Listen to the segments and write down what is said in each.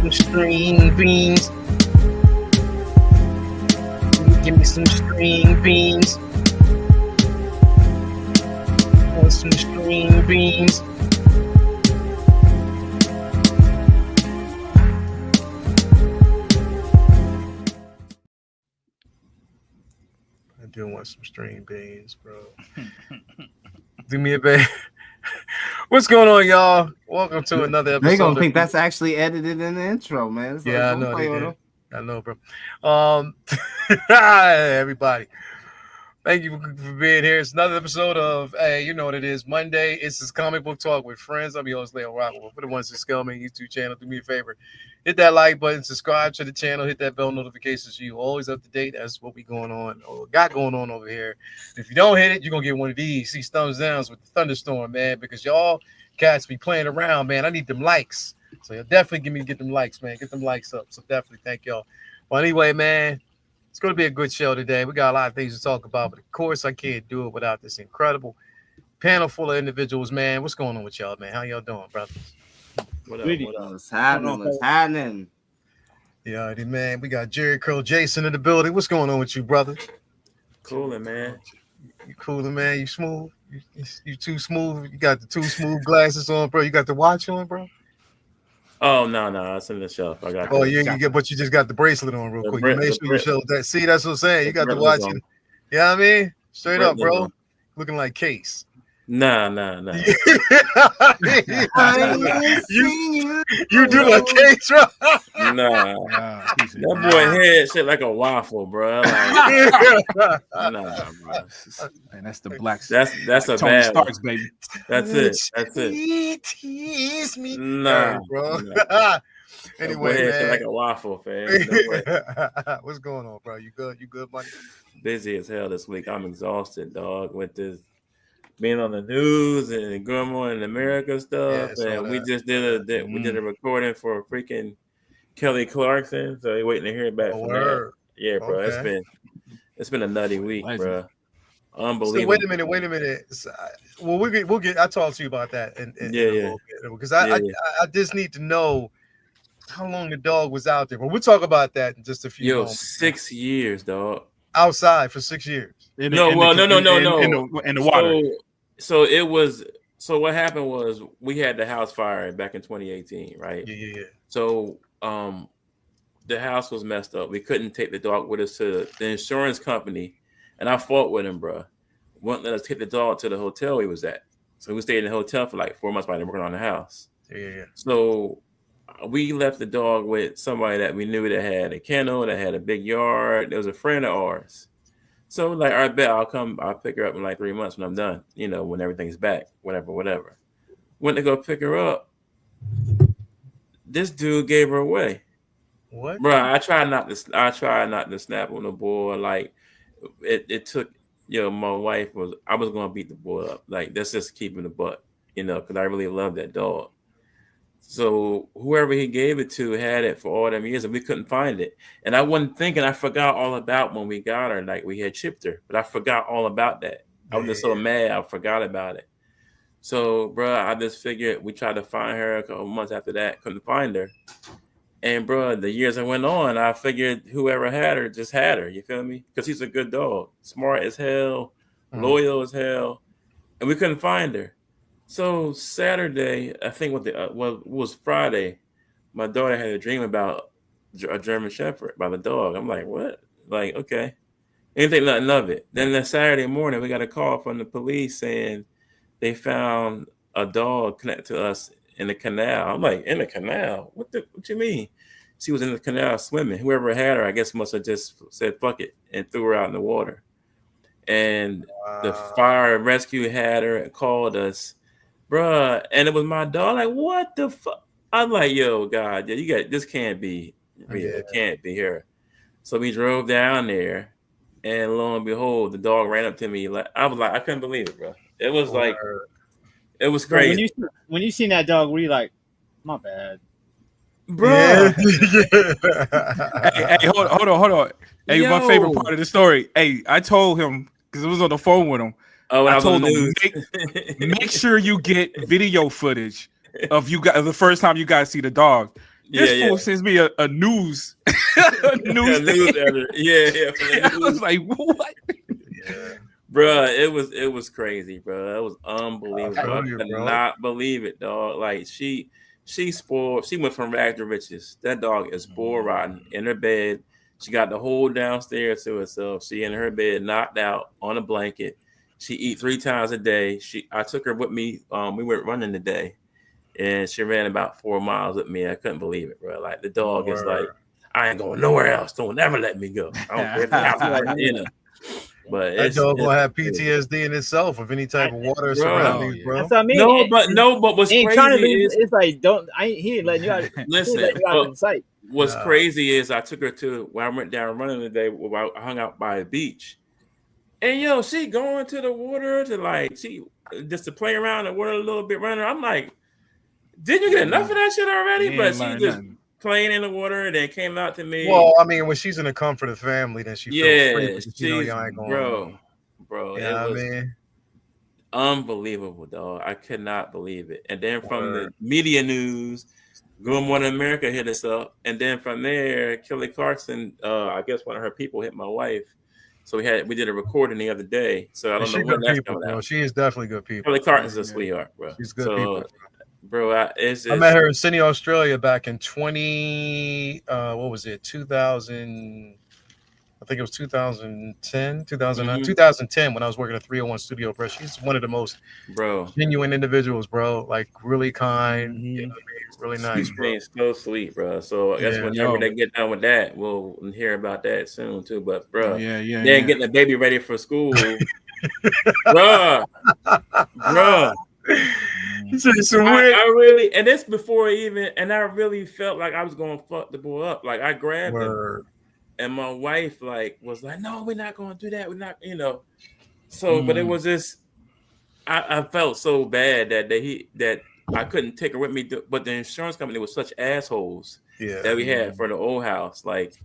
some string beans. Give me some string beans. Want some string beans. I do want some string beans, bro. Do me a bit. What's going on, y'all? Welcome to another episode. They gonna think that's actually edited in the intro, man. It's yeah, like, I know they did. them. I know, bro. Everybody, thank you for being here. It's another episode of, hey, you know what it is. Monday. It's this comic book talk with friends. I'm your host, Leo Rockwell. For the ones that scale me YouTube channel, do me a favor. Hit that like button, subscribe to the channel, hit that bell notification so you're always up to date. That's what we got going on over here. If you don't hit it, you're going to get one of these. See thumbs downs with the thunderstorm, man, because y'all cats be playing around, man. I need them likes. So you'll definitely get them likes, man. Get them likes up. So definitely thank y'all. Well, anyway, man, it's going to be a good show today. We got a lot of things to talk about, but of course I can't do it without this incredible panel full of individuals, man. What's going on with y'all, man? How y'all doing, brothers? What up? What's happening? Yeah, man. We got Jerry Curl Jason in the building. What's going on with you, brother? Cooling, man. You cooling, man? You smooth? You too smooth? You got the too smooth glasses on, bro? You got the watch on, bro? Oh no, it's in the shelf. I got. Oh, you just got the bracelet on real quick. You make sure you show that. See, that's what I'm saying. You got the watch. You know what I mean? Straight up, bro. Looking like Case. Nah. You do like Case, bro? Nah. That boy head shit like a waffle, bro. Like, nah, bro. Man, that's the black. That's a Tony bad Starks, one. baby. That's it. Tease me, nah, bro. Anyway, man, shit like a waffle, fam. What's going on, bro? You good? You good, buddy? Busy as hell this week. I'm exhausted, dog. With this being on the news and Good Morning America stuff, and we just did a recording for freaking Kelly Clarkson, so we're waiting to hear back from that. Yeah, bro, okay. It's been a nutty week, bro. Unbelievable. So wait a minute. Well, we'll get. I'll talk to you about that in a little bit, because I just need to know how long the dog was out there. But we'll talk about that in just a few moments. 6 years, dog. Outside for 6 years. In the water. So it was. So what happened was we had the house fire back in 2018, right? Yeah. So the house was messed up. We couldn't take the dog with us to the insurance company, and I fought with him, bro. Wouldn't let us take the dog to the hotel he was at. So we stayed in the hotel for like 4 months while they were working on the house. Yeah. So we left the dog with somebody that we knew that had a kennel, that had a big yard. There was a friend of ours. So like, all right, bet I'll pick her up in like 3 months when I'm done, when everything's back, whatever. Went to go pick her up. This dude gave her away. What? Bro, I tried not to snap on the boy. Like it took, my wife I was going to beat the boy up. Like, that's just keeping the butt, because I really love that dog. So whoever he gave it to had it for all them years, and we couldn't find it. And I wasn't thinking. I forgot all about when we got her. Like, we had chipped her, but I forgot all about that. I was just so mad. I forgot about it. So, bro, I just figured we tried to find her a couple months after that. Couldn't find her. And, bro, the years that went on, I figured whoever had her just had her. You feel me? Because he's a good dog, smart as hell, loyal as hell, and we couldn't find her. So Saturday, I think it was Friday, my daughter had a dream about a German Shepherd, about a dog. I'm like, what? Like, okay. Didn't think nothing of it. Then that Saturday morning, we got a call from the police saying they found a dog connected to us in the canal. I'm like, in the canal? What you mean? She was in the canal swimming. Whoever had her, I guess, must have just said, fuck it, and threw her out in the water. And the fire and rescue had her and called us. Bruh, and it was my dog. Like, what the fuck? I'm like, yo, God, this can't be real. It can't be her. So we drove down there, and lo and behold, the dog ran up to me. Like, I was like, I couldn't believe it, bro. It was like, it was crazy. Bro, when you seen that dog, were you like, my bad, bro? Yeah. hey, hold on. Hey, my favorite part of the story. Hey, I told him because I was on the phone with him. Oh, I told him make sure you get video footage of you guys the first time you guys see the dog. This fool sends me a news news editor. Yeah. I was like, what? Yeah. Bro, it was crazy, bro. It was unbelievable. I could bro. not believe it, dog. Like she spoiled. She went from rags to riches. That dog is spoiled rotten in her bed. She got the whole downstairs to herself. She in her bed, knocked out on a blanket. She eat 3 times a day. I took her with me. We went running today, and she ran about 4 miles with me. I couldn't believe it, bro. Like the dog is like, I ain't going nowhere else. Don't ever let me go. I don't care if I have to for dinner. But that dog gonna have PTSD in itself of any type of water surroundings, bro. That's what I mean. No, but what's crazy is it's like he ain't letting you out. Listen, out of sight. What's crazy is I took her to where I went down running today. Where I hung out by the beach, and she going to the water to just to play around the water a little bit, running. I'm like, didn't you get enough of that shit already? But she just playing in the water and then came out to me. Well, I mean, when she's in the comfort of family, then she feels free. Y'all ain't going bro. Yeah, it was unbelievable, dog. I could not believe it. And then from the media news, Good Morning America hit us up, and then from there, Kelly Clarkson, I guess one of her people hit my wife. So we did a recording the other day. So I don't know when that's coming out. She is definitely good people. Kelly Clarkson's a sweetheart, bro. She's good people. Bro, I met her in Sydney, Australia back in 2000. I think it was 2010, 2009, 2010 when I was working at 301 Studio, bro. She's one of the most genuine individuals, bro. Like really kind, really nice, bro. So sweet, bro. So I guess whenever they get done with that, we'll hear about that soon too. But bro, getting the baby ready for school, bro. I really, and this before even, and I really felt like I was going to fuck the boy up. Like I grabbed him. And my wife was like, no, we're not going to do that. We're not, So, but it was just, I felt so bad that I couldn't take her with me. But the insurance company was such assholes that we had for the old house. Like,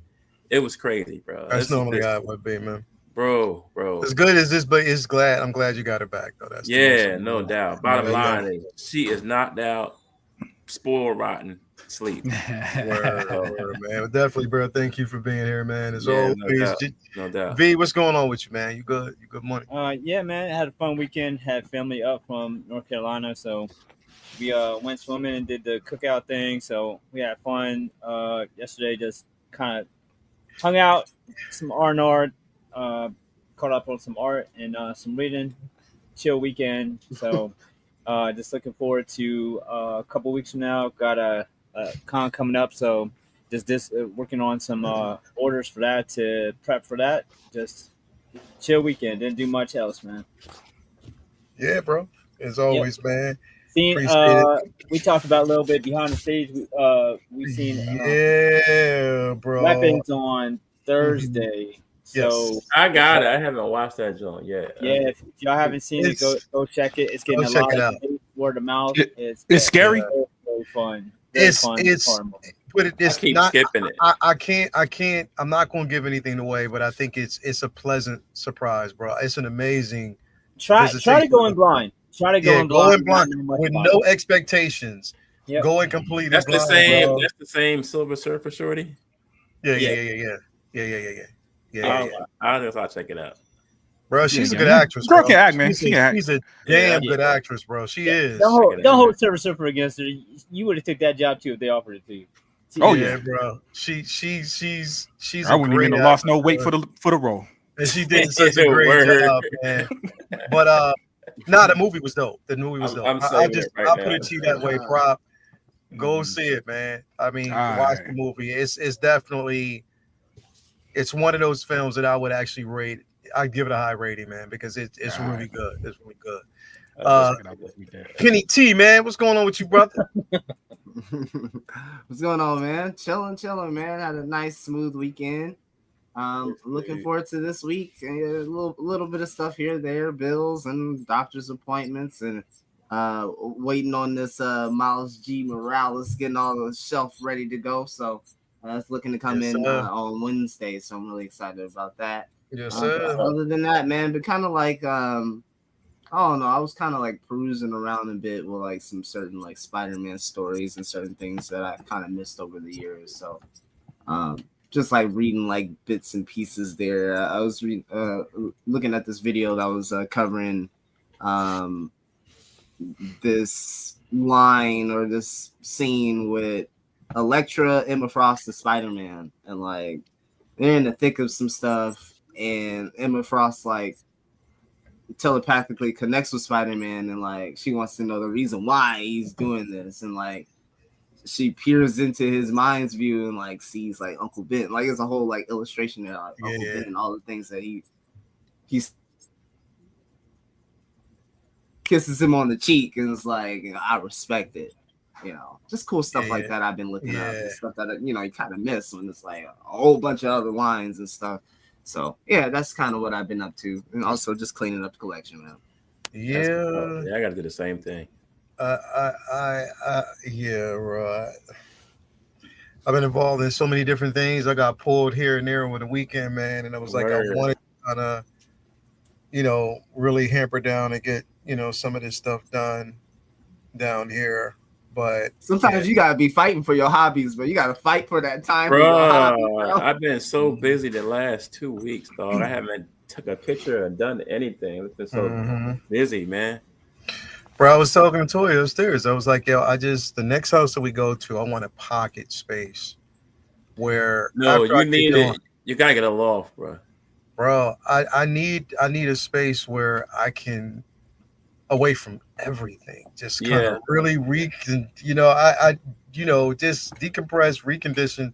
it was crazy, bro. That's normally how it would be, man. Bro. As good as this, but I'm glad you got her back, though. That's no doubt. Bottom line is, she is knocked out, spoiled rotten. Sleep. Word, man. But definitely, bro. Thank you for being here, man. As always, no doubt. V, what's going on with you, man? You good? You good money? Yeah, man. I had a fun weekend. Had family up from North Carolina, so we went swimming and did the cookout thing. So we had fun. Yesterday, just kind of hung out, some R&R, caught up on some art and some reading. Chill weekend. So just looking forward to a couple weeks from now. Got a con coming up, so just working on some orders for that to prep for that. Just chill weekend, didn't do much else, man. Yeah, bro. As always, man. We talked about a little bit behind the stage. We've seen bro, Weapons on Thursday. So I got it. I haven't watched that joint yet. Yeah, if y'all haven't seen it, go check it. It's getting a lot of word of mouth. It's scary. Very fun. It's keep not skipping it. I can't. I'm not going to give anything away, but I think it's a pleasant surprise, bro. It's an amazing. Try to go in blind. Try to go in blind with no expectations. Yep. Go in completely. That's blind, the same. bro. That's the same Silver Surfer shorty. Yeah. I guess I'll check it out. Bro, she's a good actress. Bro. Girl can act, man. She's a damn good actress, bro. She is. Don't hold Silver Surfer against her. You would have took that job too if they offered it to you. Bro. She's. I wouldn't even have lost no weight for the role. And she did such a great job, man. But the movie was dope. The movie was dope. I'll put it to you that way, prop. Go see it, man. I mean, watch the movie. It's definitely. It's one of those films that I would actually rate. I'd give it a high rating, man, because it's really good. It's really good. Kenny T, man, what's going on with you, brother? What's going on, man? Chilling, man. Had a nice, smooth weekend. Looking forward to this week. A little bit of stuff here, there, bills and doctor's appointments, and waiting on this Miles G. Morales getting all the shelf ready to go. So it's looking to come in on Wednesday. So I'm really excited about that. Yes, sir. Other than that, man, but kind of like I don't know. I was kind of like perusing around a bit with like some certain like Spider-Man stories and certain things that I kind of missed over the years. So, just like reading like bits and pieces there. I was looking at this video that was covering um, this line or this scene with Elektra, Emma Frost, and Spider-Man, and like they're in the thick of some stuff, and Emma Frost like telepathically connects with Spider-Man, and like she wants to know the reason why he's doing this, and like she peers into his mind's view and like sees like Uncle Ben. Like it's a whole like illustration of like, Uncle Ben and all the things that he kisses him on the cheek and it's like, you know, I respect it. You know, just cool stuff like that I've been looking up and stuff that, you know, you kind of miss when it's like a whole bunch of other lines and stuff. So yeah, that's kind of what I've been up to, and also just cleaning up the collection, man. Yeah, I got to do the same thing. Yeah, right. I've been involved in so many different things. I got pulled here and there over the weekend, man, and I was like, I wanted to kind of, you know, really hamper down and get, you know, some of this stuff done down here. But sometimes you gotta be fighting for your hobbies, but you gotta fight for that time. Bro, for your hobby, bro. I've been so busy the last 2 weeks, dog. I haven't took a picture or done anything. It's been so busy, man. Bro, I was talking to Toya upstairs. I was like, yo, the next house that we go to, I want a pocket space where you need it. You gotta get a loft, bro. Bro, I need a space where I can away from everything, just kind of really you know, I you know, just decompress, recondition,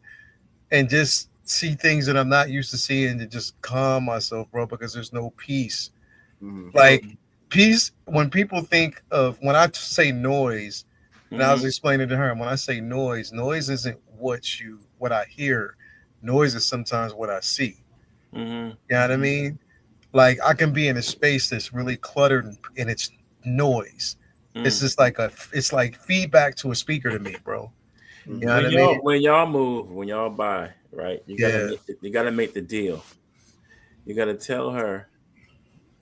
and just see things that I'm not used to seeing, to just calm myself, bro, because there's no peace. Like peace, when people think of, when I say noise, and I was explaining to her, when I say noise isn't what I hear. Noise is sometimes what I see. You know what I mean? Like I can be in a space that's really cluttered and it's noise. It's just like it's like feedback to a speaker to me, bro. You know what I mean? When y'all move, when y'all buy, right? You gotta make the deal. You gotta tell her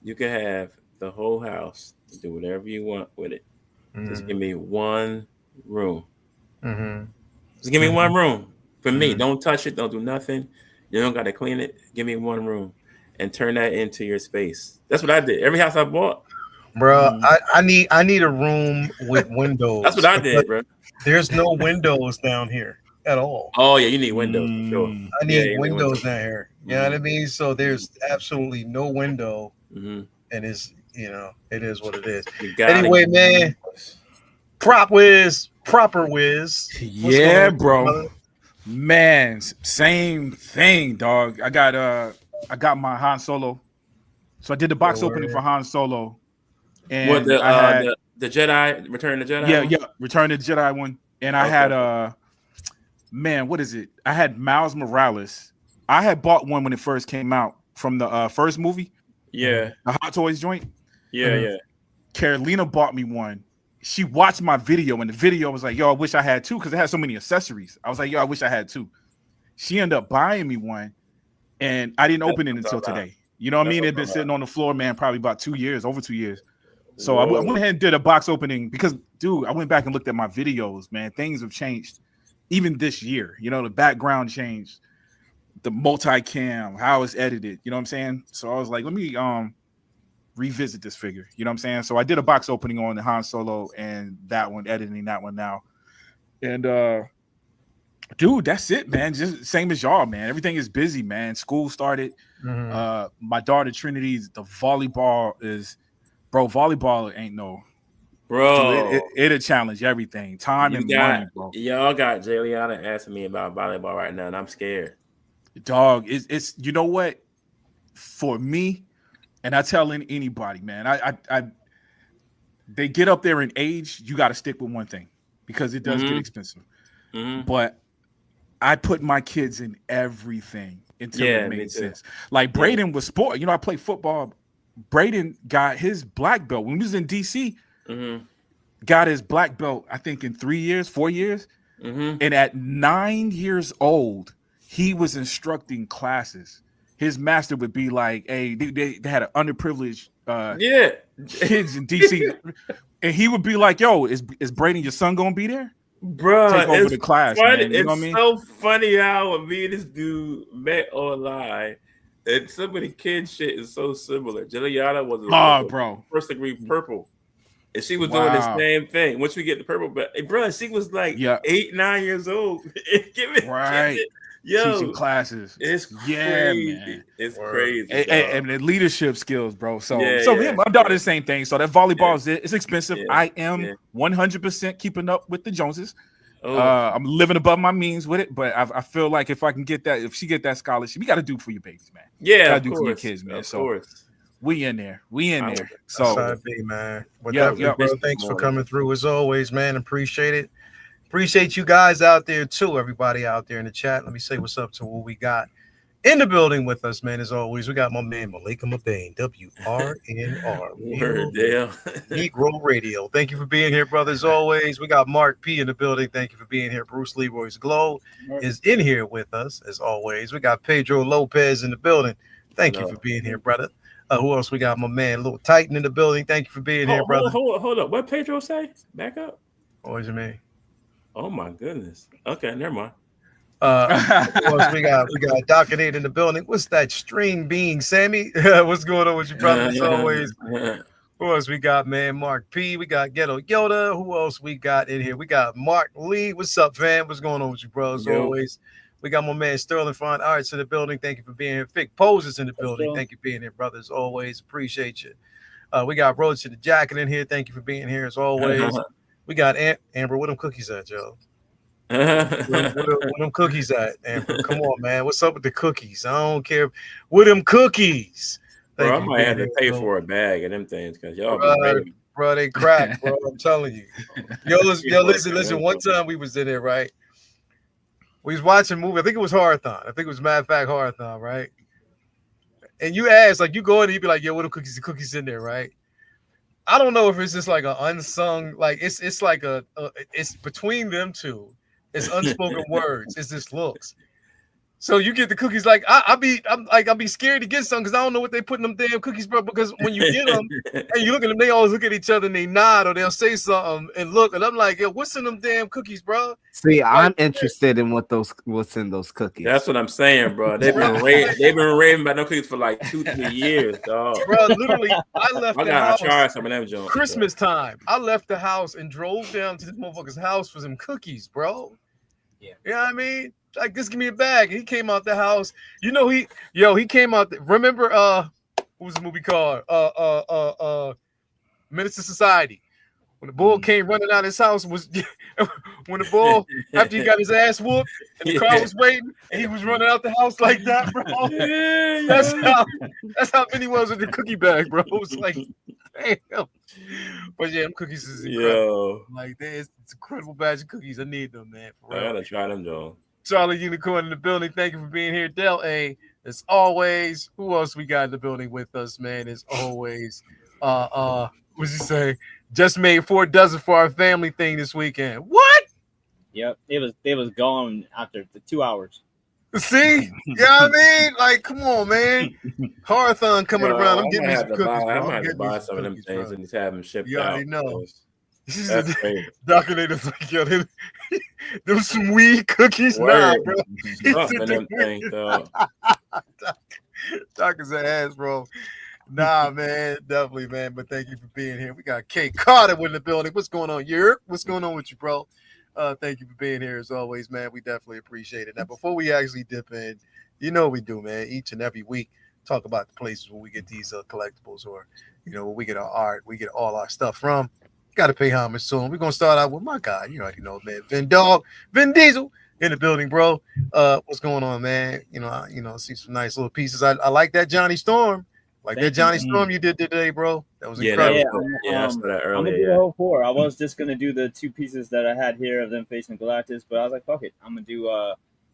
you can have the whole house to do whatever you want with it. Just give me one room. Just give me one room for me. Don't touch it. Don't do nothing. You don't got to clean it. Give me one room and turn that into your space. That's what I did. Every house I bought, bro. I need a room with windows. That's what I did, bro. There's no windows down here at all. Oh yeah, you need windows for sure. I need windows down here. You know what I mean? So there's absolutely no window, and it's, you know, it is what it is. Anyway, man, proper whiz. Yeah, bro. Brother? Man, same thing, dog. I got my Han Solo. So I did the box opening for Han Solo. And what, the Jedi, Return of the Jedi? Yeah, Return of the Jedi one. And I had man, what is it? I had Miles Morales. I had bought one when it first came out from the first movie. Yeah. The Hot Toys joint. Yeah. Carolina bought me one. She watched my video, and the video was like, yo, I wish I had two, because it had so many accessories. I was like, yo, I wish I had two. She ended up buying me one, and I didn't open it until today. You know what I mean? It'd been sitting on the floor, man, probably about 2 years, over 2 years. So I went ahead and did a box opening because, dude, I went back and looked at my videos, man. Things have changed even this year. You know, the background changed, the multicam, how it's edited. You know what I'm saying? So I was like, let me revisit this figure. You know what I'm saying? So I did a box opening on the Han Solo and that one, editing that one now. And dude, that's it, man. Just same as y'all, man. Everything is busy, man. School started. My daughter Trinity's, the volleyball is, bro, volleyball ain't no, bro. It'll challenge everything. Time and money, bro. Y'all got Jayliana asking me about volleyball right now, and I'm scared. Dog, it's you know what? For me, and I tell anybody, man, I they get up there in age, you got to stick with one thing because it does get expensive. But I put my kids in everything until it made sense. Like Braden was sport. You know, I play football. Braden got his black belt when he was in DC. Got his black belt, I think, in 3 years, 4 years. And at 9 years old, he was instructing classes. His master would be like, hey, they had an underprivileged kids in DC, and he would be like, "Yo, is Brady your son gonna be there? Bro, Take over it's the class, funny. man." You know what I It's mean? so funny how me and this dude met online, and some of the kid shit is so similar. Juliana was Oh, a bro. first degree purple, and she was doing the Wow. same thing. Once we get the purple, but bro, she was like Yeah. 8, 9 years old. Right. Teaching classes. It's Yeah, crazy. man. It's Word. crazy, And the leadership skills, bro. So Yeah, my daughter the same thing. So that volleyball it's expensive. Yeah, I am 100% keeping up with the Joneses. Oh, I'm living above my means with it, but I feel like if I can get that, if she get that scholarship, you got to do for your babies, man. yeah, Got of to do for your course, kids, man. of So course. we in there. I So That's how it be, man. Well, Yep, definitely, yep. bro. Thanks for coming through as always, man. Appreciate it. Appreciate you guys out there too. Everybody out there in the chat. Let me say what's up to what we got in the building with us, man. As always, we got my man Malika Mabane, WRNR, Real Negro Radio. Thank you for being here, brother. As always, we got Mark P in the building. Thank you for being here. Bruce Leroy's Glow is in here with us, as always. We got Pedro Lopez in the building. Thank you for being here, brother. Who else we got? My man, Little Titan in the building. Thank you for being here, brother. Hold up. What Pedro say? Back up. What was your name? Oh my goodness. Okay, never mind. Who else we got Doc and 8 in the building. What's that string being, Sammy? What's going on with you, brother? As always. Who else we got, man? Mark P. We got Ghetto Yoda. Who else we got in here? We got Mark Lee. What's up, fam? What's going on with you, bro? As always. We got my man Sterling Fine Arts in the building. Thank you for being here. Vic Poses in the building. Thank you for being here, brother. As always. Appreciate you. We got Road to the Jacket in here. Thank you for being here, as always. We got Amber. Where them cookies at, Joe? Where them cookies at, Amber? Come on, man. What's up with the cookies? I don't care. Where them cookies? Bro, I might have to pay for a bag of them things because y'all bro, they crack, bro. I'm telling you. Yo, listen. One time we was in there, right? We was watching a movie. I think it was Horathon. I think it was Matter of Fact Horathon, right? And you ask, like, you go in and you be like, yo, what are the cookies in there, right? I don't know if it's just like an unsung, like it's like it's between them two. It's unspoken words. It's just looks. So you get the cookies, like I'll be scared to get some because I don't know what they put in them damn cookies, bro. Because when you get them and you look at them, they always look at each other and they nod or they'll say something and look, and I'm like, yo, what's in them damn cookies, bro? See, I'm interested in what's in those cookies. That's what I'm saying, bro. They've been raving about them cookies for like 2-3 years, dog. Bro, literally, I left the house. Try some of them Jones. Christmas time. I left the house and drove down to this motherfucker's house for some cookies, bro. Yeah. You know what I mean? Like, just give me a bag. He came out the house. You know, he came out. Remember, what was the movie called? Menace to Society. When the bull came running out of his house, was when the bull, after he got his ass whooped and the crowd was waiting, and he was running out the house like that, bro. That's how Vinny was with the cookie bag, bro. It was like, damn. But yeah, them cookies is incredible. Like, it's incredible batch of cookies. I need them, man. I gotta try them, Joe. Charlie Unicorn in the building. Thank you for being here. Del A, as always. Who else we got in the building with us, man? As always. What's he say? Just made 4 dozen for our family thing this weekend. What? Yep. They was gone after the 2 hours. See? You know what I mean? Like, come on, man. Horathon coming around. I'm getting me some cookies. I might have to buy some of them things and just have them shipped out. You already know. That's crazy. Doctor's like, yo, them some weed cookies. Nah, bro. Them things, Doc is an ass, bro. Nah, man, definitely, man. But thank you for being here. We got Kate Carter in the building. What's going on, Europe? What's going on with you, bro? Thank you for being here as always, man. We definitely appreciate it. Now, before we actually dip in, you know we do, man. Each and every week, talk about the places where we get these collectibles, or where we get our art, we get all our stuff from. Got to pay homage to him. We're gonna start out with my guy. You already know, man. Vin Diesel in the building, bro. What's going on, man? I see some nice little pieces. I like that Johnny Storm. Storm you did today, bro. That was incredible. I saw that earlier. I'm gonna do the whole 4. I was just gonna do the 2 pieces that I had here of them facing Galactus, but I was like, fuck it. I'm gonna do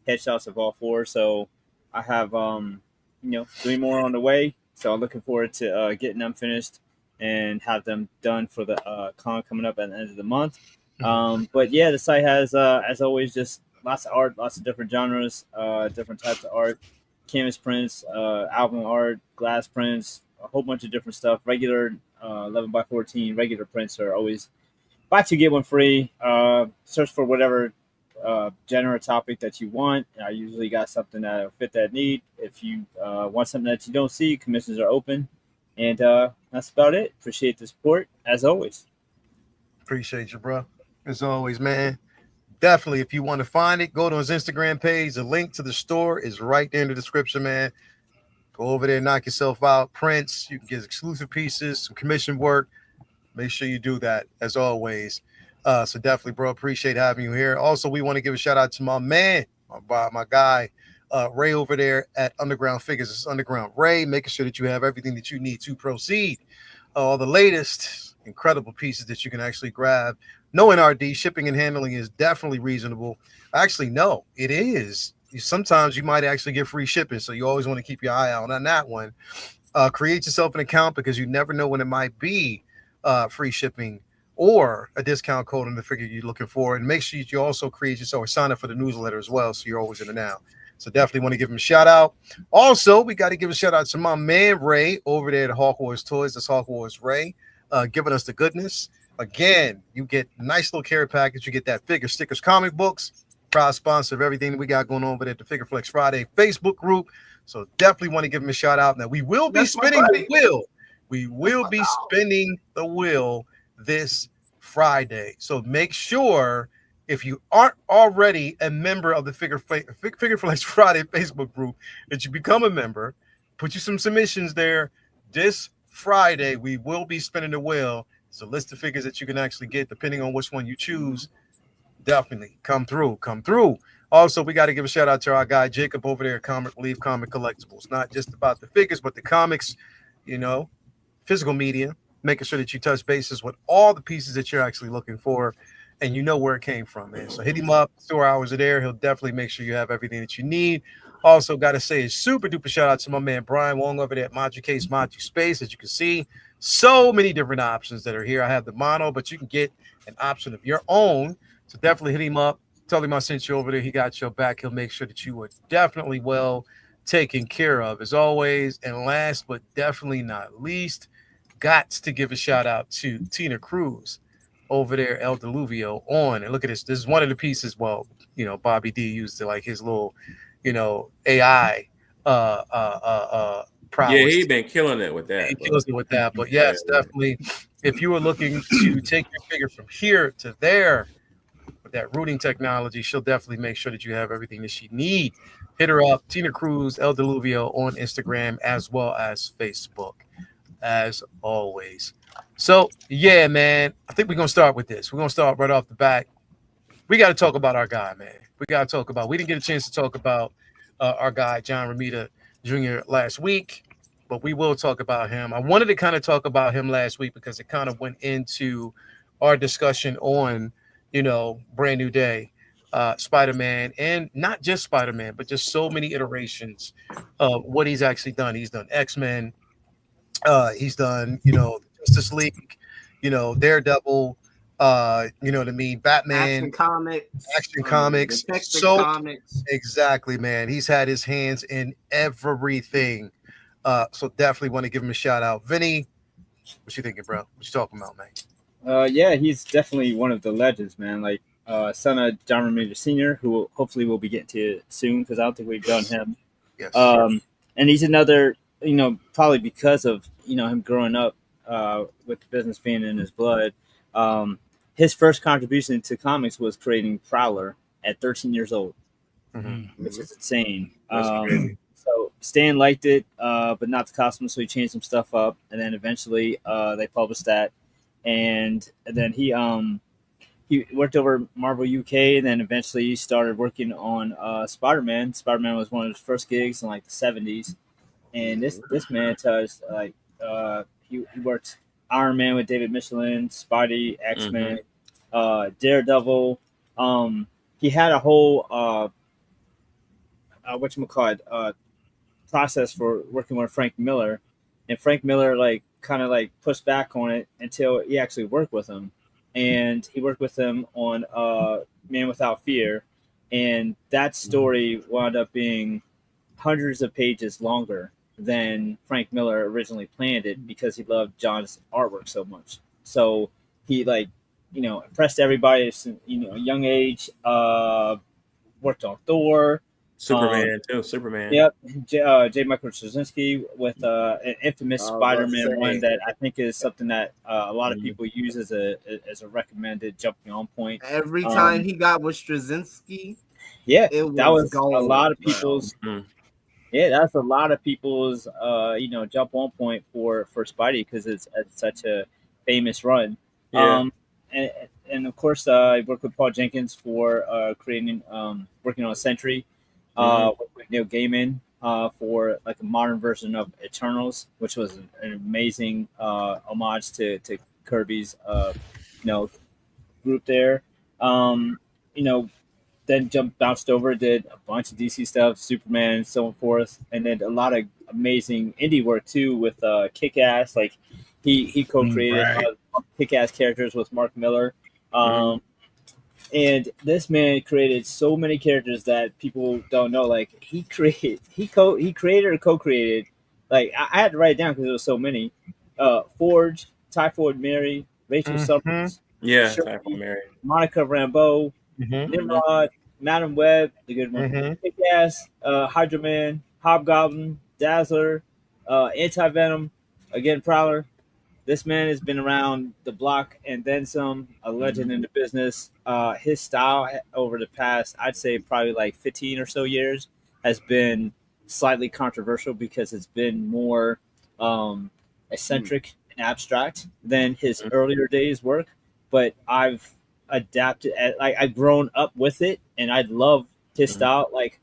headshots of all 4. So I have 3 more on the way. So I'm looking forward to getting them finished and have them done for the con coming up at the end of the month. But yeah, the site has, as always, just lots of art, lots of different genres, different types of art, canvas prints, album art, glass prints, a whole bunch of different stuff. Regular 11 by 14 regular prints are always buy two get one free. Search for whatever genre topic that you want. I usually got something that'll fit that need. If you want something that you don't see, commissions are open. And that's about it. Appreciate the support as always. Appreciate you, bro. As always, man. Definitely, if you want to find it, go to his Instagram page. The link to the store is right there in the description, man. Go over there, knock yourself out. Prints, you can get exclusive pieces, some commission work. Make sure you do that, as always. So definitely, bro, appreciate having you here. Also, we want to give a shout out to my man, my guy, Ray over there at Underground Figures. It's Underground Ray, making sure that you have everything that you need to proceed. All the latest incredible pieces that you can actually grab. No NRD, shipping and handling is definitely reasonable. Actually, no, it is. Sometimes you might actually get free shipping, so you always want to keep your eye out on that one. Create yourself an account because you never know when it might be free shipping or a discount code on the figure you're looking for. And make sure you also create yourself or sign up for the newsletter as well, so you're always in the now. So definitely want to give him a shout out. Also, we got to give a shout out to my man Ray over there at Hawk Wars Toys. That's Hawk Wars Ray, giving us the goodness. Again, you get a nice little care package. You get that figure, stickers, comic books. Proud sponsor of everything that we got going on over there at the Figure Flex Friday Facebook group. So definitely want to give him a shout out. Now we will be spinning the wheel. We will be spinning the wheel this Friday. So make sure, if you aren't already a member of the Figure Flex Friday Facebook group, that you become a member. Put you some submissions there. This Friday, we will be spinning the wheel. It's a list of figures that you can actually get depending on which one you choose. Definitely come through. Also, we got to give a shout out to our guy Jacob over there at Comic Relief Comic Collectibles. Not just about the figures, but the comics, physical media, making sure that you touch bases with all the pieces that you're actually looking for, and you know where it came from, man. So hit him up. Store hours are there. He'll definitely make sure you have everything that you need. Also, got to say a super duper shout out to my man Brian Wong over there at Maju Case, Maju Space. As you can see, so many different options that are here. I have the mono, but you can get an option of your own. So definitely hit him up. Tell him I sent you over there. He got your back. He'll make sure that you are definitely well taken care of, as always. And last but definitely not least, got to give a shout out to Tina Cruz over there, El Diluvio on. And look at this. This is one of the pieces. Well, Bobby D used like his little, AI prowess. Yeah, he's been killing it with that. He kills it with that. But yes, definitely. If you were looking to take your figure from here to there with that routing technology, she'll definitely make sure that you have everything that she needs. Hit her up, Tina Cruz, El Diluvio on Instagram as well as Facebook, as always. So, yeah, man, I think we're going to start with this. We're going to start right off the bat. We got to talk about our guy, man. We didn't get a chance to talk about our guy, John Romita Jr. last week, but we will talk about him. I wanted to kind of talk about him last week because it kind of went into our discussion on, Brand New Day, Spider-Man, and not just Spider-Man, but just so many iterations of what he's actually done. He's done X-Men. He's done, Justice League, Daredevil, you know what I mean? Batman, Action Comics. Comics. Exactly, man. He's had his hands in everything. So definitely want to give him a shout out. Vinny, what you thinking, bro? What you talking about, man? Yeah, he's definitely one of the legends, man. Like son of John Romita Sr., who hopefully we'll be getting to soon because I don't think we've done him. Yes. And he's another, probably because of him growing up with the business being in his blood. His first contribution to comics was creating Prowler at 13 years old, which is insane. So Stan liked it, but not the costume, so he changed some stuff up, and then eventually they published that, and then he worked over Marvel UK, and then eventually he started working on Spider-Man. Spider-Man was one of his first gigs in like the 70s, and this man touched he worked Iron Man with David Michelin, Spidey, X-Men, Daredevil. He had a whole process for working with Frank Miller, and Frank Miller kind of pushed back on it until he actually worked with him, and he worked with him on Man Without Fear, and that story wound up being hundreds of pages longer than Frank Miller originally planned it because he loved John's artwork so much. So he impressed everybody at a young age. Worked on Thor, Superman too. Superman. Yep, J. Michael Straczynski with an infamous I was about to Spider-Man say. one that I think is something that a lot of people use as a recommended jumping on point. Every time he got with Straczynski, Yeah, it that was gold, a lot of bro. people's. Mhm. Yeah, that's a lot of people's jump on point for Spidey because it's such a famous run. Yeah. And, and of course, I worked with Paul Jenkins for creating working on Sentry. With Neil Gaiman for like a modern version of Eternals, which was an amazing homage to Kirby's group there. Um, you know, then bounced over, did a bunch of DC stuff, Superman, and so forth, and then a lot of amazing indie work too with Kick Ass. Like he co-created Right. Kick Ass characters with Mark Miller. And this man created so many characters that people don't know. Like he created or co-created. Like I had to write it down because there was so many. Forge, Typhoid Mary, Rachel Summers, Yeah. Shirley, Typhoid Mary. Monica Rambeau, Mm-hmm. Nimrod, Madam Web, the good one, Mm-hmm. Kick-Ass, Hydra Man, Hobgoblin, Dazzler, Anti-Venom, again Prowler. This man has been around the block and then some, a legend in the business. His style over the past, I'd say probably like 15 or so years, has been slightly controversial because it's been more eccentric and abstract than his earlier days' work. But I've adapted, I've grown up with it, and I love his style. Like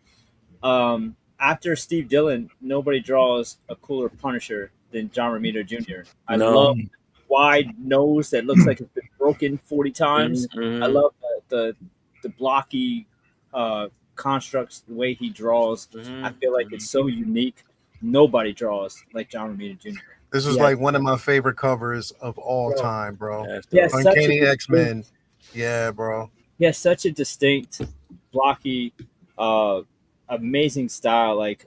after Steve Dillon, nobody draws a cooler Punisher than John Romita Jr. I love wide nose that looks like it's been broken 40 times. I love the blocky constructs, the way he draws. I feel like it's so unique. Nobody draws like John Romita Jr. This is like one of my favorite covers of all time, bro. Yeah, Uncanny X-Men. Yeah, bro. He has such a distinct, blocky, amazing style. Like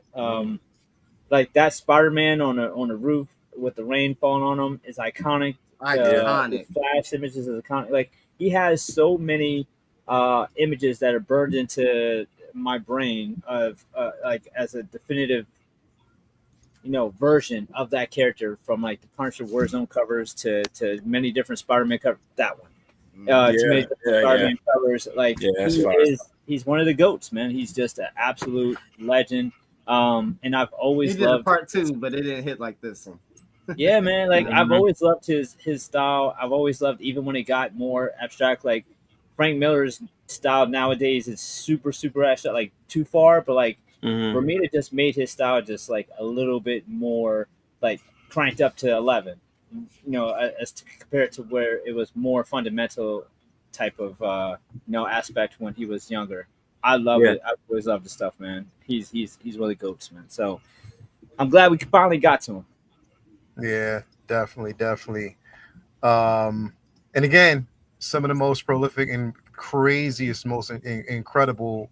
that Spider-Man on a roof with the rain falling on him is iconic. Iconic. The Flash images is iconic. Like he has so many images that are burned into my brain of like as a definitive, version of that character from like the Punisher Warzone covers to many different Spider-Man covers. That one. To many different Spider-Man covers. Like he's one of the goats, man. He's just an absolute legend. And I've always He did loved a part 2, but it didn't hit like this one. Yeah, man. Like I've always loved his style. I've always loved even when it got more abstract. Like Frank Miller's style nowadays is super abstract, like too far. But like Romita just made his style just like a little bit more like cranked up to 11. As compared to where it was more fundamental type of aspect when he was younger. I love it. I always love the stuff, man. He's really goats, man. So I'm glad we finally got to him. Yeah, definitely. And again, some of the most prolific and craziest, most incredible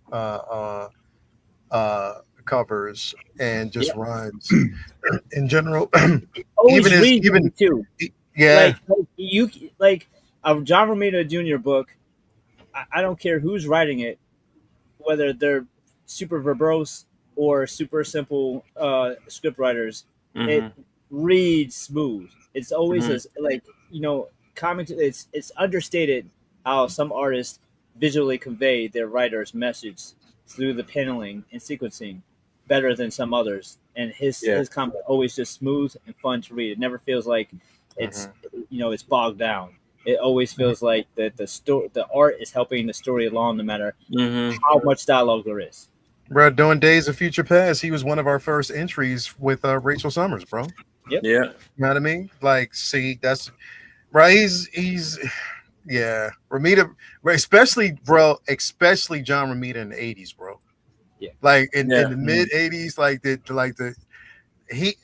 covers and just runs in general. Always even too. Yeah, like a John Romita Jr. book. I don't care who's writing it, whether they're super verbose or super simple script writers. It reads smooth. It's always comics. It's understated how some artists visually convey their writer's message through the paneling and sequencing better than some others. And his comics are always just smooth and fun to read. It never feels like it's it's bogged down. It always feels like the art is helping the story along, no matter how much dialogue there is. Bro, during Days of Future Past, he was one of our first entries with Rachel Summers, bro. Yep. Yeah. You know what I mean? Like, see, that's right. He's Romita, especially John Romita in the 80s, bro. Yeah. Like in the mid 80s, like the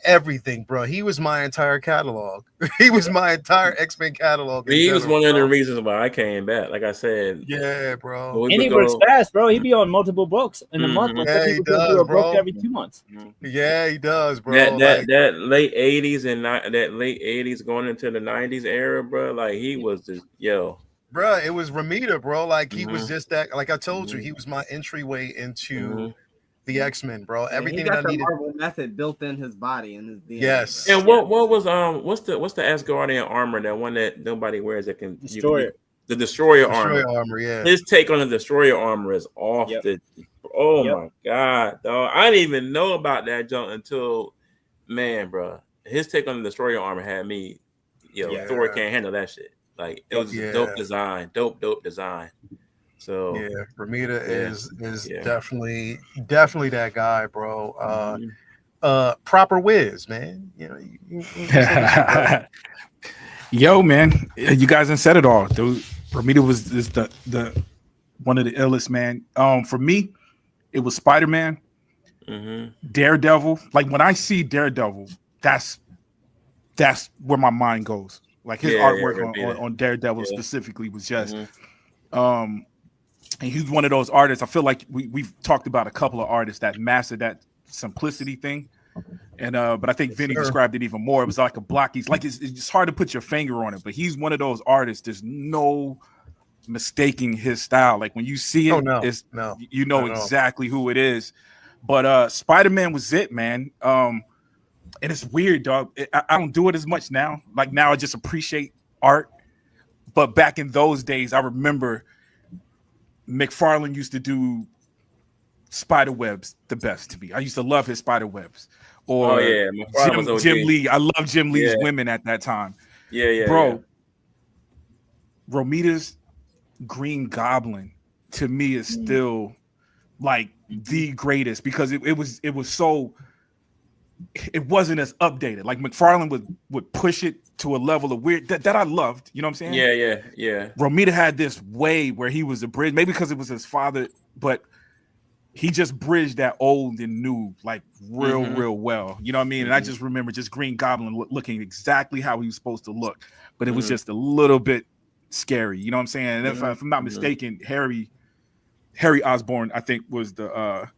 everything, bro. He was my entire catalog. He was my entire X-Men catalog. In He was general, one of the bro. reasons why I came back. Like I said, Yeah, bro. when we And he would works go, fast, bro. He be on multiple books in a month. Mhm. But Yeah, some he people do does, a book bro. every 2 months. Yeah, he does, bro. that Like, that late '80s and that late '80s going into the '90s era, bro. Like he was just bro, it was Romita, bro. Like he was Mhm. just that. Like I told you, Mhm. he was my entryway into Mhm. the X-Men, bro. Yeah, he Everything got that I the needed. Marvel method built in his body and his DNA. Yes. Bro. And what was what's the Asgardian armor, that one that nobody wears, that can Destroyer. the Destroyer Destroyer armor. armor, yeah. His take on the Destroyer armor is off Yep. the. Oh Yep. my god, dog! I didn't even know about that junk until, man, bro. His take on the Destroyer armor had me, Yeah. Thor can't handle that shit. Like it Yep. was a Yeah. dope design, dope design. So Yeah, Romita yeah. is Yeah. definitely that guy, bro. Mhm. Proper whiz, man. You know, you say the shit, bro. Yo, man, you guys done said it all. Romita is the one of the illest, man. For me, it was Spider-Man, Mhm. Daredevil. Like when I see Daredevil, that's where my mind goes. Like his Yeah, artwork Rabida. on Daredevil Yeah. specifically was just Mhm. and he's one of those artists. I feel like we've talked about a couple of artists that mastered that simplicity thing. And but I think Vinny Sure. described it even more. It was like a block. He's like it's just hard to put your finger on it, but he's one of those artists. There's no mistaking his style. Like when you see it, Oh no, it's no, you know not at all. exactly who it is. But Spider-Man was it, man. And it's weird, dog. I don't do it as much now. Like now, I just appreciate art. But back in those days, I remember McFarlane used to do spider webs the best to me. I used to love his spider webs. Oh Or yeah, McFarlane was OG. Jim Lee. I love Jim Lee's Yeah. women at that time. Yeah. Bro, Romita's Green Goblin to me is still like the greatest because it was so it wasn't as updated. Like McFarlane would push it to a level of weird that I loved. You know what I'm saying? Yeah. Romita had this way where he was a bridge, maybe because it was his father, but he just bridged that old and new like real well. You know what I mean? And I just remember just Green Goblin looking exactly how he was supposed to look, but it was just a little bit scary. You know what I'm saying? And if I'm not mistaken, Harry Osborn, I think, was the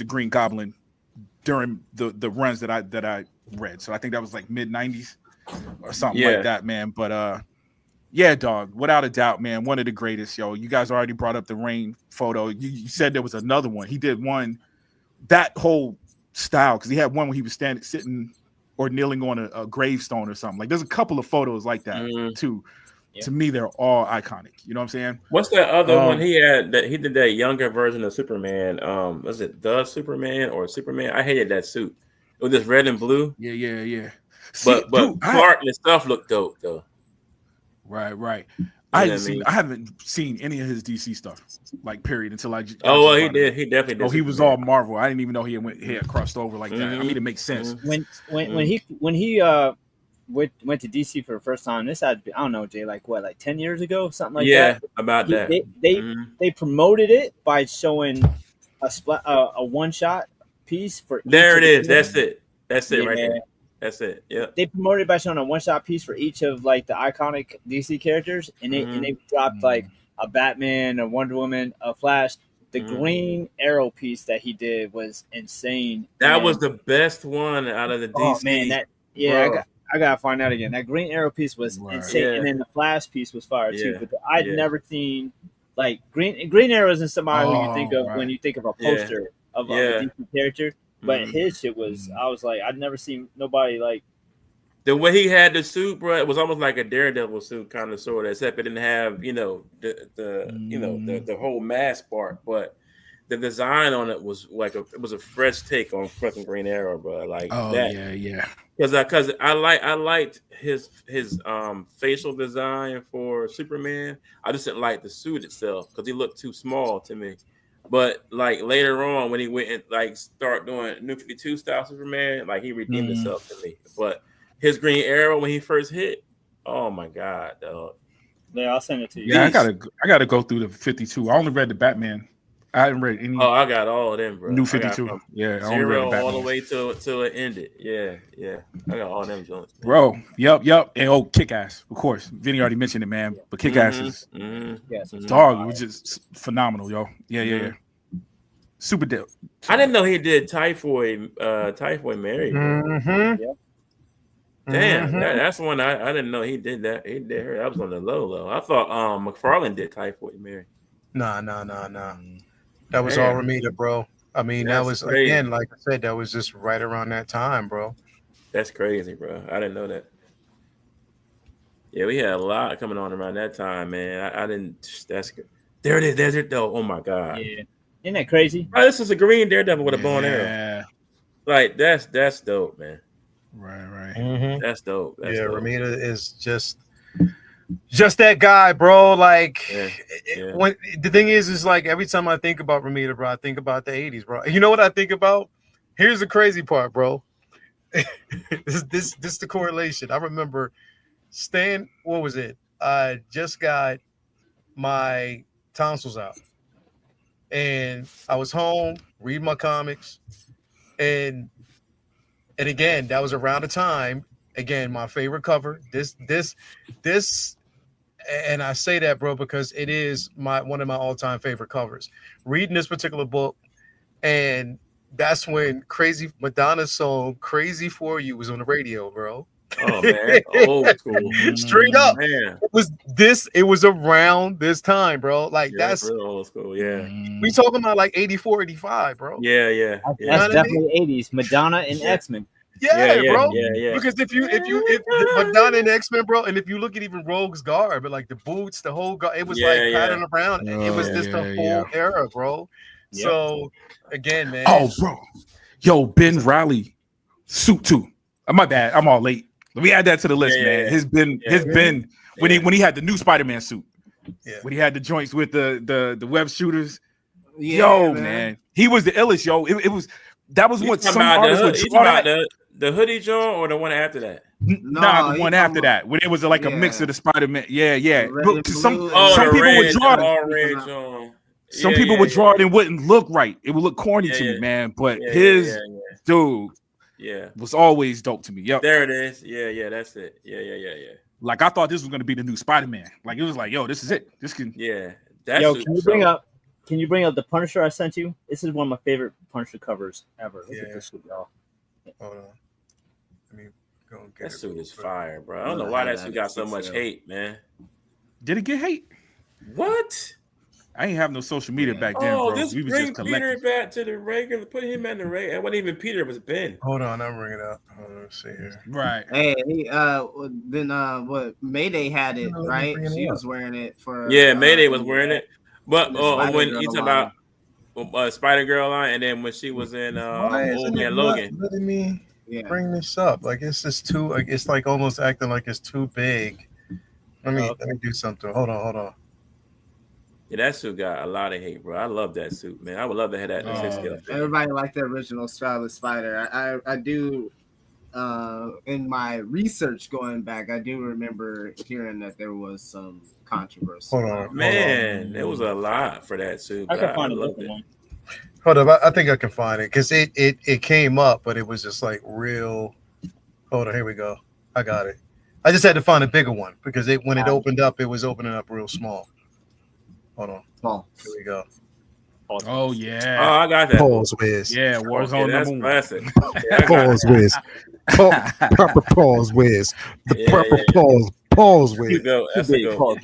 Green Goblin during the runs that I read. So I think that was like mid 90s or something like that, man. But yeah, dog, without a doubt, man, one of the greatest. Yo, you guys already brought up the Rain photo. You said there was another one. He did one, that whole style, because he had one where he was sitting or kneeling on a gravestone or something. Like there's a couple of photos like that too. Yeah. To me, they're all iconic. You know what I'm saying? What's that other one he had that he did that younger version of Superman? Was it the Superman or Superman? I hated that suit. It was just red and blue. Yeah. See, But dude, Clark and stuff looked dope though. Right. You I know what I mean? haven't seen any of his DC stuff, like period, until I. Oh, well, he did. He definitely did. Oh, he was all Marvel. I didn't even know he had crossed over like that. I mean, it makes sense. When he went to DC for the first time, this had to be, I don't know, Jay, like 10 years ago, something like that. Yeah, about that. They promoted it by showing a one shot piece for There each it of is. the That's it right Yeah. there. That's it. Yeah. They promoted it by showing a one shot piece for each of like the iconic DC characters, and they dropped like a Batman, a Wonder Woman, a Flash. The Green Arrow piece that he did was insane. That was the best one out of the DC. Oh man, I gotta find out again. That Green Arrow piece was insane, Yeah. and then the Flash piece was fire too. Yeah. But I'd never seen like Green Arrow isn't somebody who you think of when you think of a poster of a DC character. But his shit was, I was like, I'd never seen nobody like. The way he had the suit, bro, it was almost like a Daredevil suit, kind of sort of, except it didn't have, the whole mask part, but the design on it was like it was a fresh take on fucking Green Arrow, bro. Like yeah. Because I liked his facial design for Superman. I just didn't like the suit itself because he looked too small to me. But like later on, when he went and like start doing New 52 style Superman, like he redeemed himself to me. But his Green Arrow when he first hit, oh my god, dog. Yeah, I'll send it to you. Yeah, I gotta go through the 52. I only read the Batman I haven't read any Oh, I got all of them, bro. New I got 52. from Yeah, I only read Zero the all the Batman. way till it ended. Yeah. I got all them joints, man. Bro, yep. And Kick-Ass, of course. Vinny already mentioned it, man. But Kick-Ass is Yes, dog. It was just phenomenal, yo. Yeah. Super dope. I didn't know he did Typhoid Mary, bro. Mm-hmm. Damn, Mhm. that's one I didn't know he did that. He did her. That was on the low. I thought McFarlane did Typhoid Mary. Nah. That was all Damn, Ramita, bro. I mean, that that's was crazy. again, like I said, that was just right around that time, bro. That's crazy, bro. I didn't know that. Yeah, we had a lot coming on around that time, man. I didn't. That's good. There it is. There's it though. Oh my god. Yeah. Isn't that crazy? Oh, this is a green Daredevil with a bow and arrow. Yeah. Like that's dope, man. Right. Mm-hmm. That's dope. That's Yeah, dope. Ramita is just that guy, bro. Like, Yeah. when the thing is like every time I think about Ramita, bro, I think about the '80s, bro. You know what I think about? Here's the crazy part, bro. this the correlation. I remember staying. What was it? I just got my tonsils out, and I was home reading my comics, and again, that was around the time. Again, my favorite cover. This, and I say that, bro, because it is one of my all-time favorite covers. Reading this particular book, and that's when Crazy Madonna's song "Crazy for You" was on the radio, bro. Oh man, old school. Straight up, Man, it was around this time, bro. Like yeah, that's real old school. Yeah. we talking about like 84, 85, bro. Yeah. That's know what I mean? definitely 80s. Madonna and Yeah. X-Men. Yeah, bro. Yeah. Because if Madonna and X-Men, bro, and if you look at even Rogue's garb, but like the boots, the whole garb, it was like patterned around. It was just the whole era, bro. Yep. So again, man. Oh, bro. Yo, Ben Riley suit too. My bad. I'm all late. We add that to the list, man. His Ben when he had the new Spider-Man suit. Yeah. When he had the joints with the web shooters. Yeah, Yo, man. He was the illest, yo. It was that was what some about artists would draw about that. the hoodie joint or the one after that? Nah, the one after that, when it was like a mix of the Spider-Man. Yeah. Look, some people would draw it. Some people would draw it and wouldn't look right. It would look corny to me, man. But his dude, was always dope to me. Yep. There it is. Yeah, that's it. Yeah. Like I thought this was gonna be the new Spider-Man. Like it was like, yo, this is it. This can. Yeah. That's Yo, can you bring up the Punisher I sent you? This is one of my favorite Punisher covers ever. Look at this shit, y'all. Hold on. Let me go and get that it suit real is quick. fire, bro. I don't know why that suit got so much hate, man. Did it get hate? What? I ain't have no social media back then, bro. This We was bring just Peter collecting. back to the regular. Put him in the regular. It wasn't even Peter. It was Ben. Hold on, I'm bringing it up. Hold on, let's see here. Right. Hey, then what? Mayday had it, right? She was wearing it for. Yeah, Mayday was wearing it. But when Spider-Girl you talk about Spider Girl line, and then when she was in Why Old isn't Man it Logan. not letting me bring this up? Like it's just too. Like, it's like almost acting like it's too big. Let me do something. Hold on. Yeah, that suit got a lot of hate, bro. I love that suit, man. I would love to have that. Everybody liked the original Scarlet Spider. I do. In my research going back, I do remember hearing that there was some controversy. Hold on. Man, there was a lot for that suit. I can find a a different one. Hold up, I think I can find it because it came up, but it was just like real. Hold on, here we go. I got it. I just had to find a bigger one because when it opened up, it was opening up real small. Hold on. Oh. Here we go. Oh yeah. Oh, I got that. Pause Wiz. Yeah, Warzone that's number classic. Pause Wiz. Proper pause Wiz. The proper pause Wiz. That's a go.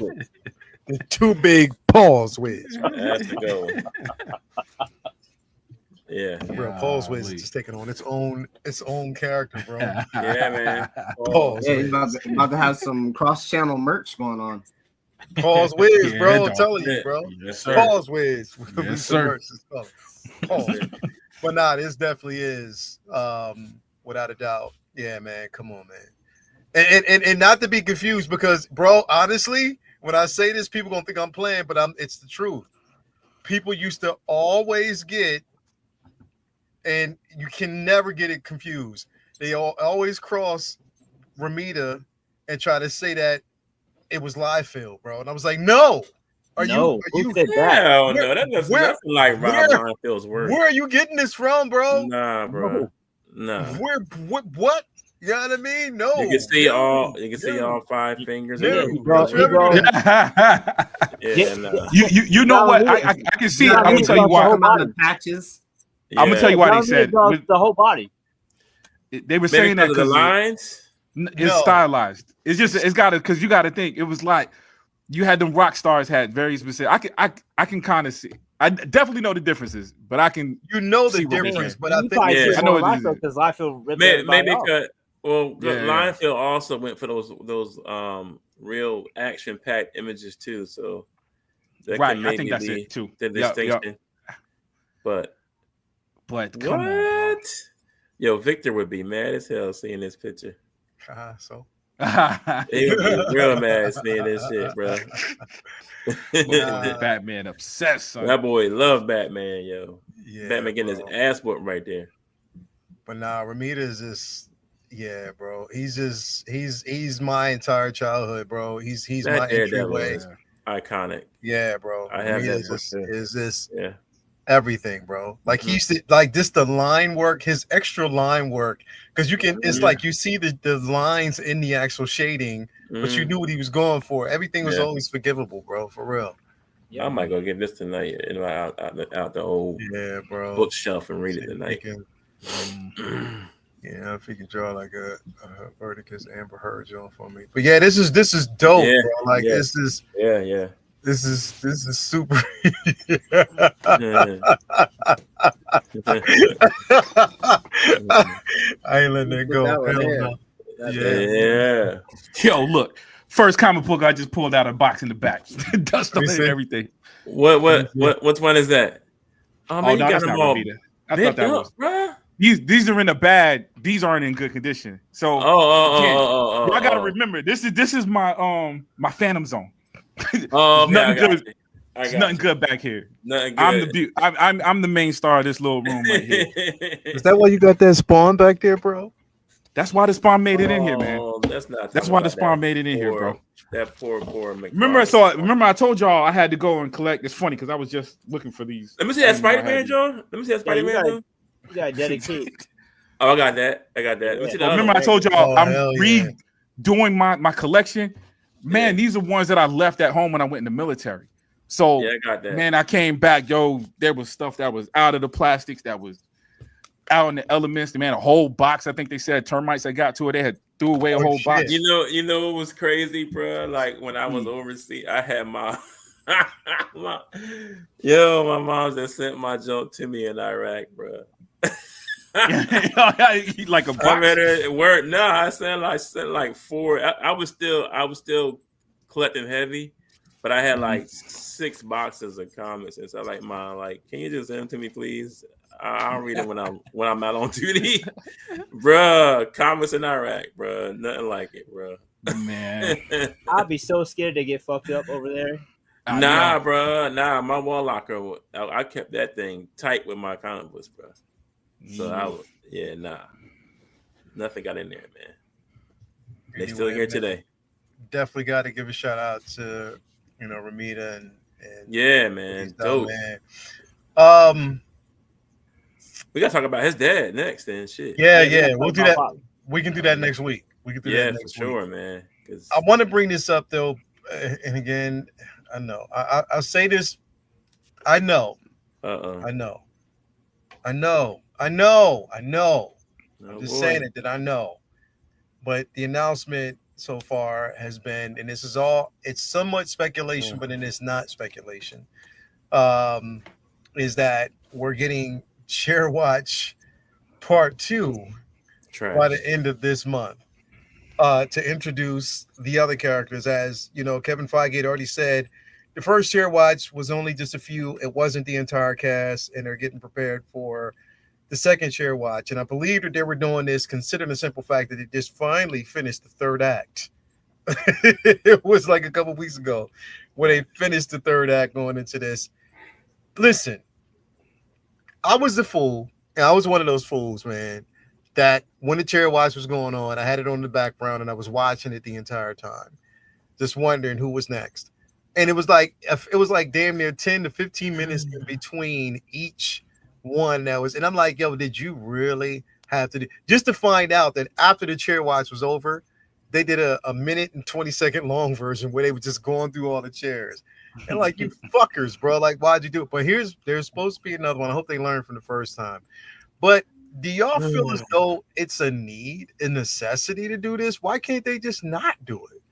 The too big pause Wiz. That's a go. Yeah. Bro, pause Wiz is just taking on its own character, bro. Yeah, man. Pause. Yeah, you're about to have some cross-channel merch going on. Pause Wiz, Yeah, bro. dog. I'm telling you, bro. Yes, sir. Pause Wiz. Yes, sir. Pause. But nah, this definitely is, without a doubt. Yeah, man. Come on, man. And not to be confused, because, bro, honestly, when I say this, people gonna think I'm playing, but it's the truth. People used to always get, and you can never get it confused. They always cross Romita and try to say that it was Liefeld, bro. And I was like, no, Are No, you? who said that? Hell Where- no, that doesn't where- nothing like where- Rob Liefield's work. Where are you getting this from, bro? Nah, bro. Nah. Where? What? You know what I mean? No. You can see no, all. You can see no, all 5 fingers. no. and Yeah, everything. bro, Don't you ever do that. Yeah, nah. you know John what? Romita- I can see. Yeah, I'm gonna Romita tell you draws the why. whole amount body. of patches. I'm gonna tell you why John they Romita said draws with- the whole body. they were Maybe saying that because of the because lines. it's No. stylized. It's just it's got to because you got to think it was like you had them rock stars had very specific. I can kind of see. I definitely know the differences, but I can. You know the See what they're difference, saying. but I You think probably Yeah. see I know more it is. Liefeld because Liefeld ripped everybody Maybe off. because Yeah. Liefeld also went for those real action packed images too. So that Right, can I maybe think that's be it too. the Yup, yup. distinction. But But come on, bro. what? Yo, Victor would be mad as hell seeing this picture. so. He would be real mad seeing this shit, bro. Nah. Batman obsessed, son. That boy love Batman, yo. Yeah, Batman getting bro. his ass whooped right there. But nah, Romita is just, yeah, bro. He's my entire childhood, bro. He's That my Daredevil entryway. is iconic. Yeah, bro. I have Romita that is book just too. is this Yeah. everything, bro. Like he Mhm. used to like this the line work, his extra line work, because you can. It's Yeah. like you see the lines in the actual shading, but you Mhm. knew what he was going for. Everything was Yeah. always forgivable, bro. For real. I might go get this tonight and out the old Yeah, bro. bookshelf and read it See if he tonight. can- Yeah, if he can draw like a Verticus Amber Heard John for me. But yeah, this is dope, Yeah, bro. Like yeah. this is Yeah. super. I ain't letting that Put go. that one Hell in. no. That's Yeah. Yeah. Yo, look. First comic book I just pulled out a box in the back. Dust on Me it see. and everything. Which one is that? Oh man, Oh, you no, got that's them not all Romita. I thought bent that up, was. bruh. These are in the bad. These aren't in good condition. So Oh. I gotta remember this is my my Phantom Zone. Oh, okay, nothing I got good. you. There's got nothing you. good back here. Nothing I'm the good. I'm the main star of this little room right here. Is that why you got that spawn back there, bro? That's why the Spawn made it in here, man. Oh, that's not. That's talking why the about Spawn that made it in here, bro. That poor Remember, McFarlane. remember I told y'all I had to go and collect. It's funny because I was just looking for these. Let me see that I didn't know I Spider-Man, had John. Let me see that Spider-Man. gotta- John. You gotta dedicate. Oh, I got that. Let me see the Oh, other remember I one. told y'all Oh, I'm hell yeah. redoing my collection. Man, Yeah. these are ones that I left at home when I went in the military. So Yeah, I got that. man, I came back, yo. There was stuff that was out of the plastics, that was out in the elements. Man, a whole box. I think they said termites that got to it. They had threw away a Oh, whole shit. box. You know what was crazy, bro? Like when I was overseas, I had my my mom just sent my junk to me in Iraq, bro. Like a box. I mean, it worked. No, I sent like 4. I was still collecting heavy, but I had like 6 boxes of comics, and so like, Mom, like, can you just send them to me, please? I'll read it when I'm out on duty, bruh. Comics in Iraq, bruh. Nothing like it, bruh. Man, I'd be so scared to get fucked up over there. Nah, bruh. Nah, my wall locker. I kept that thing tight with my comic books, bruh. So I was, nothing got in there, man. They still Anyway, here man, today. Definitely got to give a shout out to Romita and Yeah, what man. he's done, Dope. man. We gotta talk about his dad next, and shit. Yeah, we'll do that. Pop. We can do that next week. We can do Yeah, that for next week. sure, man. 'Cause- I want to bring this up though, and again, I know I'll say this. I know. Uh-oh. I know. I'm Oh, just boy. saying it that I know. But the announcement so far has been, and this is all, it's somewhat speculation, but it is not speculation. Is that we're getting Share Watch Part 2 Trash. by the end of this month. To introduce the other characters, as you know, Kevin Feige had already said the first Share Watch was only just a few, it wasn't the entire cast, and they're getting prepared for the second Share Watch. And I believe that they were doing this considering the simple fact that they just finally finished the third act. It was like a couple weeks ago where they finished the third act going into this. Listen, I was the fool, and I was one of those fools, man, that when the Chair Watch was going on, I had it on the background and I was watching it the entire time, just wondering who was next. and it was like damn near 10 to 15 minutes in between each one that was, and I'm like, yo, did you really have to do just to find out that after the chair watch was over, they did a minute and 20-second long version where they were just going through all the chairs. And like, you fuckers, bro, like, why'd you do it? But there's supposed to be another one. I hope they learned from the first time. But do y'all feel as though it's a need, a necessity to do this? Why can't they just not do it?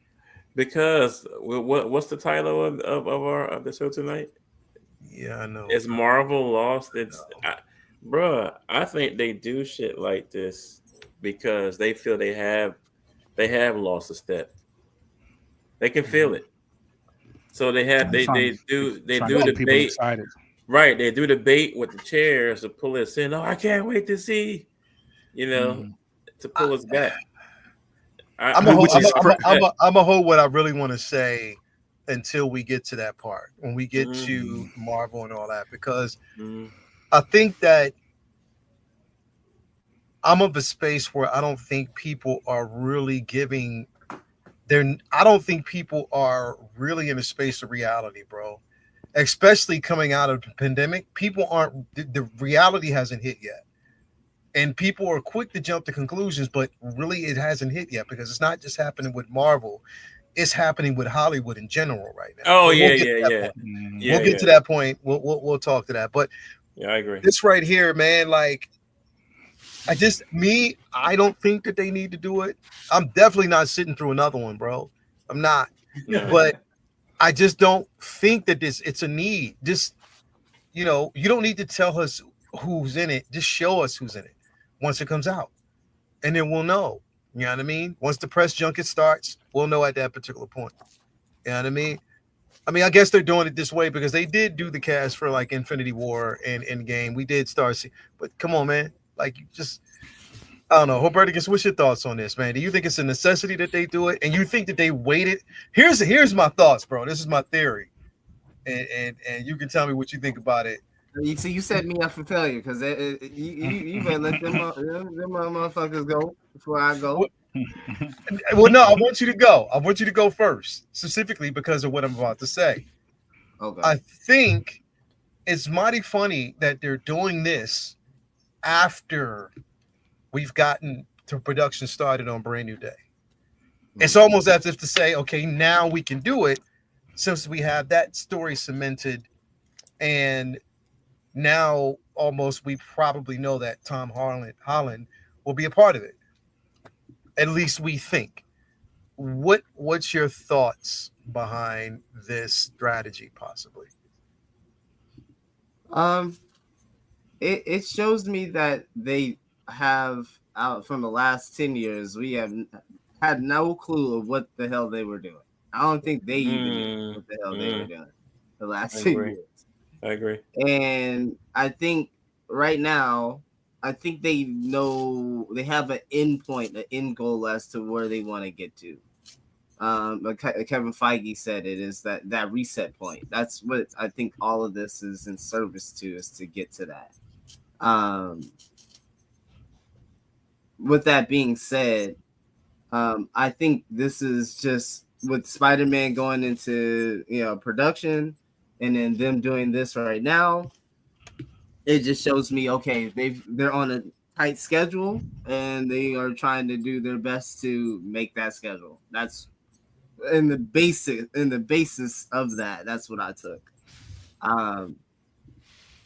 Because what's the title of the show tonight? Yeah, I know. Is Marvel lost? Bruh, I think they do shit like this because they feel they have lost a step. They can feel it. So they have I'm trying, they trying to do keep people debate, excited. right? They do debate with the chairs to pull us in. Oh, I can't wait to see, you know, Mhm. to pull us back. I'm a I hold. Which fully is expect that. I'm a hold what I really want to say until we get to that part when we get Mm, to Marvel and all that, because mm, I think that I'm of a space where I don't think people are really giving. I don't think people are really in a space of reality, bro. Especially coming out of the pandemic, people aren't. The reality hasn't hit yet, and people are quick to jump to conclusions, but really it hasn't hit yet because it's not just happening with Marvel. It's happening with Hollywood in general right now. Oh But we'll yeah, get to yeah, that yeah, point. Mhm. We'll yeah, get yeah, to that point. We'll talk to that. But yeah. I agree. this right here, man, like I don't think that they need to do it. I'm definitely not sitting through another one, bro. I'm not. No. But I just don't think that it's a need. Just, you don't need to tell us who's in it. Just show us who's in it once it comes out, and then we'll know. You know what I mean? Once the press junket starts, we'll know at that particular point. You know what I mean? I guess they're doing it this way because they did do the cast for like Infinity War and Endgame. We did start see, but come on, man. Like, you just, I don't know. Roberticus, what's your thoughts on this, man? Do you think it's a necessity that they do it, and you think that they waited? Here's my thoughts, bro. This is my theory, and you can tell me what you think about it. You see, you set me up for failure because you better let them motherfuckers go before I go. Well, well, no, I want you to go. I want you to go first, specifically because of what I'm about to say. Okay. I think it's mighty funny that they're doing this after we've gotten to production started on Brand New Day. It's almost as if to say, okay, now we can do it since we have that story cemented, and now almost we probably know that Tom Holland will be a part of it. At least we think. What's your thoughts behind this strategy, possibly? Um, it shows me that they have out from the last 10 years. We have had no clue of what the hell they were doing. I don't think they even knew Mm, what the hell they were mm, doing the last I 10 agree. years. I agree. And I think right now, I think they know they have an end point, an end goal as to where they want to get to. Like Kevin Feige said, it is that reset point. That's what I think all of this is in service to, is to get to that. Um, with that being said, I think this is just with Spider-Man going into production, and then them doing this right now. It just shows me, okay, they're on a tight schedule and they are trying to do their best to make that schedule. That's in the basis of that. That's what I took. Um,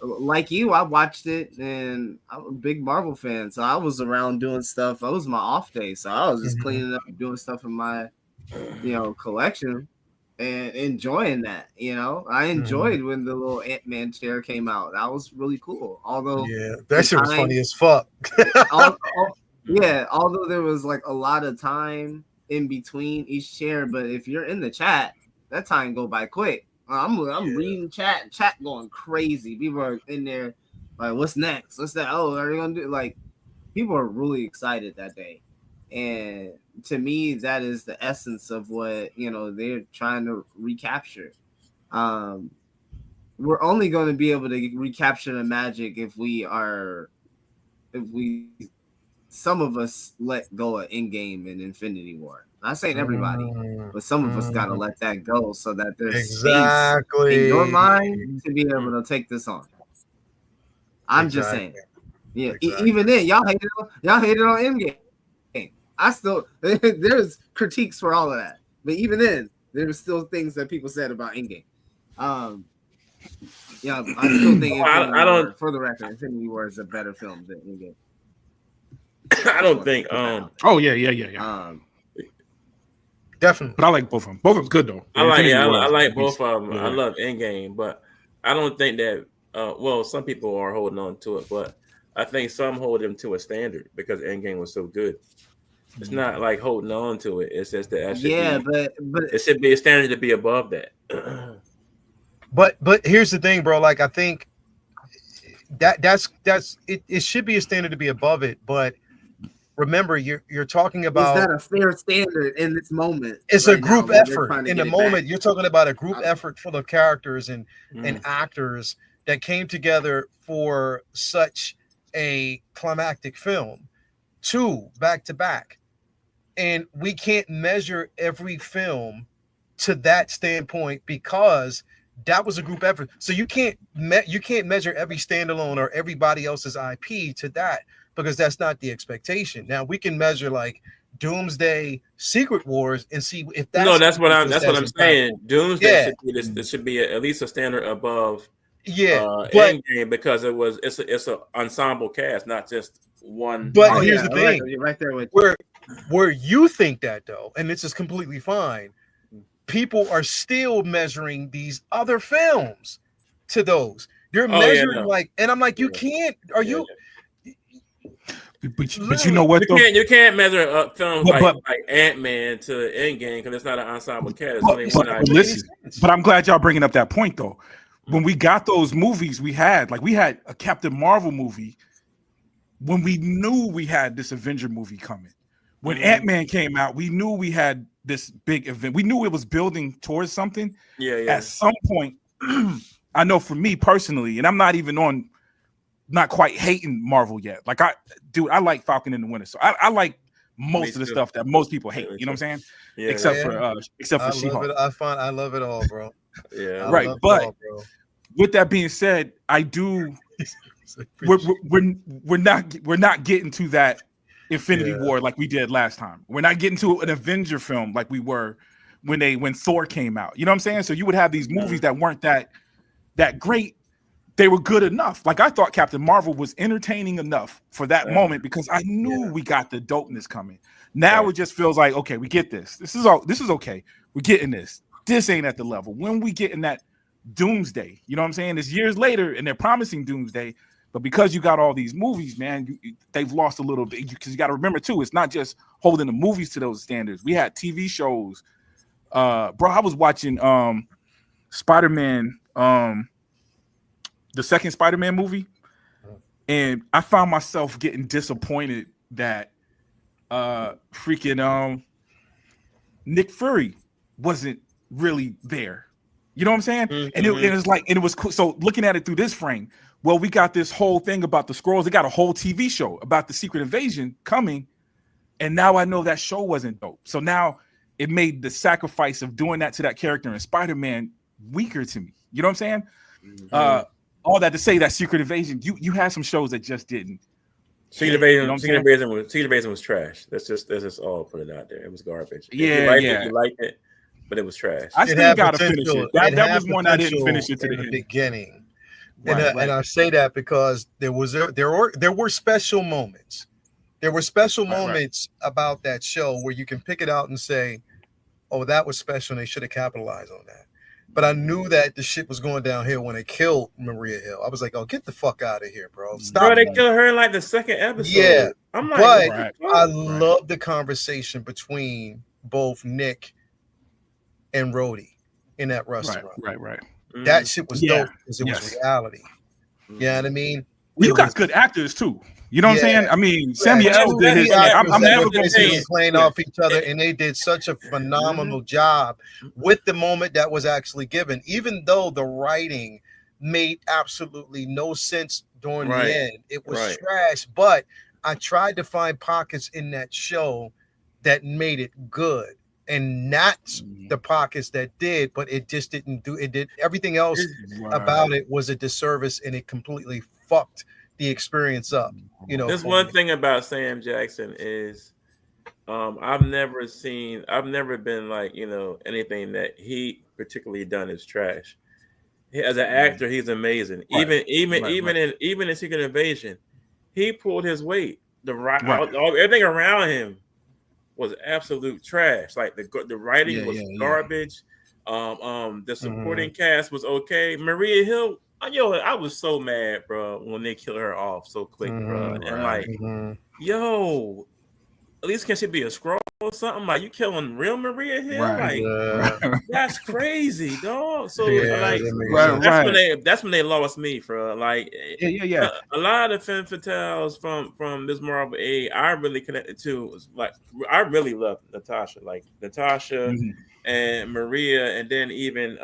like you, I watched it, and I'm a big Marvel fan, so I was around doing stuff. I was my off day, so I was just Mhm. cleaning up, doing stuff in my collection and enjoying that. I Mhm. enjoyed when the little Ant-Man chair came out. That was really cool. Although Yeah, the that shit was time, funny as fuck. Mm, yeah, although there was like a lot of time in between each chair, but if you're in the chat, that time go by quick. I'm Yeah. reading chat going crazy. People are in there like, what's next? What's that? Oh, are they gonna do like? People are really excited that day, and to me, that is the essence of what they're trying to recapture. Um, we're only going to be able to recapture the magic if we some of us let go of Endgame and Infinity War. Not saying everybody, but some of us got to let that go so that there's space in your mind to be able to take this on. I'm just saying. Yeah, even then, y'all hated on Endgame. I still there's critiques for all of that, but even then, there were still things that people said about Endgame. Yeah, I still think I don't. For the record, Infinity War is a better film than Endgame. I don't think. Oh yeah. Definitely, but I like both of them. Both of them good though. I like both of them. I love Endgame, but I don't think that. Well, some people are holding on to it, but I think some hold them to a standard because Endgame was so good. It's not like holding on to it. It's just that but it should be a standard to be above that. but here's the thing, bro. Like I think that's it. It should be a standard to be above it, but remember, you're talking about, is that a fair standard in this moment? It's a group effort. In the moment, you're talking about a group effort full of characters and actors that came together for such a climactic film, 2 back to back, and we can't measure every film to that standpoint because that was a group effort. So you can't measure every standalone or everybody else's IP to that, because that's not the expectation. Now we can measure like Doomsday, Secret Wars, and see if that's that's what I'm saying. Doomsday should be at least a standard above. Endgame, because it's an ensemble cast, not just one. But here's the thing, right there with where you think that though, and this is completely fine. People are still measuring these other films to those. You're measuring like, and I'm like, you can't. Are you? But you know what? You can't measure films like Ant-Man to Endgame because it's not an ensemble cast. But I'm glad y'all bringing up that point though. When we got those movies, we had a Captain Marvel movie when we knew we had this Avenger movie coming. When Ant-Man came out, we knew we had this big event. We knew it was building towards something. At some point, I know for me personally, and I'm not even not quite hating Marvel yet. Like I like Falcon and the Winter Soldier. I like most of the stuff that most people hate. You know what I'm saying? Except for She-Hulk. I love it all, bro. Right. But with that being said, I do. We're not getting to that Infinity War like we did last time. We're not getting to an Avenger film like we were when Thor came out. You know what I'm saying? So you would have these movies that weren't that great. They were good enough. Like I thought Captain Marvel was entertaining enough for that moment because I knew we got the dopeness coming. Now it just feels like, okay, we get this. This is okay. We're getting this. This ain't at the level. When we get in that Doomsday, you know what I'm saying? It's years later and they're promising Doomsday, but because you got all these movies, man, they've lost a little bit because you got to remember too, it's not just holding the movies to those standards. We had TV shows. Bro, I was watching Spider-Man, the second Spider-Man movie, and I found myself getting disappointed that freaking Nick Fury wasn't really there. You know what I'm saying? And it was like, and it was cool. So looking at it through this frame, well, we got this whole thing about the Skrulls. They got a whole TV show about the Secret Invasion coming, and now I know that show wasn't dope. So now it made the sacrifice of doing that to that character in Spider-Man weaker to me. You know what I'm saying? All that to say that Secret Invasion, you had some shows that just didn't. Secret Invasion was trash. Let's just all put it out there. It was garbage. You liked it, but it was trash. I still gotta finish it. That was one I didn't finish it to the beginning. And I say that because there were special moments. There were special moments about that show where you can pick it out and say, "Oh, that was special. And they should have capitalized on that." But I knew that the shit was going downhill when they killed Maria Hill. I was like, "Oh, get the fuck out of here, bro! Stop!" Bro, they killed her in like the second episode. Yeah, I'm like, I love the conversation between both Nick and Rhodey in that restaurant. Right. That shit was dope because it was reality. You know what I mean? Well, you got good actors too. You know what I'm saying? I mean, Samuel L. did his. I'm never going to say playing off each other, and they did such a phenomenal job with the moment that was actually given. Even though the writing made absolutely no sense during the end, it was trash. But I tried to find pockets in that show that made it good, and not the pockets that did, but it just didn't do it. Did everything else about it was a disservice, and it completely fucked the experience up. You know, There's for one me. thing about Sam Jackson is I've never been like, anything that he particularly done is trash. As an actor, he's amazing. Right. Even in Secret Invasion, he pulled his weight. Right. Everything around him was absolute trash. Like the writing was Yeah. garbage. The supporting cast was okay. Maria Hill, I was so mad, bro, when they killed her off so quick, bro. And like, yo, at least can she be a scroll or something? Like, you killing real Maria Hill? Right. Like, that's crazy, dog. So like, that's when they lost me, bro. Like, Yeah. a lot of the femme fatales from this Marvel A, I really connected to. Was like, I really love Natasha, like Natasha and Maria, and then even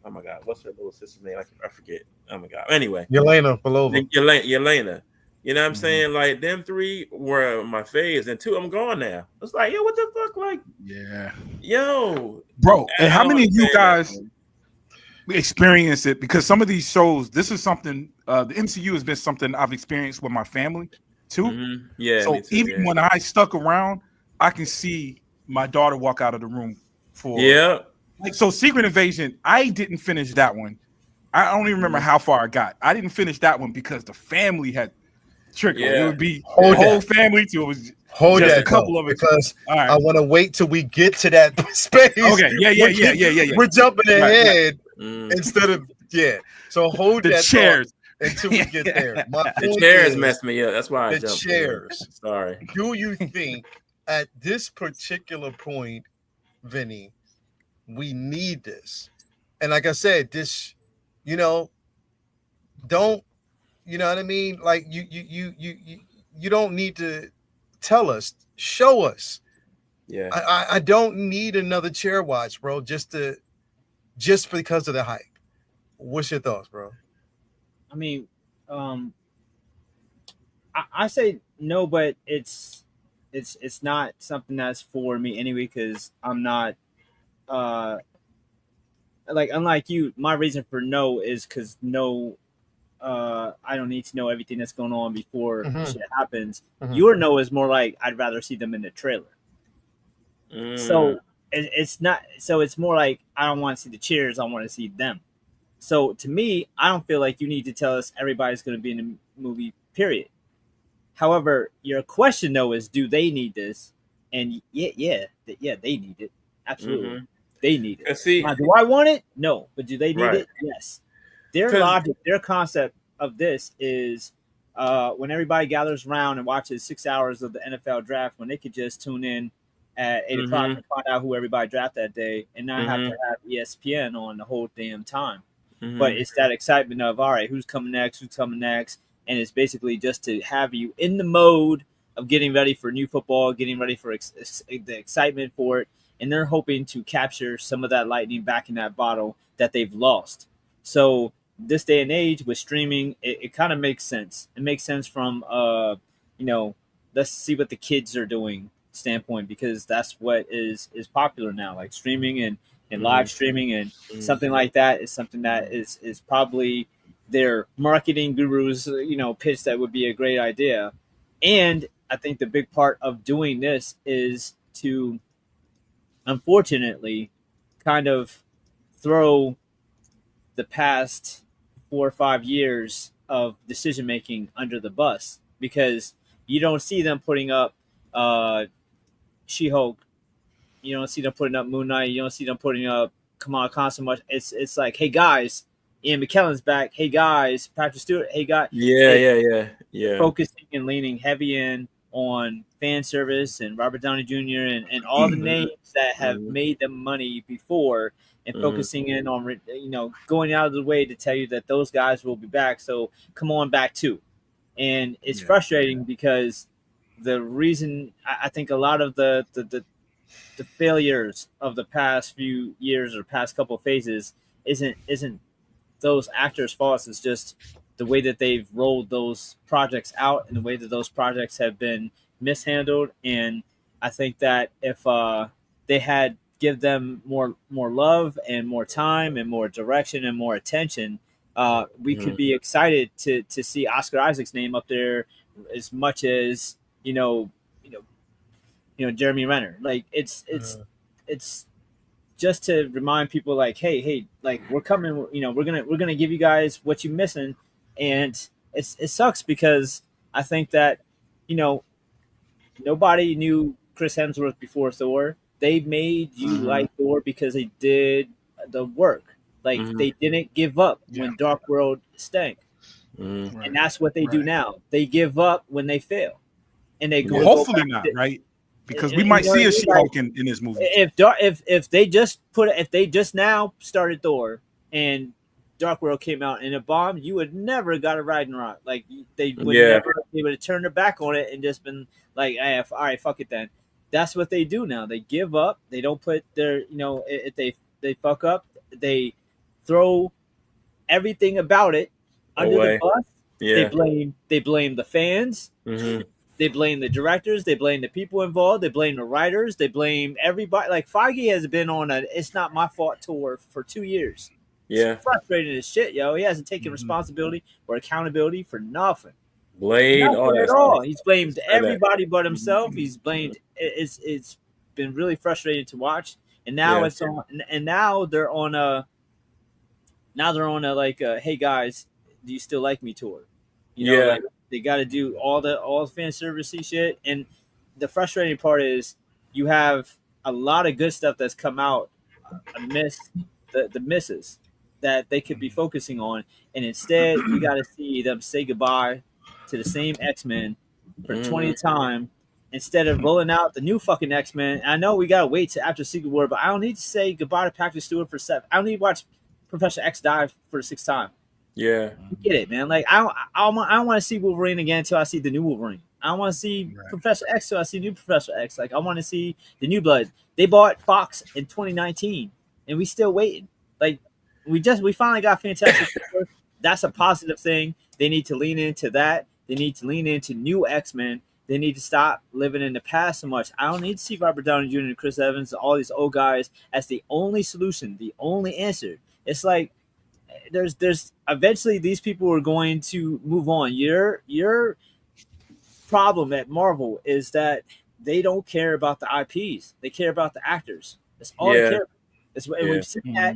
oh my god, what's her little sister's name? I forget. Oh my god. Anyway, Yelena Belova. Yelena. You know what I'm saying? Like, them three were my faves, and two of them gone now. It's like, yo, what the fuck? Like, yo, bro. And how many of you guys experience it? Because some of these shows, this is something the MCU has been something I've experienced with my family too. Yeah. So even when I stuck around, I can see my daughter walk out of the room for Like, so Secret Invasion, I didn't finish that one. I don't even remember how far I got. I didn't finish that one because the family had triggered. It would be the whole family too. It was just a couple of it. Because I want to wait till we get to that space. Okay, yeah. We're jumping ahead instead of So hold the that chairs until we get there. The chairs messed me up. That's why I jumped. Chairs. Sorry. Do you think at this particular point, Vinny, we need this? And like I said, this, don't, you know what I mean? Like you don't need to tell us, show us. Yeah. I don't need another chair watch, bro, just because of the hype. What's your thoughts, bro? I mean, I say no, but it's not something that's for me anyway, because I'm not like, unlike you, my reason for no is because I don't need to know everything that's going on before shit happens. Your no is more like, I'd rather see them in the trailer. So it's not. So it's more like, I don't want to see the cheers. I want to see them. So to me, I don't feel like you need to tell us everybody's going to be in the movie. Period. However, your question though is, do they need this? And yeah, they need it. Absolutely, they need it. See, now, do I want it? No, but do they need it? Yes. Their logic, their concept of this is when everybody gathers around and watches 6 hours of the NFL draft, when they could just tune in at 8 o'clock and find out who everybody drafted that day, and not have to have ESPN on the whole damn time. But it's that excitement of, all right, who's coming next, and it's basically just to have you in the mode of getting ready for new football, getting ready for the excitement for it, and they're hoping to capture some of that lightning back in that bottle that they've lost. So this day and age with streaming, it kind of makes sense. It makes sense from let's see what the kids are doing standpoint, because that's what is popular now, like streaming and live streaming, and something like that is something that is probably their marketing gurus pitch that would be a great idea. And I think the big part of doing this is to, unfortunately, kind of throw the past 4 or 5 years of decision making under the bus, because you don't see them putting up She-Hulk, you don't see them putting up Moon Knight, you don't see them putting up Kamala Khan so much. It's like, hey guys, Ian McKellen's back. Hey guys, Patrick Stewart. Hey guys, yeah. Focusing and leaning heavy in on fan service and Robert Downey Jr. and all the names that have made them money before, and focusing in on going out of the way to tell you that those guys will be back. So come on back too. And it's frustrating, because the reason I think a lot of the failures of the past few years or past couple of phases isn't those actors' faults. It's just the way that they've rolled those projects out and the way that those projects have been mishandled. And I think that if they had give them more love and more time and more direction and more attention, we could be excited to see Oscar Isaac's name up there as much as Jeremy Renner. Like it's just to remind people like, hey, like we're coming, we're gonna give you guys what you're missing. And it sucks because I think that nobody knew Chris Hemsworth before Thor. They made you like Thor because they did the work. Like they didn't give up when Dark World stank. And that's what they do now. They give up when they fail, and they go. Hopefully not, right? Because we might see a She-Hulk in this movie. If they just now started Thor and Dark World came out and it bombed, you would never have got a Ragnarok. Like they would never. They would have turned their back on it and just been like, all right, fuck it then. That's what they do now. They give up. They don't put their, if they fuck up, they throw everything about it under the bus. Yeah. They blame the fans. They blame the directors. They blame the people involved. They blame the writers. They blame everybody. Like Feige has been on a "it's not my fault" tour for 2 years. Yeah, it's frustrating as shit, yo. He hasn't taken responsibility or accountability for nothing. Nothing at all. He's blamed everybody but himself. He's blamed. It's been really frustrating to watch. And now it's on. And now they're on a. Now they're on a like, hey guys, do you still like me tour? Like, they got to do all the fan servicey shit. And the frustrating part is you have a lot of good stuff that's come out amidst the misses that they could be focusing on, and instead we got to see them say goodbye to the same X-Men for 20th time instead of rolling out the new fucking X-Men. I know we got to wait to after Secret War, but I don't need to say goodbye to Patrick Stewart for 7. I don't need to watch Professor X die for the 6th time. Yeah, you get it, man. Like I don't want to see Wolverine again until I see the new Wolverine. I don't want to see Professor X till I see new Professor X. Like I want to see the new blood. They bought Fox in 2019, and we still waiting. Like we finally got Fantastic Four. That's a positive thing. They need to lean into that. They need to lean into new X-Men. They need to stop living in the past so much. I don't need to see Robert Downey Jr. and Chris Evans, all these old guys, as the only solution, the only answer. It's like there's eventually these people are going to move on. Your problem at Marvel is that they don't care about the IPs. They care about the actors. That's all they care about. And we've seen that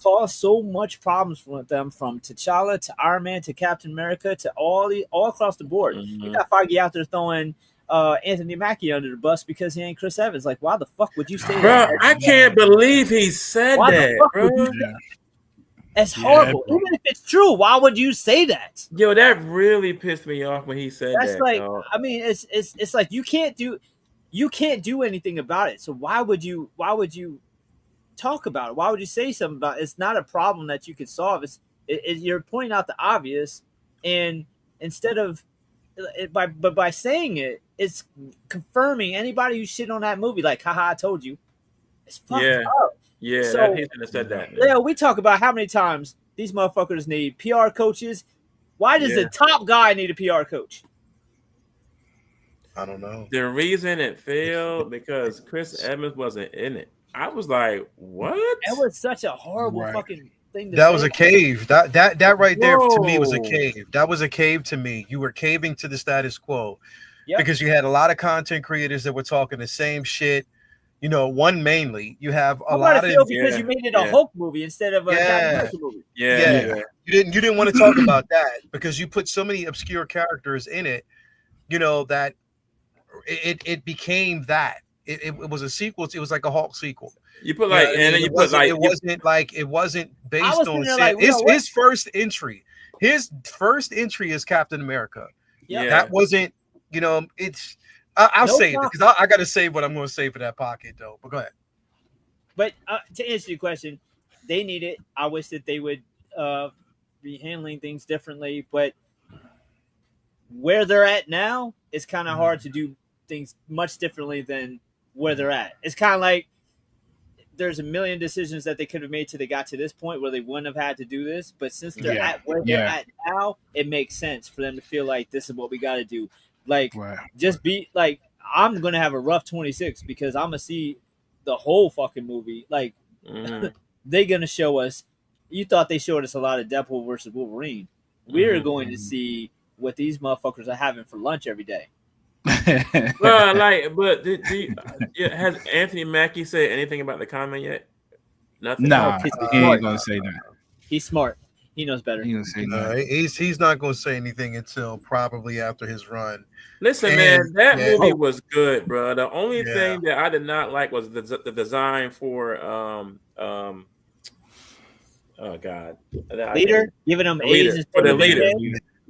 cause so much problems for them, from T'Challa to Iron Man to Captain America to all across the board. You got Feige out there throwing Anthony Mackie under the bus because he ain't Chris Evans. Like, why the fuck would you say bro, that? I can't believe he said that, bro. It's horrible. Even if it's true, why would you say that? Yo, that really pissed me off when he said that. That's like, I mean, it's like you can't do anything about it. So why would you talk about it? Why would you say something about it? It's not a problem that you could solve. You're pointing out the obvious, and instead of by saying it, it's confirming anybody who's shitting on that movie. Like, haha, I told you. It's fucked up. Yeah, so, that should have said that. Yeah, we talk about how many times these motherfuckers need PR coaches. Why does the top guy need a PR coach? I don't know. The reason it failed because Chris Evans wasn't in it. I was like, what? It was such a horrible fucking thing. That was a cave. That right there to me was a cave. That was a cave to me. You were caving to the status quo because you had a lot of content creators that were talking the same shit. One mainly. You have a lot of because you made it a Hulk movie instead of a Captain America movie. Yeah. You didn't want to talk about that because you put so many obscure characters in it. That it became that. It was a sequel. It was like a Hulk sequel. You put like, and then you put like, it wasn't based on his first entry. His first entry is Captain America. Yeah, that wasn't. It's. I'll say it because I got to save what I'm going to say for that pocket though. But go ahead. But to answer your question, they need it. I wish that they would be handling things differently. But where they're at now, it's kind of hard to do things much differently than where they're at. It's kind of like there's a million decisions that they could have made till they got to this point where they wouldn't have had to do this. But since they're Yeah. at where they're at now, it makes sense for them to feel like this is what we got to do. Like, just be like, I'm gonna have a rough 26 because I'm gonna see the whole fucking movie. Like, they're gonna show us. You thought they showed us a lot of Deadpool versus Wolverine. We're going to see what these motherfuckers are having for lunch every day. Well, like, but has Anthony Mackie said anything about the comment yet? Nothing. Nah, he ain't gonna say that. He's smart. He knows better. He gonna say that. He's not going to say anything until probably after his run. Listen, man, that movie was good, bro. The only thing that I did not like was the design for oh god, leader giving him A's for the leader.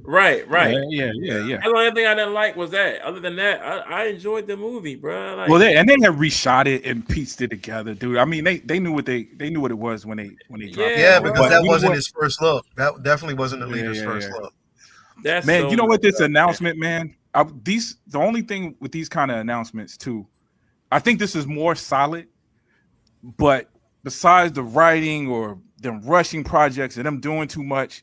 Right. Yeah. The only thing I didn't like was that. Other than that, I enjoyed the movie, bro. Like, well, they had reshot it and pieced it together, dude. I mean, they knew what knew what it was when they dropped it. Yeah, because that wasn't his first look. That definitely wasn't the leader's first look. That's man, so you know what? This up, announcement, man. The only thing with these kind of announcements too, I think this is more solid. But besides the writing or them rushing projects and them doing too much.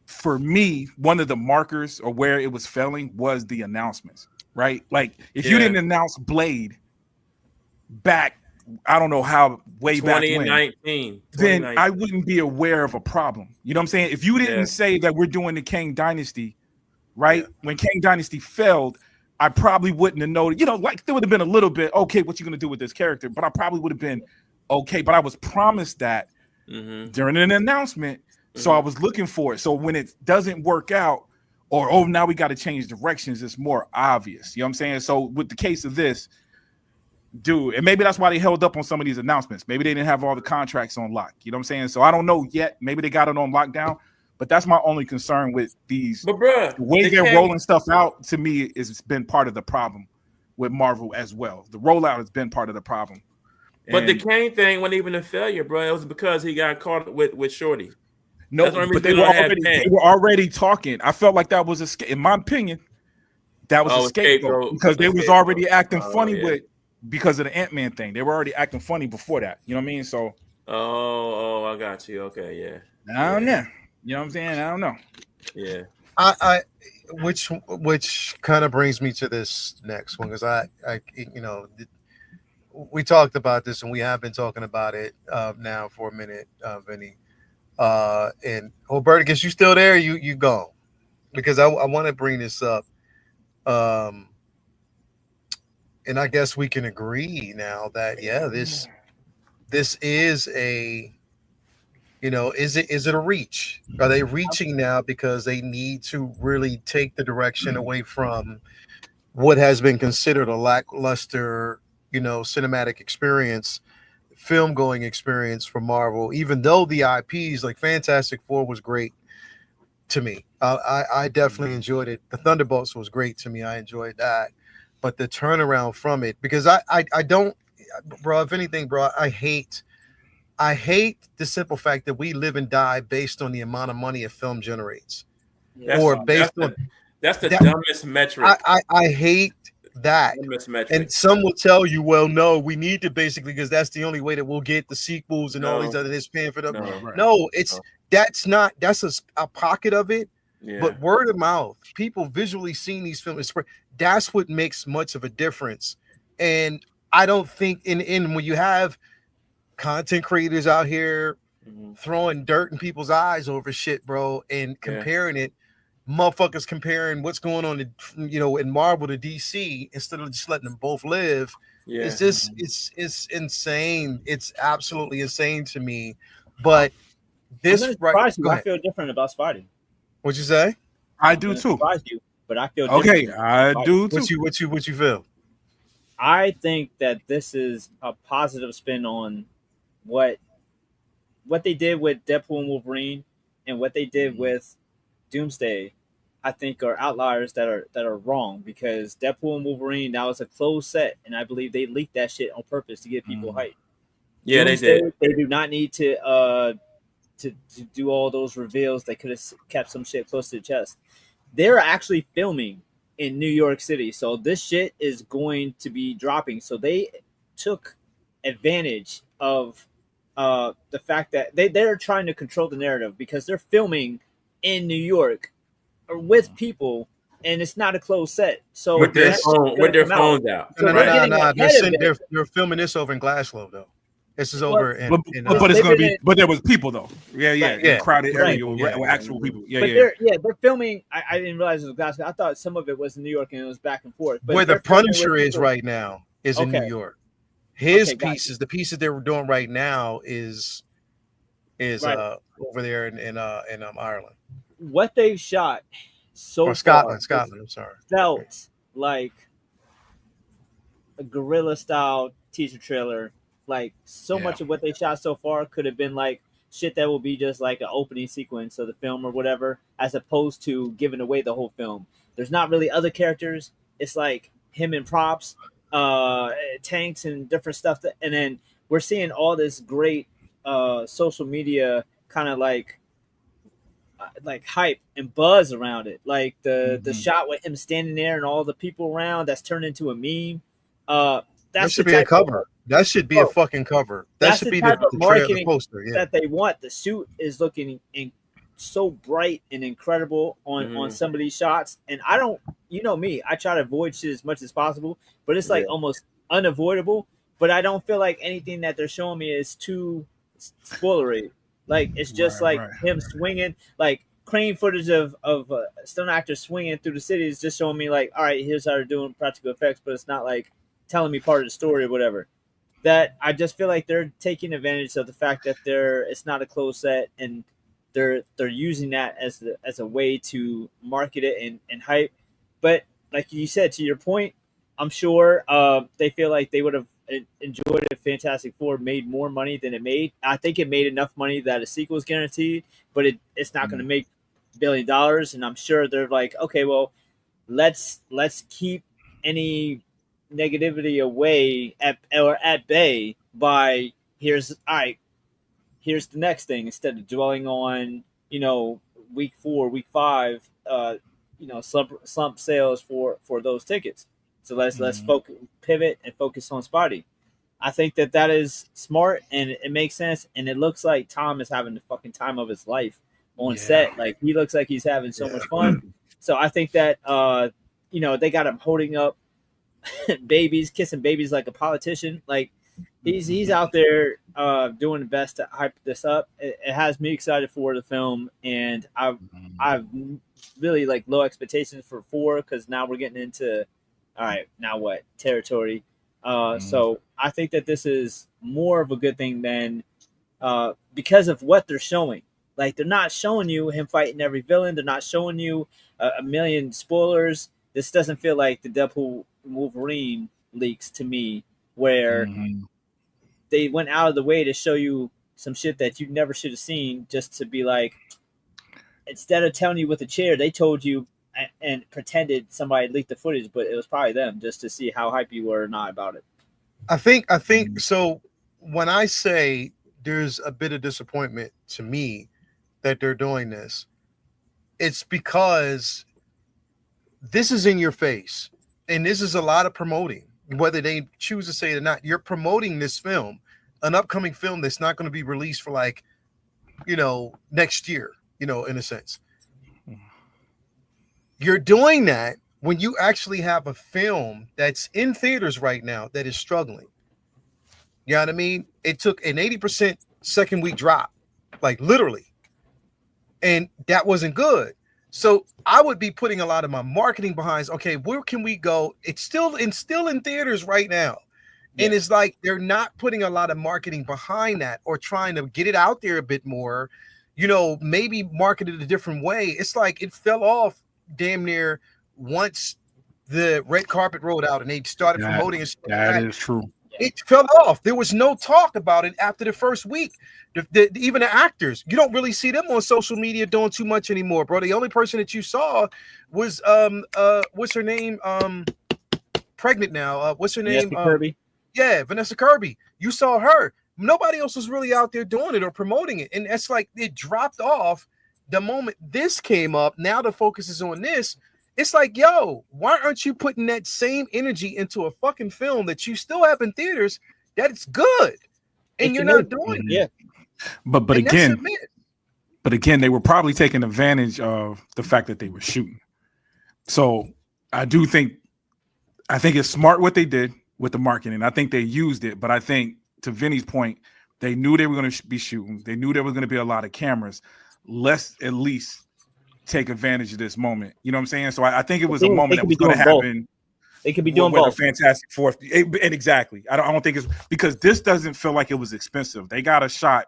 For me, one of the markers or where it was failing was the announcements, right? Like if you didn't announce Blade back, I don't know how way back when, then I wouldn't be aware of a problem. You know what I'm saying? If you didn't say that we're doing the Kang Dynasty, right? When Kang Dynasty failed, I probably wouldn't have noticed. You know, like there would have been a little bit, okay, what you gonna do with this character? But I probably would have been okay. But I was promised that during an announcement. So I was looking for it. So when it doesn't work out, or now we got to change directions, it's more obvious. You know what I'm saying? So with the case of this, dude, and maybe that's why they held up on some of these announcements. Maybe they didn't have all the contracts on lock. You know what I'm saying? So I don't know yet. Maybe they got it on lockdown. But that's my only concern with these. But bruh, the way they're rolling stuff out, to me, has been part of the problem with Marvel as well. The rollout has been part of the problem. But the Kane thing wasn't even a failure, bro. It was because he got caught with Shorty. No, but they were already talking. I felt like that was in my opinion, that was a scapegoat because they was already acting funny because of the Ant-Man thing. They were already acting funny before that. You know what I mean? So I got you. Okay, yeah. I don't know. You know what I'm saying? I don't know. Yeah. Which kind of brings me to this next one because I you know, we talked about this and we have been talking about it now for a minute, Vinny. And Roberticus, you still there? You gone? Because I want to bring this up. And I guess we can agree now that this is a, you know, is it a reach? Are they reaching now because they need to really take the direction away from what has been considered a lackluster, you know, cinematic experience, film going experience for Marvel, even though the IPs like Fantastic Four was great to me. I definitely enjoyed it. The Thunderbolts was great to me. I enjoyed that. But the turnaround from it, because I don't, bro, if anything, bro, I hate the simple fact that we live and die based on the amount of money a film generates. That's the dumbest metric. I hate that. And some will tell you, well, no, we need to basically because that's the only way that we'll get the sequels and all these other this paying for them. That's a pocket of it. Yeah. But word of mouth, people visually seeing these films, that's what makes much of a difference. And I don't think in when you have content creators out here throwing dirt in people's eyes over shit, bro, and comparing it. Motherfuckers comparing what's going on in Marvel to DC instead of just letting them both live. It's just it's insane. It's absolutely insane to me. But this I feel different about Spidey. What'd you say? I do too. You, but I feel different. Okay, I do too. What you feel? I think that this is a positive spin on what they did with Deadpool and Wolverine and what they did with Doomsday. I think are outliers that are wrong because Deadpool and Wolverine, that was a closed set, and I believe they leaked that shit on purpose to get people hyped. Yeah, Doomsday, they did. They do not need to do all those reveals. They could have kept some shit close to the chest. They're actually filming in New York City, so this shit is going to be dropping. So they took advantage of the fact that they're trying to control the narrative because they're filming in New York or with people, and it's not a closed set. So with their that shit's phone, gonna with their come out. phones out. So No, no, they're no, Right. no, getting no. ahead of it. They're filming this over in Glasgow though. This is Well, over in. But it's they've gonna been be. in- But there was people though. Yeah, Right. in a crowded Right. area with, Yeah. with actual people. Yeah, but yeah. they're filming. I didn't realize it was Glasgow. I thought some of it was in New York and it was back and forth. But Where the they're filming Punisher with is people. right now is in New Okay. York. His Okay, got you. pieces, the pieces they were doing right now is Right. over there in Ireland What they've shot so or far Scotland. Scotland. I'm sorry. felt like a guerrilla style teaser trailer. Like so Yeah. much of what they shot so far could have been like shit that will be just like an opening sequence of the film or whatever, as opposed to giving away the whole film. There's not really other characters. It's like him and props, tanks and different stuff. And then we're seeing all this great social media kind of like hype and buzz around it. Like the shot with him standing there and all the people around that's turned into a meme. That That's should the be a type cover. That should be a fucking cover. That that's should the be type of the trailer, the marketing poster. Yeah. that they want. The suit is looking so bright and incredible on some of these shots. And I don't, you know me, I try to avoid shit as much as possible, but it's like almost unavoidable. But I don't feel like anything that they're showing me is too spoilery. Like it's just Right, like him swinging, like crane footage of stunt actors swinging through the city is just showing me like, all right, here's how they're doing practical effects, but it's not like telling me part of the story or whatever. That I just feel like they're taking advantage of the fact that it's not a closed set, and they're using that as a way to market it and hype. But like you said, to your point, I'm sure they feel like they would have enjoyed if Fantastic Four made more money than it made. I think it made enough money that a sequel is guaranteed, but it's not going to make $1 billion. And I'm sure they're like, okay, well, let's keep any negativity away at bay by here's the next thing, instead of dwelling on week 4, week 5 slump sales for those tickets. So let's focus, pivot and focus on Spidey. I think that is smart and it makes sense, and it looks like Tom is having the fucking time of his life on set. Like he looks like he's having so much fun. So I think that they got him holding up babies, kissing babies like a politician. Like he's out there doing the best to hype this up. It has me excited for the film, and I've really like low expectations for 4 because now we're getting into all right, now what territory. So I think that this is more of a good thing than because of what they're showing. Like they're not showing you him fighting every villain. They're not showing you a million spoilers. This doesn't feel like the Deadpool Wolverine leaks to me, where they went out of the way to show you some shit that you never should have seen, just to be like, instead of telling you with a chair, they told you and pretended somebody leaked the footage, but it was probably them, just to see how hype you were or not about it. I think so. When I say there's a bit of disappointment to me that they're doing this, it's because this is in your face, and this is a lot of promoting, whether they choose to say it or not. You're promoting this film, an upcoming film that's not going to be released for like, next year, in a sense. You're doing that when you actually have a film that's in theaters right now that is struggling. You know what I mean? It took an 80% second week drop, like literally. And that wasn't good. So I would be putting a lot of my marketing behind, okay, where can we go? It's still in theaters right now. Yeah. And it's like they're not putting a lot of marketing behind that or trying to get it out there a bit more, maybe market it a different way. It's like it fell off damn near once the red carpet rolled out and they started promoting it. That is true. It fell off. There was no talk about it after the first week. Even the actors, you don't really see them on social media doing too much anymore, bro. The only person that you saw was what's her name? Pregnant now. What's her name? Kirby. Yeah, Vanessa Kirby. You saw her. Nobody else was really out there doing it or promoting it, and that's like it dropped off the moment this came up. Now the focus is on this. It's like, yo, why aren't you putting that same energy into a fucking film that you still have in theaters That's good, and It's you're a not movie. doing it. Yeah. But And that's again, a myth. but again, they were probably taking advantage of the fact that they were shooting. So I think it's smart what they did with the marketing. I think they used it, but I think to Vinny's point, they knew they were going to be shooting. They knew there was going to be a lot of cameras. Let's at least take advantage of this moment. You know what I'm saying? So I think it was a moment that was going to happen. They could be doing with both. a Fantastic Four. And exactly. I don't think it's because this doesn't feel like it was expensive. They got a shot.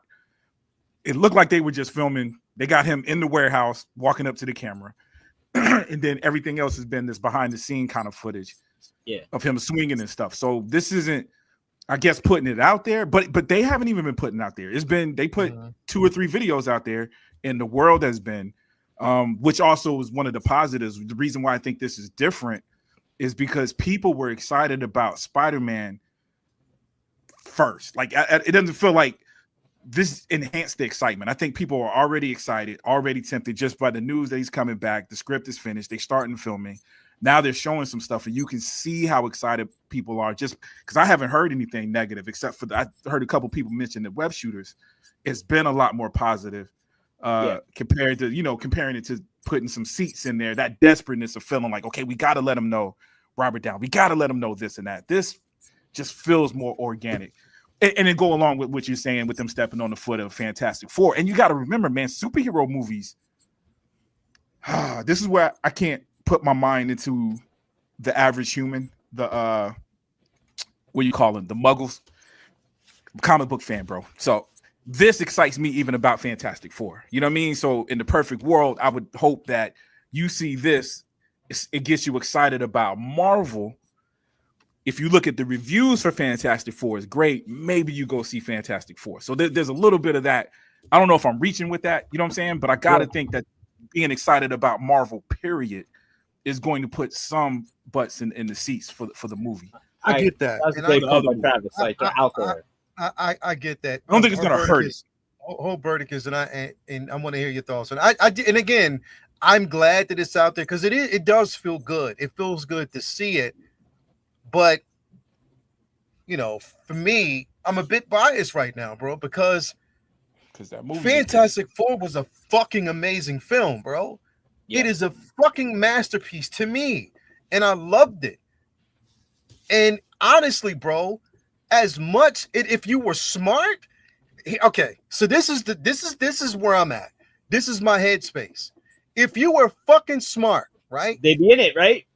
It looked like they were just filming. They got him in the warehouse walking up to the camera. And then everything else has been this behind the scene kind of footage of him swinging and stuff. So this isn't, I guess, putting it out there, but they haven't even been putting out there. It's been, they put 2 or 3 videos out there, and the world has been, which also is one of the positives. The reason why I think this is different is because people were excited about Spider-Man first. Like it doesn't feel like this enhanced the excitement. I think people are already excited, already tempted just by the news that he's coming back. The script is finished. They're starting filming. Now they're showing some stuff, and you can see how excited people are. Just because I haven't heard anything negative, except for I heard a couple people mention the web shooters. It's been a lot more positive compared to comparing it to putting some seats in there. That desperateness of feeling like, okay, we got to let them know Robert Downey. We got to let them know this and that. This just feels more organic. And then go along with what you're saying with them stepping on the foot of Fantastic Four. And you got to remember, man, superhero movies. This is where I can't put my mind into the average human, the what you call them, the muggles. Comic book fan, bro. So this excites me even about Fantastic Four. You know what I mean? So in the perfect world, I would hope that you see this. It gets you excited about Marvel. If you look at the reviews for Fantastic Four is great, maybe you go see Fantastic Four. So there's a little bit of that. I don't know if I'm reaching with that, you know what I'm saying? But I got to think that being excited about Marvel, period, is going to put some butts in the seats for the movie. I get that. That's a great point by Travis. Like they're out there. I get that. I don't think it's going to hurt it. Whole verdict is, and I want to hear your thoughts. And and again, I'm glad that it's out there because it does feel good. It feels good to see it. But, for me, I'm a bit biased right now, bro, because that movie Fantastic Four was a fucking amazing film, bro. Yeah. It is a fucking masterpiece to me, and I loved it. And honestly, bro, as much if you were smart, okay. So this is where I'm at. This is my headspace. If you were fucking smart, right? They'd be in it, right?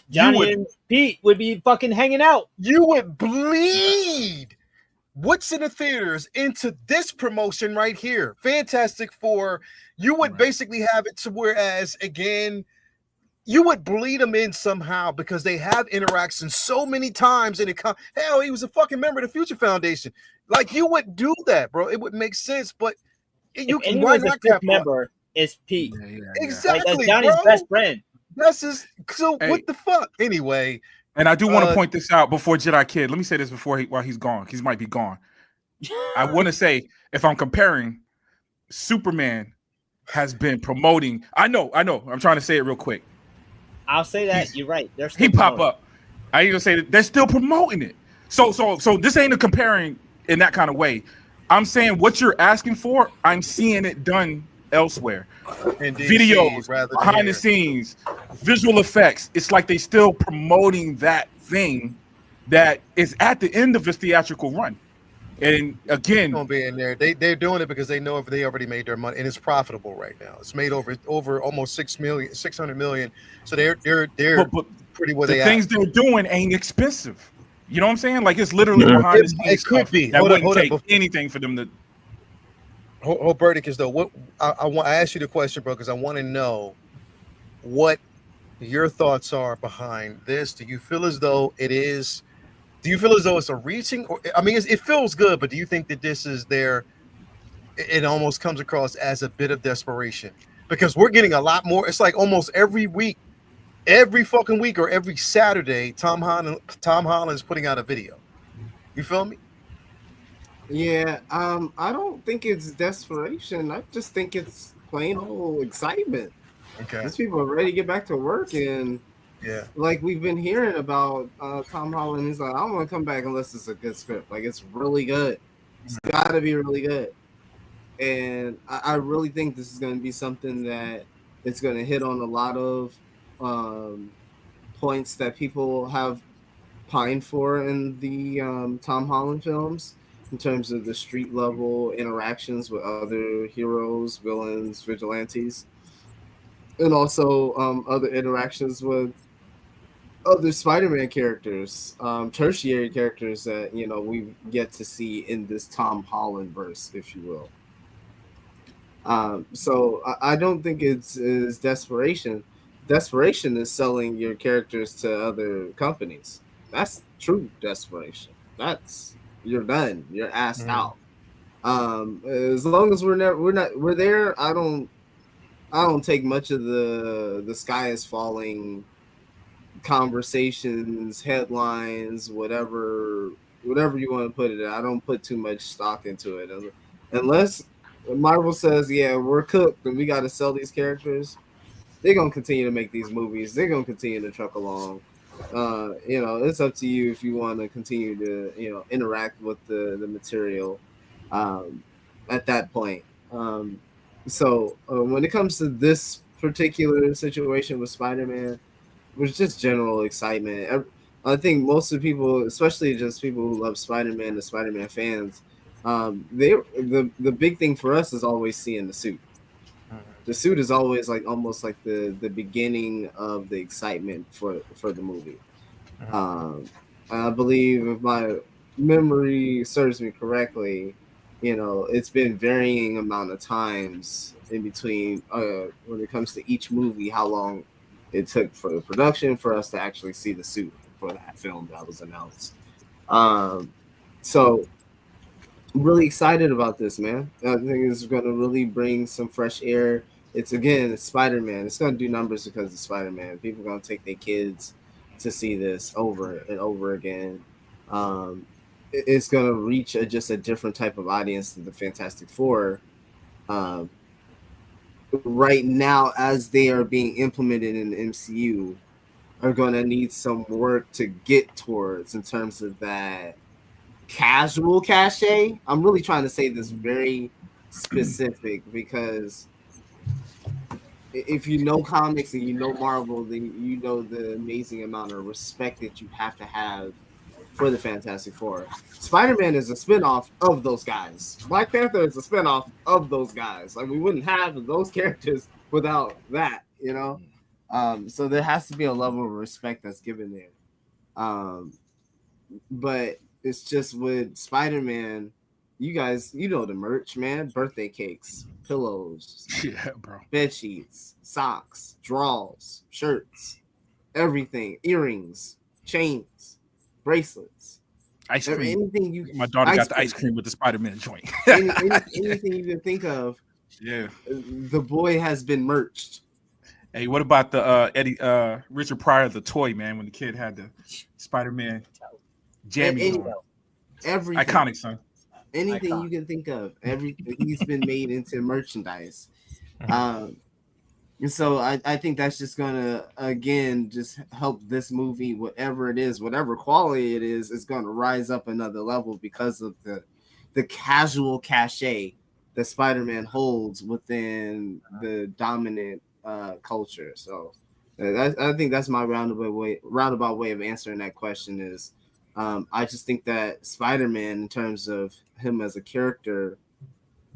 Johnny and Pete would be fucking hanging out. You would bleed what's in the theaters into this promotion right here. Fantastic Four. You would basically have it to whereas, again, you would bleed them in somehow because they have interactions so many times. And hell, he was a fucking member of the Future Foundation. Like, you would do that, bro. It would make sense. But why not have member is Pete. Yeah. Exactly. Like, that's Johnny's best friend. That's just what the fuck? Anyway. And I do want to point this out before Jedi Kid. Let me say this while he's gone. He might be gone. I want to say, if I'm comparing, Superman has been promoting. I know. I'm trying to say it real quick. I'll say that. You're right. He pop up. I ain't gonna say that they're still promoting it. So this ain't a comparing in that kind of way. I'm saying what you're asking for, I'm seeing it done elsewhere. Videos, behind the scenes, visual effects. It's like they still promoting that thing that is at the end of its theatrical run. And again, gonna be in there. They're doing it because they know if they already made their money, and it's profitable right now. It's made over almost 600 million. So they're pretty where they at. The things they're doing ain't expensive. You know what I'm saying? Like, it's literally behind the scenes. It could be. That wouldn't take anything for them to. Whole verdict is though. What I asked you the question, bro, because I want to know what your thoughts are behind this. Do you feel as though it is? Do you feel as though it's a reaching? Or, I mean, it feels good, but do you think that this is there? It almost comes across as a bit of desperation because we're getting a lot more. It's like almost every week, every fucking week, or every Saturday, Tom Holland's putting out a video. You feel me? Yeah, I don't think it's desperation. I just think it's plain old excitement. Okay. These people are ready to get back to work, and Yeah. like we've been hearing about Tom Holland. He's like, I don't want to come back unless it's a good script. Like it's really good. It's got to be really good. And I really think this is going to be something that it's going to hit on a lot of points that people have pined for in the Tom Holland films in terms of the street level interactions with other heroes, villains, vigilantes, and also other interactions with other Spider-Man characters, tertiary characters that we get to see in this Tom Holland verse, if you will. So I don't think it's desperation. Desperation is selling your characters to other companies. That's true desperation. That's you're done. You're asked Mhm. out. As long as we're there. I don't take much of the sky is falling conversations, headlines, whatever you want to put it in. I don't put too much stock into it unless Marvel says, "Yeah, we're cooked and we got to sell these characters." They're gonna continue to make these movies. They're gonna continue to truck along. It's up to you if you want to continue to interact with the material um, at that point. When it comes to this particular situation with Spider-Man, was just general excitement. I think most of the people, especially just people who love Spider-Man, the Spider-Man fans, the big thing for us is always seeing the suit. The suit is always like almost like the beginning of the excitement for the movie. Um, I believe if my memory serves me correctly, it's been varying amount of times in between when it comes to each movie, how long it took for the production for us to actually see the suit for that film that was announced. Um, so I'm really excited about this, man. I think it's going to really bring some fresh air. It's Spider-Man. It's going to do numbers because of Spider-Man. People are going to take their kids to see this over and over again. It's going to reach just a different type of audience than the Fantastic Four. Um, right now, as they are being implemented in the MCU, are going to need some work to get towards in terms of that casual cachet. I'm really trying to say this very specific because if you know comics and you know Marvel, then you know the amazing amount of respect that you have to have for the Fantastic Four. Spider-Man is a spinoff of those guys. Black Panther is a spinoff of those guys. Like we wouldn't have those characters without that. So there has to be a level of respect that's given there. But it's just with Spider-Man, you guys, the merch, man. Birthday cakes, pillows, Yeah, bro. bed sheets, socks, drawers, shirts, everything, earrings, chains, bracelets, Ice cream. anything you. My daughter got the ice cream with the Spider-Man joint. Anything you can think of. Yeah. The boy has been merched. Hey, what about the Eddie Richard Pryor, the toy man, when the kid had the Spider-Man jammies on? Everything. Iconic, son. Anything you can think of, he's been made into merchandise. And so I think that's just gonna again just help this movie, whatever it is, whatever quality it is gonna rise up another level because of the casual cachet that Spider-Man holds within the dominant culture. So I think that's my roundabout way of answering that question is I just think that Spider-Man, in terms of him as a character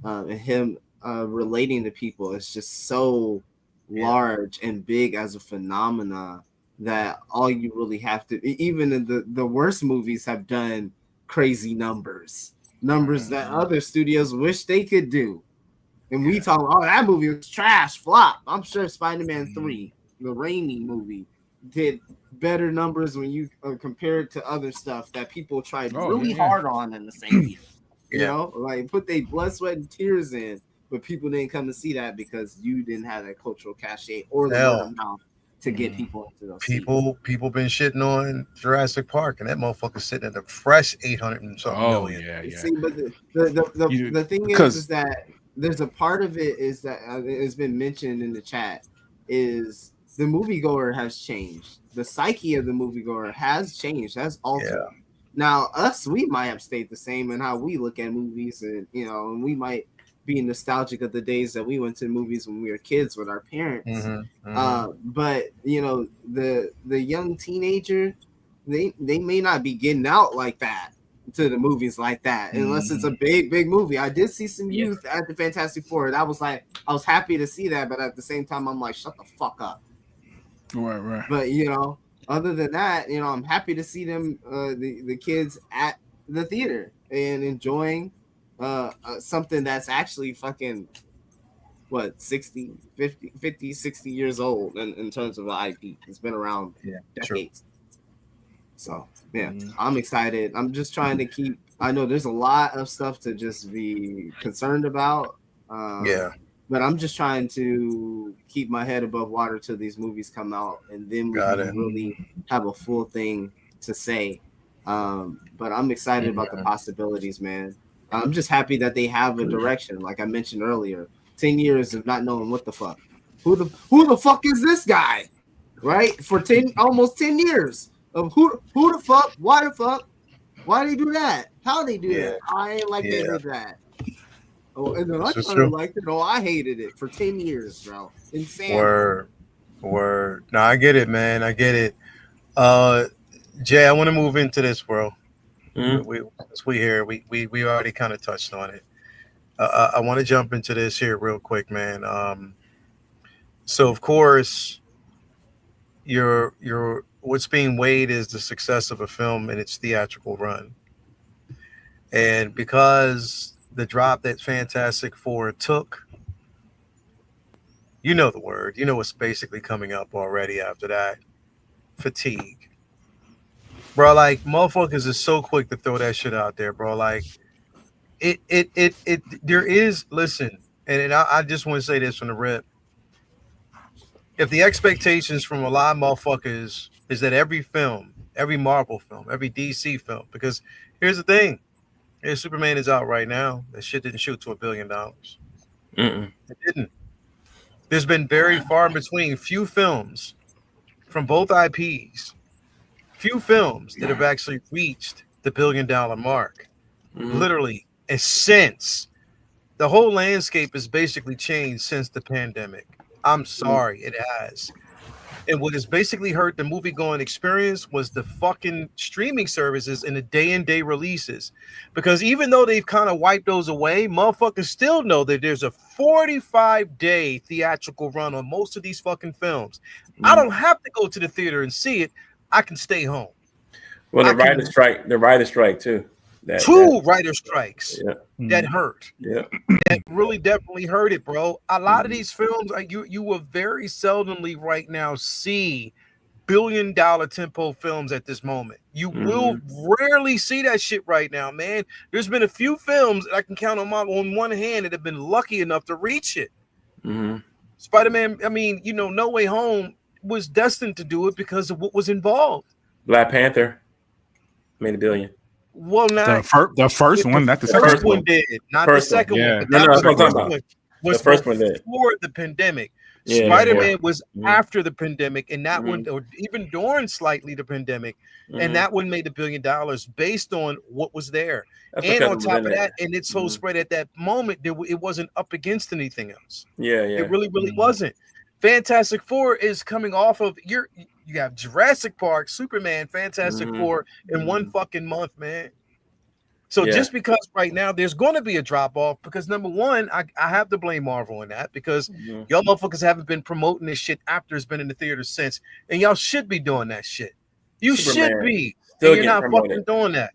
and him relating to people, is just so large and big as a phenomena that all you really have to, even in the worst movies, have done crazy numbers that other studios wish they could do. And we talk, oh, that movie was trash, flop. I'm sure Spider-Man 3, the Raimi movie, did better numbers when you compare it to other stuff that people tried really hard on in the same year. Like put their blood, sweat, and tears in, but people didn't come to see that because you didn't have that cultural cachet or the word of mouth to get people into those people been shitting on Jurassic Park, and that motherfucker's sitting at a fresh 800 and something million. Yeah. See, but the thing is that there's a part of it is that it's been mentioned in the chat is the moviegoer has changed. The psyche of the moviegoer has changed. Has altered. Yeah. Now, we might have stayed the same in how we look at movies, and and we might be nostalgic of the days that we went to movies when we were kids with our parents. But the young teenager, they may not be getting out like that to the movies like that unless it's a big movie. I did see some youth at the Fantastic Four, and I was happy to see that, but at the same time, I'm like, shut the fuck up. Right. But other than that, I'm happy to see them, the kids at the theater and enjoying something that's actually fucking 60, 50, 60 years old in terms of the IP. It's been around decades. So I'm excited. I'm just trying to keep. I know there's a lot of stuff to just be concerned about. But I'm just trying to keep my head above water till these movies come out, and then we can really have a full thing to say. But I'm excited about the possibilities, man. I'm just happy that they have a direction. Like I mentioned earlier, 10 years of not knowing what the fuck. Who the fuck is this guy? Right? For almost 10 years of who the fuck? Why the fuck? Why they do that? How they do that? I ain't like they did that. Oh, and then I kind of liked it. Oh, I hated it for 10 years, bro. Insane. Word. No, I get it, man. I get it. Jay, I want to move into this, bro. We already kind of touched on it. I want to jump into this here real quick, man. So of course, your what's being weighed is the success of a film and its theatrical run, and because the drop that Fantastic Four took, the word, what's basically coming up already after that. Fatigue. Bro, like, motherfuckers is so quick to throw that shit out there, bro. Like, there is, listen, and I just want to say this from the rip. If the expectations from a lot of motherfuckers is that every film, every Marvel film, every DC film, because here's the thing. Superman is out right now. That shit didn't shoot to $1 billion. It didn't. There's been very far in between. Few films from both IPs, few films that have actually reached the $1 billion mark. Literally, and since the whole landscape has basically changed since the pandemic. I'm sorry, it has. And what has basically hurt the movie-going experience was the fucking streaming services and the day-and-day releases. Because even though they've kind of wiped those away, motherfuckers still know that there's a 45-day theatrical run on most of these fucking films. I don't have to go to the theater and see it. I can stay home. Well, the writer strike too. Two writer strikes that hurt. Yeah. That really definitely hurt it, bro. A lot of these films, you will very seldomly right now see $1 billion tempo films at this moment. You will rarely see that shit right now, man. There's been a few films that I can count on one hand that have been lucky enough to reach it. Spider-Man, I mean, No Way Home was destined to do it because of what was involved. Black Panther made $1 billion. Well, not the first one, not the first one did, not the second one. But the first one was before the pandemic. Spider-Man was after the pandemic, and that one, or even during slightly the pandemic, and that one made $1 billion based on what was there. And on top of that, and its whole spread at that moment, it wasn't up against anything else. It really wasn't. Fantastic Four is coming off of you have Jurassic Park, Superman, Fantastic Four in one fucking month, man. So just because right now there's going to be a drop off, because number one, I have to blame Marvel in that, because y'all motherfuckers haven't been promoting this shit after it's been in the theater since, and y'all should be doing that shit. You should be. You're not fucking doing that.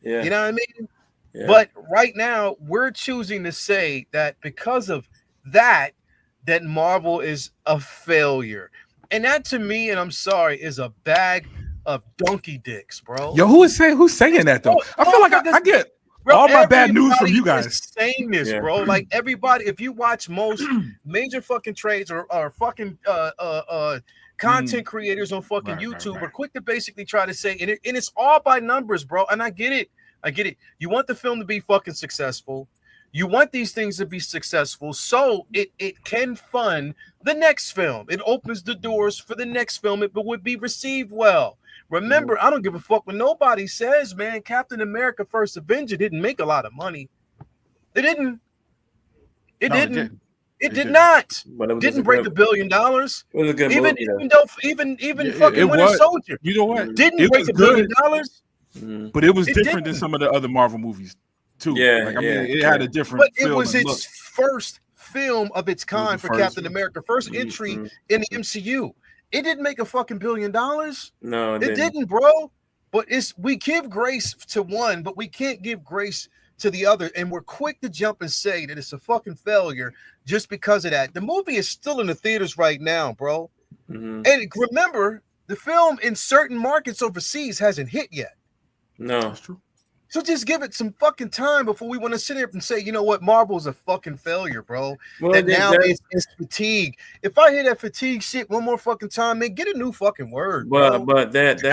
You know what I mean? But right now we're choosing to say that because of that Marvel is a failure. And that to me, and I'm sorry, is a bag of donkey dicks, bro. Yo, who's saying that though? I feel like I get all my bad news from you guys. Saying this, bro. Like everybody, if you watch most major fucking trades or fucking content creators on fucking YouTube are quick to basically try to say, and it's all by numbers, bro. And I get it. You want the film to be fucking successful. You want these things to be successful so it can fund the next film. It opens the doors for the next film. It would be received well. Remember, I don't give a fuck what nobody says, man. Captain America First Avenger didn't make a lot of money. It didn't. It No, didn't. It did didn't. not. But it was Didn't break $1 billion. It was a good Even movie, though. even though even Yeah, fucking it Winter was. Soldier You know what? didn't It break was $1 billion. Mhm. But it was It different than didn't. some of the other Marvel movies too. Yeah, like I yeah, mean, it had a different But it feel was and its look. first film of its It was kind the for first Captain one. America, first entry in the MCU. It didn't make a fucking $1 billion. No, It didn't, bro. But we give grace to one, but we can't give grace to the other. And we're quick to jump and say that it's a fucking failure just because of that. The movie is still in the theaters right now, bro. Mhm. And remember, the film in certain markets overseas hasn't hit yet. No. That's true. So just give it some fucking time before we want to sit here and say, you know what, Marvel's a fucking failure, bro. Well, That then now that's- it's fatigue. If I hear that fatigue shit one more fucking time, man, get a new fucking word, bro. But that's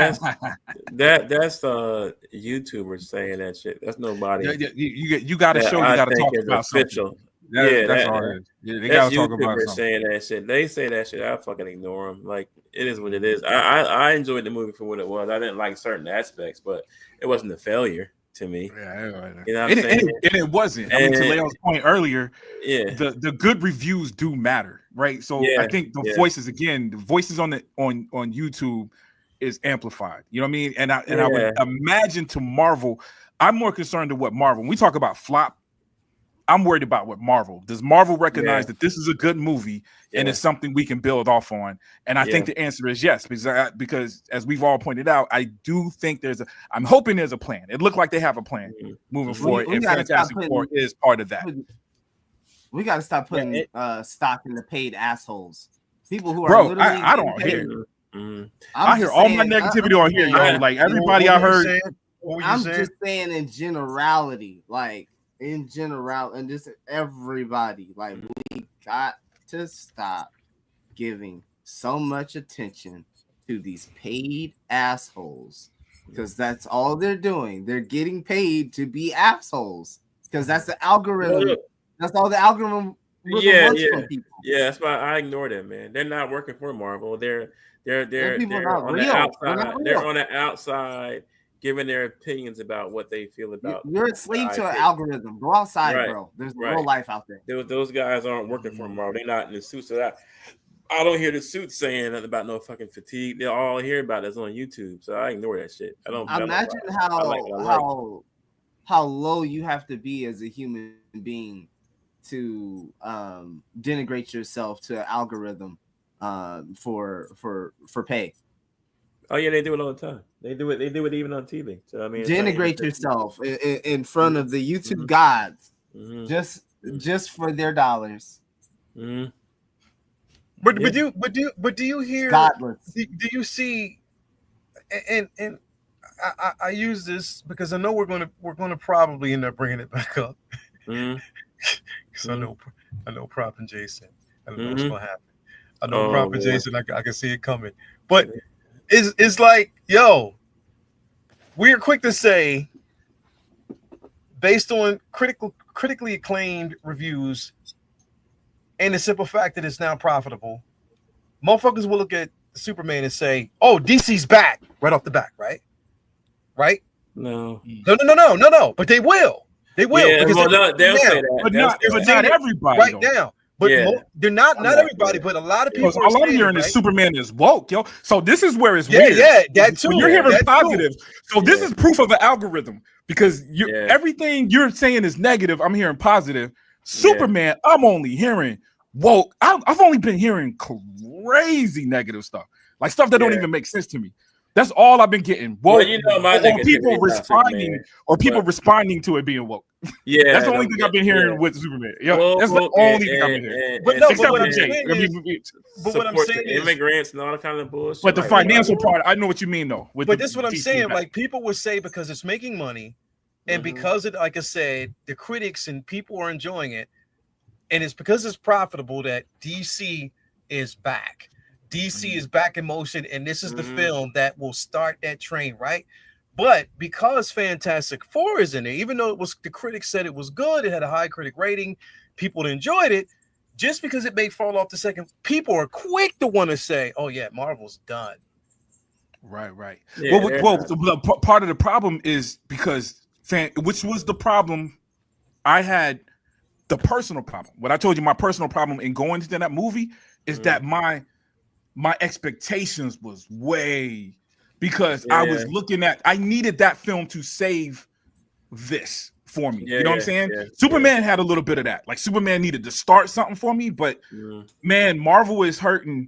YouTubers saying that shit. That's nobody. You got to that show. You I got to think talk is about something. official. That's all it is. Yeah, they got That's to talk about YouTubers something. saying that shit. They say that shit. I fucking ignore them. Like it is what it is. I enjoyed the movie for what it was. I didn't like certain aspects, but it wasn't a failure to me. Yeah, You know what I'm and saying? it wasn't. I mean, to And- Leo's point earlier, Yeah. the good reviews do matter, right? So Yeah, I think the yeah. voices again, the voices on YouTube is amplified. You know what I mean? And I would imagine to Marvel, I'm more concerned to what Marvel. When we talk about flop, I'm worried about what Marvel. Does Marvel recognize that this is a good movie and it's something we can build off on? And I think the answer is yes, because as we've all pointed out, I do think I'm hoping there's a plan. It looked like they have a plan moving forward, and Fantastic Four is part of that. We got to stop putting stock in the paid assholes. People who are Bro, literally I don't hear it. I hear just all my saying- negativity on here, yo. Like everybody I heard. I'm just saying in generality, like in general, and just everybody, like we got to stop giving so much attention to these paid assholes because that's all they're doing. They're getting paid to be assholes because that's the algorithm. That's all the algorithm wants from people. Yeah, that's why I ignore them, man. They're not working for Marvel. They're on the outside. They're on the outside giving their opinions about what they feel about. You're a slave to an algorithm. Go outside, bro. There's real life out there. Those guys aren't working for Marvel. They're not in the suits. So I don't hear the suits saying nothing about no fucking fatigue. They all hear about it is on YouTube. So I ignore that shit. I don't imagine how low you have to be as a human being to denigrate yourself to an algorithm for pay. Oh yeah, they do it all the time. They do it even on TV. So I mean, denigrate yourself in front of the YouTube gods just for their dollars. But do you hear? Godless. Do you see? And I use this because I know we're gonna probably end up bringing it back up. Because I know Prop and Jason. I don't know what's gonna happen. I know Prop and Jason. I can see it coming. But it's like, yo, we are quick to say, based on critically acclaimed reviews, and the simple fact that it's now profitable, motherfuckers will look at Superman and say, "Oh, DC's back right off the bat, right? Right? No. But they will. They will. Yeah, because they'll say that. But not everybody right now. But they're not everybody, but a lot of people. All I'm hearing is Superman is woke, yo. So this is where it's weird. Yeah, that too. When you're hearing positive. So this is proof of an algorithm because everything you're saying is negative. I'm hearing positive. Superman, I'm only hearing woke. I've only been hearing crazy negative stuff, like stuff that don't even make sense to me. That's all I've been getting. Woke, or people responding to it being woke. Yeah, that's the only thing I've been hearing with Superman. That's the only thing I've been hearing. Except for Jay. But what I'm saying is immigrants and all that kind of bullshit. But the financial part, I know what you mean though. But this is what I'm saying. Like people would say because it's making money, and because it, like I said, the critics and people are enjoying it, and it's because it's profitable that DC is back. DC is back in motion, and this is the film that will start that train, right? But because Fantastic Four is in there, even though it was the critics said it was good, it had a high critic rating, people enjoyed it. Just because it may fall off the second, people are quick to want to say, "Oh yeah, Marvel's done." Right. Yeah, Part of the problem is because which was the problem I had. The personal problem. What I told you, my personal problem in going into that movie is that my expectations was way because I was looking at. I needed that film to save this for me. You know what I'm saying? Superman had a little bit of that. Like Superman needed to start something for me, but man, Marvel is hurting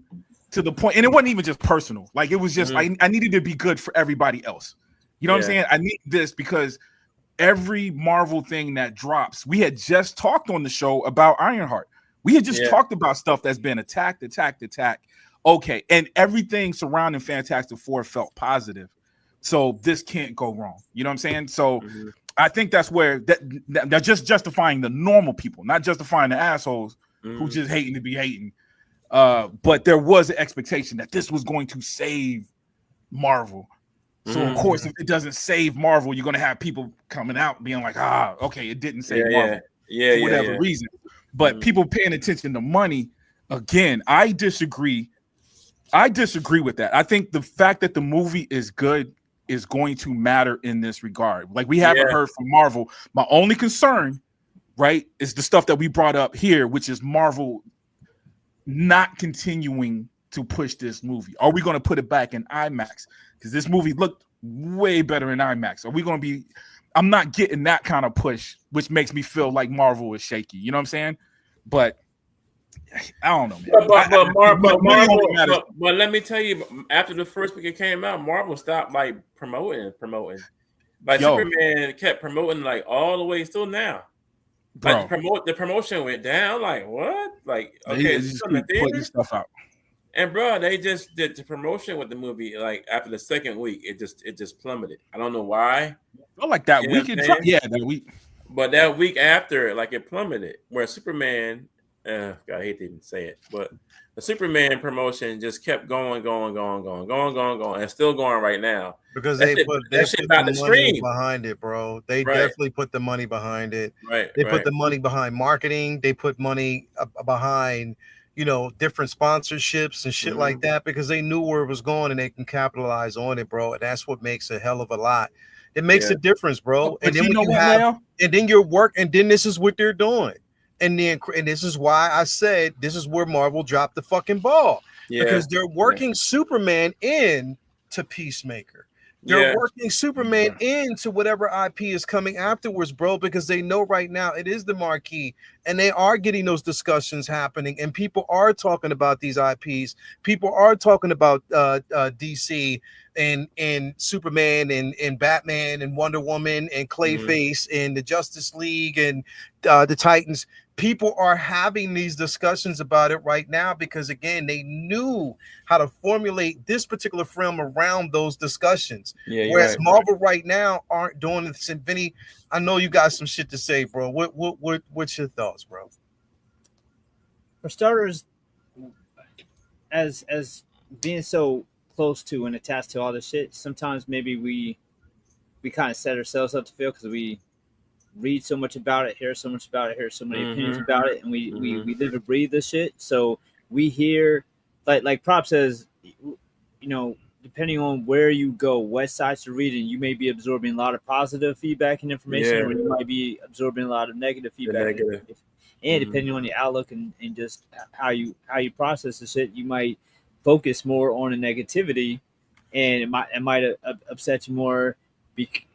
to the point, and it wasn't even just personal. Like it was just I needed to be good for everybody else. You know what I'm saying? I need this because every Marvel thing that drops, we had just talked on the show about Ironheart. We had just talked about stuff that's been attacked. Okay, and everything surrounding Fantastic Four felt positive. So this can't go wrong. You know what I'm saying? So I think that's where they're just justifying the normal people, not justifying the assholes who just hating to be hating. But there was an expectation that this was going to save Marvel. So of course, if it doesn't save Marvel, you're going to have people coming out being like, okay, it didn't save Marvel for whatever reason. But people paying attention to money, again, I disagree. I disagree with that. I think the fact that the movie is good is going to matter in this regard. Like we haven't heard from Marvel. My only concern, right, is the stuff that we brought up here, which is Marvel not continuing to push this movie. Are we going to put it back in IMAX? Because this movie looked way better in IMAX. Are we going to be? I'm not getting that kind of push, which makes me feel like Marvel is shaky. You know what I'm saying? But I don't know, man. But let me tell you, after the first week it came out, Marvel stopped like promoting. Like Superman kept promoting like all the way still now. Like the promotion went down. Like what? Like okay, just keep putting stuff out. And bro, they just did the promotion with the movie. Like after the second week, it just plummeted. I don't know why. Oh, like that week, that week. But that week after, like it plummeted. Where Superman, God, I hate to even say it, but the Superman promotion just kept going, and still going right now. Because they put the money behind it, bro. They definitely put the money behind it. They put the money behind marketing. They put money behind, different sponsorships and shit like that, because they knew where it was going and they can capitalize on it, bro. And that's what makes a hell of a lot. It makes a difference, bro. And then and then this is what they're doing. And this is why I said this is where Marvel dropped the fucking ball. Because they're working Superman into Peacemaker. They're working Superman into whatever IP is coming afterwards, bro, because they know right now it is the marquee, and they are getting those discussions happening, and people are talking about these IPs. People are talking about DC and Superman and Batman and Wonder Woman and Clayface and the Justice League and the Titans. People are having these discussions about it right now because, again, they knew how to formulate this particular film around those discussions. Whereas Marvel right now aren't doing this. And Vinny, I know you got some shit to say, bro. What's your thoughts, bro? For starters, as being so close to and attached to all this shit, sometimes maybe we kind of set ourselves up to fail because we read so much about it, hear so much about it, hear so many opinions about it, and we live and breathe this shit. So we hear, like Prop says, depending on where you go, what sites you're reading, you may be absorbing a lot of positive feedback and information, or you might be absorbing a lot of negative feedback. And depending on your outlook and just how you process the shit, you might focus more on the negativity, and it might upset you more,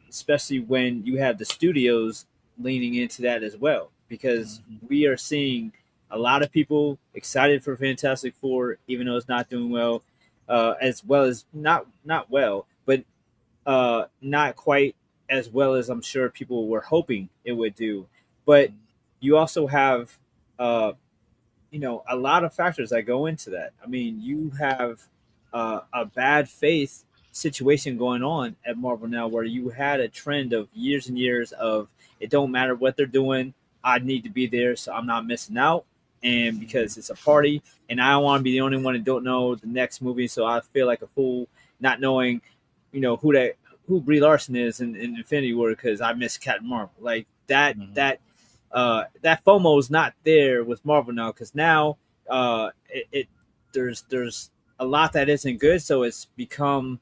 especially when you have the studios leaning into that as well, because we are seeing a lot of people excited for Fantastic Four, even though it's not doing well, as well as not well, but not quite as well as I'm sure people were hoping it would do. But you also have, a lot of factors that go into that. I mean, you have a bad faith situation going on at Marvel now, where you had a trend of years and years of it don't matter what they're doing, I need to be there so I'm not missing out, and because it's a party and I don't want to be the only one that don't know the next movie, so I feel like a fool not knowing who who Brie Larson is in Infinity War because I miss Captain Marvel. Like that FOMO is not there with Marvel now because now there's a lot that isn't good, so it's become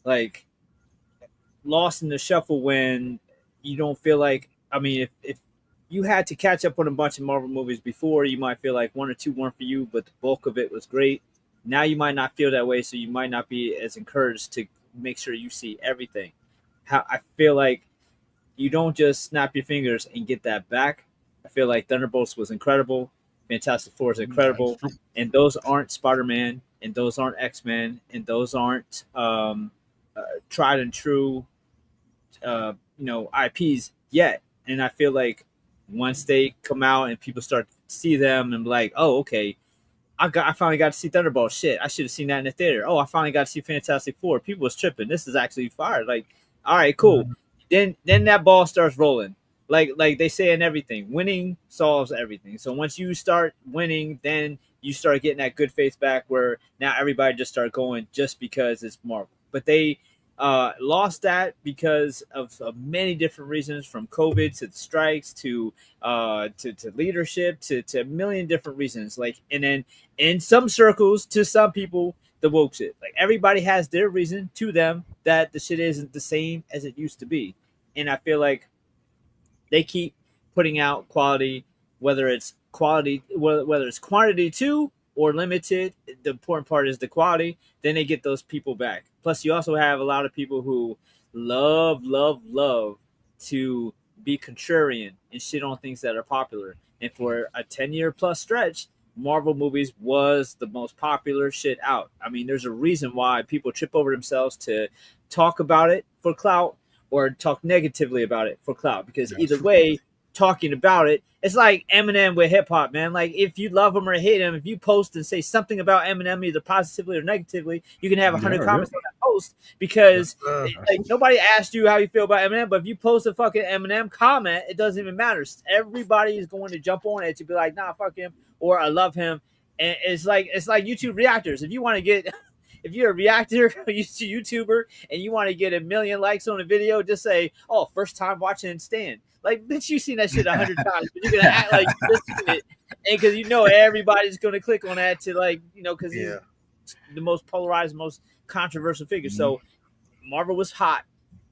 like lost in the shuffle when you don't feel like. I mean, if you had to catch up on a bunch of Marvel movies before, you might feel like one or two weren't for you, but the bulk of it was great. Now you might not feel that way, so you might not be as encouraged to make sure you see everything. How I feel like you don't just snap your fingers and get that back. I feel like Thunderbolts was incredible, Fantastic Four is incredible, and those aren't Spider Man, and those aren't X Men, and those aren't tried and true, IPs yet. And I feel like once they come out and people start to see them and be like, oh, okay, I finally got to see Thunderbolt. Shit, I should have seen that in the theater. Oh, I finally got to see Fantastic Four. People was tripping. This is actually fire. Like, all right, cool. Then that ball starts rolling. Like they say in everything, winning solves everything. So once you start winning, then you start getting that good faith back where now everybody just start going just because it's Marvel. But they lost that because of many different reasons, from COVID to the strikes to leadership to a million different reasons. Like, and then in some circles, to some people, the woke shit. Like, everybody has their reason to them that the shit isn't the same as it used to be. And I feel like they keep putting out quality, whether it's quantity too or limited. The important part is the quality. Then they get those people back. Plus, you also have a lot of people who love to be contrarian and shit on things that are popular. And for a 10-year plus stretch, Marvel movies was the most popular shit out. I mean, there's a reason why people trip over themselves to talk about it for clout or talk negatively about it for clout, because either way, talking about it, it's like Eminem with hip hop, man. Like, if you love him or hate him, if you post and say something about Eminem either positively or negatively, you can have 100 comments on that post because like, nobody asked you how you feel about Eminem. But if you post a fucking Eminem comment, it doesn't even matter. Everybody is going to jump on it to be like, nah, fuck him, or I love him. And it's like YouTube reactors. If you want to get if you're a reactor, YouTuber, and you want to get 1 million likes on a video, just say, "Oh, first time watching Stan." Like, bitch, you've seen that shit 100 times, but you're gonna act like you just seen it, and because everybody's gonna click on that to because he's the most polarized, most controversial figure. So Marvel was hot.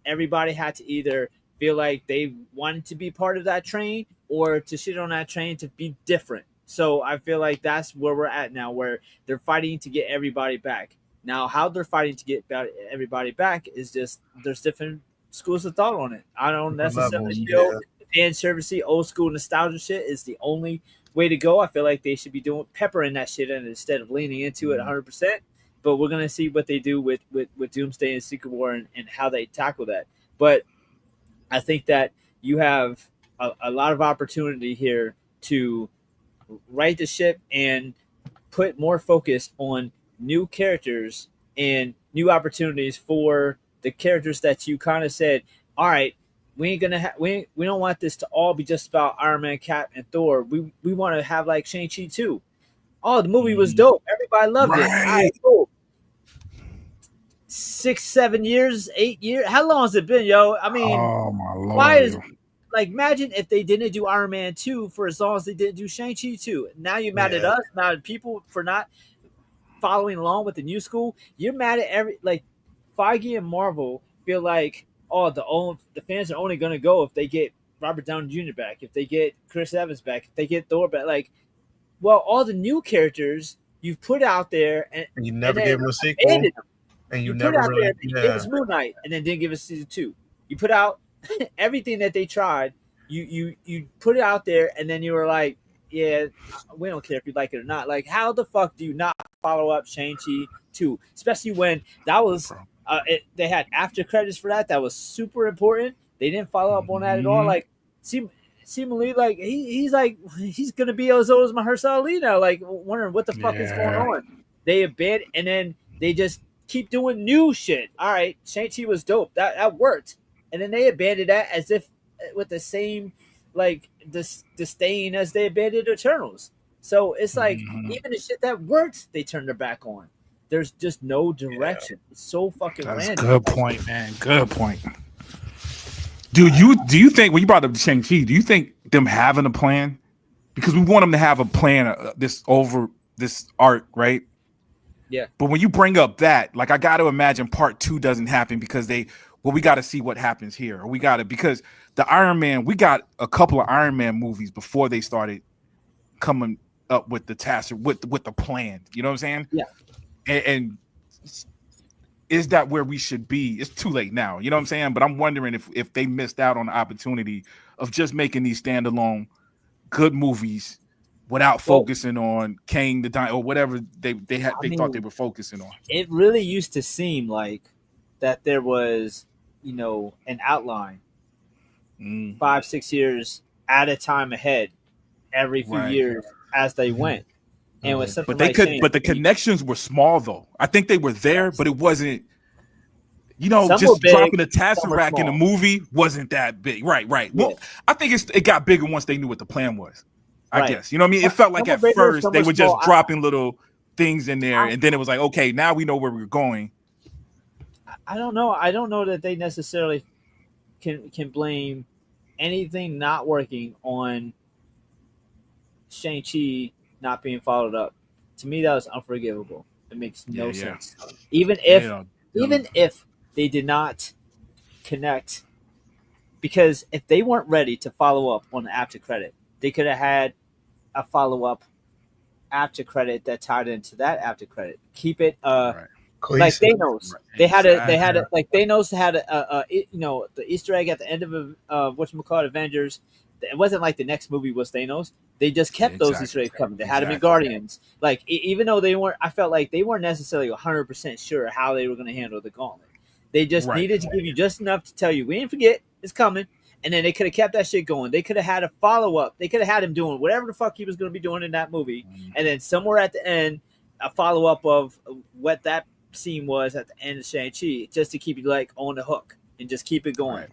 Everybody had to either feel like they wanted to be part of that train or to shit on that train to be different. So I feel like that's where we're at now, where they're fighting to get everybody back. Now, how they're fighting to get everybody back is just there's different schools of thought on it. I don't necessarily feel fan servicey, old school nostalgia shit is the only way to go. I feel like they should be doing peppering that shit in instead of leaning into it 100%. But we're gonna see what they do with Doomsday and Secret War and how they tackle that. But I think that you have a lot of opportunity here to right the ship and put more focus on new characters and new opportunities for the characters that you kind of said, all right, we ain't gonna we don't want this to all be just about Iron Man, Cap, and Thor. We want to have like Shang-Chi too. Oh, the movie was dope. Everybody loved it. All right, cool. 6, 7 years, 8 years. How long has it been, yo? I mean, my Lord, why is like, imagine if they didn't do Iron Man 2 for as long as they didn't do Shang-Chi 2. Now you're mad at us, mad at people for not following along with the new school. You're mad at Feige and Marvel feel like, oh, the fans are only gonna go if they get Robert Downey Jr. back, if they get Chris Evans back, if they get Thor back. Like, well, all the new characters you've put out there and you never gave them a sequel. And you never put out really there, you gave us Moon Knight and then didn't give us season 2. You put out everything that they tried. You put it out there and then you were like, yeah, we don't care if you like it or not. Like, how the fuck do you not follow up Shang-Chi 2? Especially when that was they had after credits for that. That was super important. They didn't follow up on that at all. Like, seemingly, like he's gonna be as old as Mahershala Ali now. Like, wondering what the fuck is going on. They abandoned, and then they just keep doing new shit. All right, Shang-Chi was dope. That worked, and then they abandoned that as if with the same disdain as they abandoned Eternals. So it's like even the shit that works, they turn their back on. there's just no direction. It's so fucking That's a random. good point, man. Good point. Do you think when you brought up Shang-Chi, do you think them having a plan? Because we want them to have a plan this arc, right? Yeah. But when you bring up that, like, I got to imagine part 2 doesn't happen because we got to see what happens here. Or we got to, because the Iron Man, we got a couple of Iron Man movies before they started coming up with the task with the plan. You know what I'm saying? Yeah. And is that where we should be? It's too late now. You know what I'm saying? But I'm wondering if they missed out on the opportunity of just making these standalone good movies without focusing on Kang the Giant or whatever they thought they were focusing on. It really used to seem like that there was, an outline 5-6 years at a time ahead every few years as they went. And with something but the connections were small though. I think they were there, but it wasn't. Some just big, dropping a Tesseract in a movie wasn't that big. Right. Well, I think it got bigger once they knew what the plan was. I guess. You know what I mean? It felt like at first they were just dropping little things in there, and then it was like, okay, now we know where we're going. I don't know. I don't know that they necessarily can blame anything not working on Shang-Chi not being followed up. To me, that was unforgivable. It makes no sense. Even if they did not connect, because if they weren't ready to follow up on the after credit, they could have had a follow up after credit that tied into that after credit. Keep it like Thanos. They had like Thanos had the Easter egg at the end of whatchamacallit Avengers. It wasn't like the next movie was Thanos. They just kept those Easter eggs coming. They had them in Guardians. Like, even though I felt like they weren't necessarily 100% sure how they were going to handle the gauntlet. They just needed to give you just enough to tell you, we didn't forget, it's coming. And then they could have kept that shit going. They could have had a follow-up. They could have had him doing whatever the fuck he was going to be doing in that movie. And then somewhere at the end, a follow-up of what that scene was at the end of Shang-Chi, just to keep you, like, on the hook and just keep it going.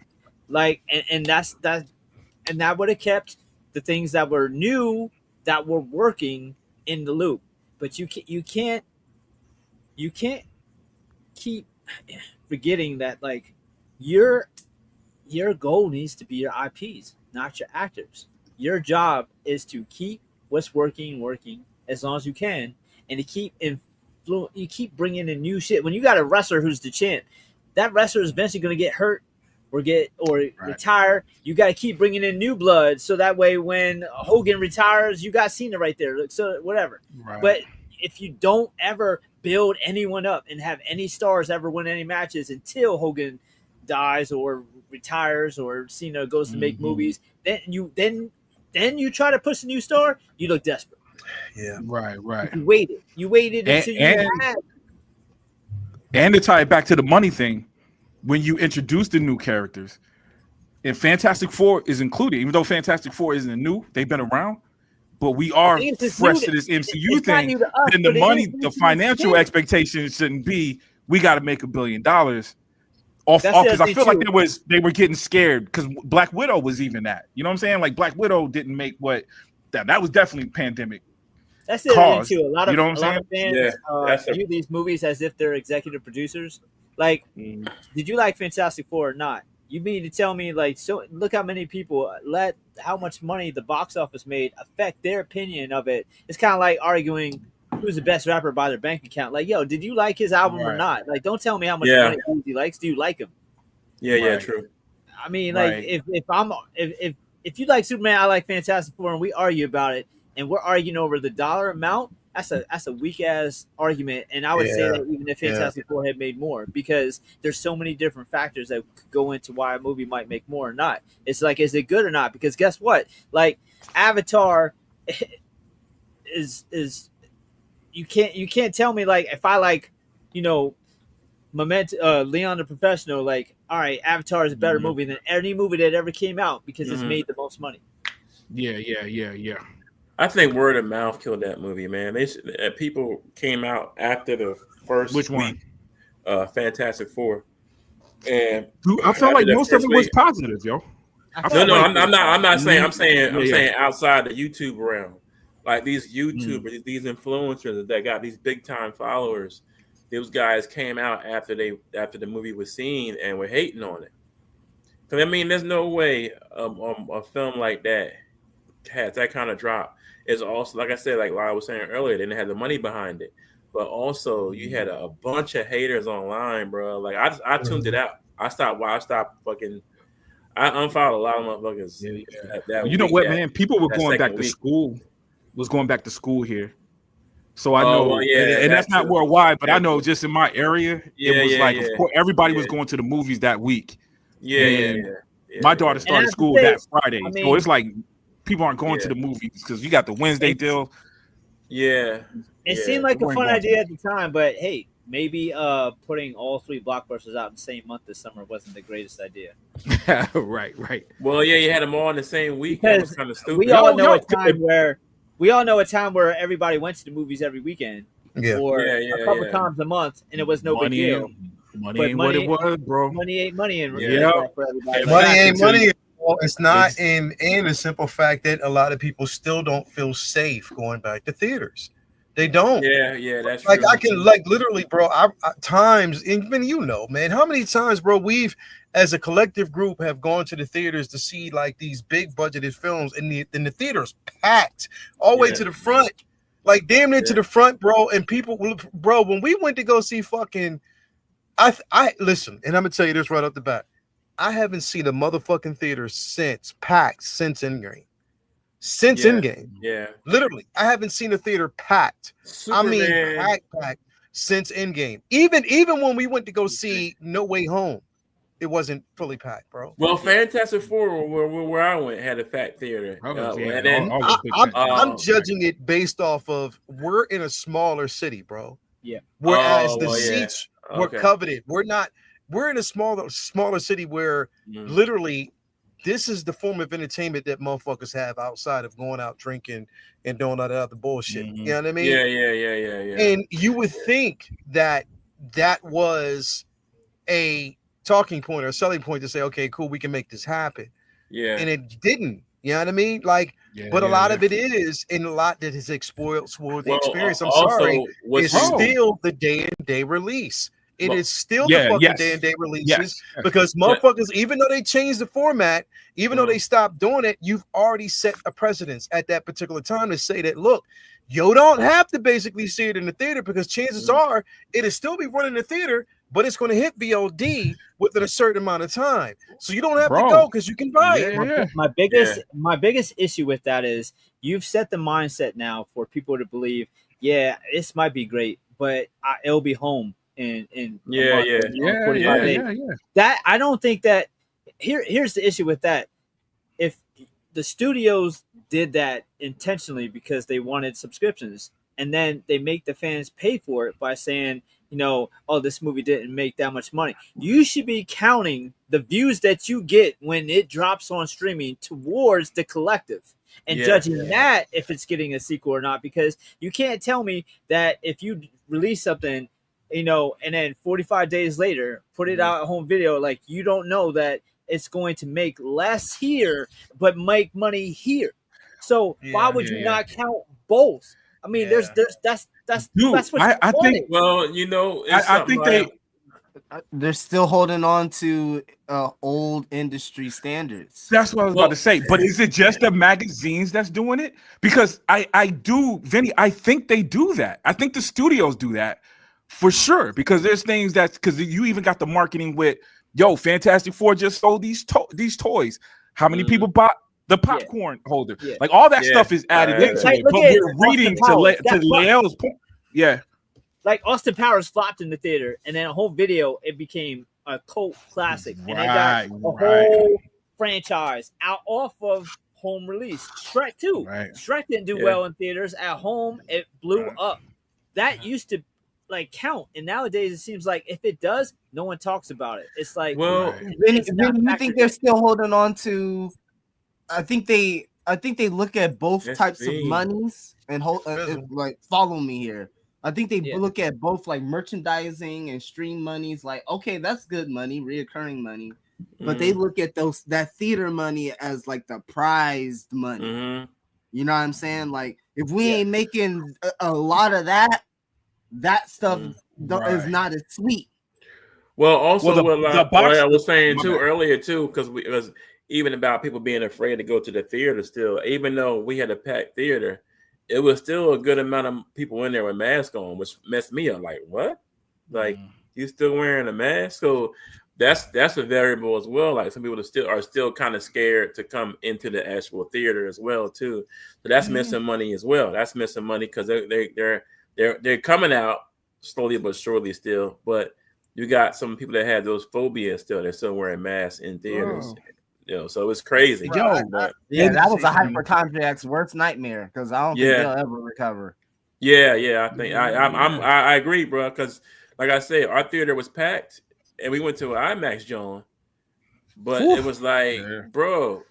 Like, and that would have kept the things that were new, that were working, in the loop. But you can't keep forgetting that, like, your goal needs to be your IPs, not your actors. Your job is to keep what's working as long as you can, and to keep you keep bringing in new shit. When you got a wrestler who's the champ, that wrestler is eventually going to get hurt or retire. You got to keep bringing in new blood, so that way when Hogan retires, you got Cena right there. So whatever. Right. But if you don't ever build anyone up and have any stars ever win any matches until Hogan dies or retires or Cena goes to make movies, then you try to push a new star, you look desperate. Yeah. Right. You waited until you had. And to tie it back to the money thing, when you introduce the new characters, and Fantastic Four is included, even though Fantastic Four isn't new, they've been around, but we are fresh to this MCU thing. Then the money, the financial expectations shouldn't be, we got to make $1 billion off, because I feel like they were getting scared because Black Widow was even that. You know what I'm saying? Like, Black Widow didn't make that was definitely pandemic. That's it too. A lot of fans view these movies as if they're executive producers. Like, did you like Fantastic Four or not? You mean to tell me, like, so look how many people let how much money the box office made affect their opinion of it. It's kind of like arguing who's the best rapper by their bank account. Like, yo, did you like his album or not? Like, don't tell me how much money he likes. Do you like him? Yeah, true. I mean, like, if you like Superman, I like Fantastic Four, and we argue about it, and we're arguing over the dollar amount, that's a weak ass argument. And I would say that even if Fantastic Four had made more, because there's so many different factors that could go into why a movie might make more or not. It's like, is it good or not? Because guess what? Like, Avatar is you can't tell me, like, if I like, Memento, Leon the Professional, like, all right, Avatar is a better movie than any movie that ever came out because it's made the most money. Yeah. I think word of mouth killed that movie, man. People came out after the first week, Fantastic Four, and I felt like most of it was positive, yo. I'm not saying. I'm saying outside the YouTube realm, like these YouTubers, these influencers that got these big time followers. those guys came out after the movie was seen and were hating on it. Because I mean, there's no way a film like that has that kind of drop. Is also, like I said, like I was saying earlier, they didn't have the money behind it, but also you had a bunch of haters online, bro. Like I tuned it out. I stopped fucking. I unfollowed a lot of motherfuckers. Yeah. That You know week, what, man? People were that going back second to week. school. Was going back to school here. So I Oh, know, well, yeah, and that's not too. worldwide, but I That know too. just in my area, Yeah, it was yeah, like, yeah. of course, everybody was Yeah. going to the movies that week. Yeah, And yeah. my daughter And I started have to school say, that Friday, I so mean- it's like people aren't going to Yeah. the movies because you got the Wednesday deal. Yeah. It Yeah. seemed like a weren't fun going to idea at the time, but hey, maybe putting all 3 blockbusters out in the same month this summer wasn't the greatest idea. right. Well, yeah, you had them all in the same week. That was Because kind of stupid. we all Yo, know yo, a time where everybody went to the movies every weekend Yeah. or Yeah, a couple yeah. times a month, and it was no big money deal. ain't, money But ain't what it was, bro. Money ain't money, and Yeah. for everybody. And Money back ain't until money. you- Well, it's not in the simple fact that a lot of people still don't feel safe going back to theaters. They don't. Yeah, that's Like true. I can literally, bro. I times, even you know, man, how many times, bro, we've as a collective group have gone to the theaters to see like these big budgeted films, and the theaters packed all the way to the front, like damn near to the front, bro. And people, bro, when we went to go see fucking, I listen, and I'm gonna tell you this right off the bat, I haven't seen a motherfucking theater packed since Endgame. Since Endgame. Yeah. Literally, I haven't seen a theater packed. Superman. I mean, packed since Endgame. Even when we went to go see No Way Home, it wasn't fully packed, bro. Well, Fantastic Four, where I went, had a fat theater. And then I'm judging it based off of we're in a smaller city, bro. Yeah. Whereas the seats were coveted. We're in a smaller city where literally this is the form of entertainment that motherfuckers have outside of going out drinking and doing all that other bullshit. You know what I mean? Yeah. And you would think that was a talking point or a selling point to say, okay, cool, we can make this happen. Yeah. And it didn't. You know what I mean? Like, but a lot of it is, and a lot that has spoiled the experience. I'm sorry, it's still the day-and-day release. It is still the fucking day-and-day releases because motherfuckers, even though they changed the format, even though they stopped doing it, you've already set a precedence at that particular time to say that, look, you don't have to basically see it in the theater because chances are it'll still be running in the theater, but it's going to hit VOD within a certain amount of time. So you don't have to go because you can buy it. My biggest issue with that is you've set the mindset now for people to believe, yeah, this might be great, but it'll be home in yeah. 45 days. That I don't think that here's the issue with that. If the studios did that intentionally because they wanted subscriptions, and then they make the fans pay for it by saying, you know, oh, this movie didn't make that much money. You should be counting the views that you get when it drops on streaming towards the collective and judging that if it's getting a sequel or not, because you can't tell me that if you release something, you know, and then 45 days later put it out at home video, like you don't know that it's going to make less here but make money here. So why would you not count both? I mean, that's what I think. Well, you know, I think they're still holding on to old industry standards. That's what I was about to say. But is it just the magazines that's doing it? Because Vinny, I think they do that. I think the studios do that for sure. Because there's things because you even got the marketing with, Fantastic Four just sold these toys. How many people bought the popcorn holder? Like all that stuff is added into it. But we're reading to Lael's point. Yeah. Like Austin Powers flopped in the theater, and then a whole video, it became a cult classic. And they got a whole franchise out off of home release. Shrek 2. Right. Shrek didn't do well in theaters. At home, it blew up. That used to count. And nowadays it seems like if it does, no one talks about it. It's like, you think they're still holding on to, I think they look at both types of monies and follow me here. I think they look at both like merchandising and stream monies, like, okay, that's good money, reoccurring money. But they look at that theater money as like the prized money. You know what I'm saying? Like, if we ain't making a lot of that stuff is not as sweet. Well, also Well, what, the what box. I was saying My too bad. earlier too, because it was even about people being afraid to go to the theater. Still, even though we had a packed theater, it was still a good amount of people in there with masks on, which messed me up. Like, what? Like, you still wearing a mask? So that's a variable as well. Like, some people are still kind of scared to come into the actual theater as well too. So that's missing money as well. That's missing money because they're coming out slowly but surely still, but you got some people that had those phobias still. They're still wearing masks in theaters. So it's crazy. Yo, But yeah, that was a and- hypochondriac's worst nightmare because I don't think they'll ever recover. yeah, I think I agree, bro. Because like I said, our theater was packed, and we went to an IMAX, John. But it was like, bro,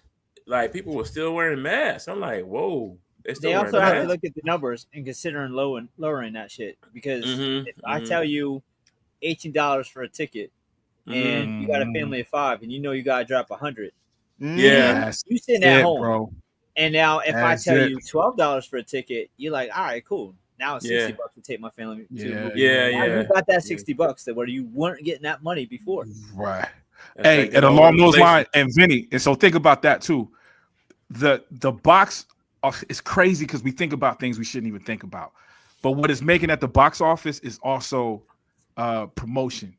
like people were still wearing masks. I'm like, whoa, they still They wearing also have to masks. look at the numbers and considering lowering that shit. Because if I tell you $18 for a ticket and you got a family of 5 and you know you gotta drop 100, Yeah, you sitting at home. bro. And now if That's I tell it. you $12 for a ticket, you're like, all right, cool. Now it's $60 to take my family to a movie. Now you got that $60 that where you weren't getting that money before. Right. That's Hey, like and the along those inflation. lines, and Vinny, and so think about that too. The box is crazy because we think about things we shouldn't even think about. But what it's making at the box office is also promotion.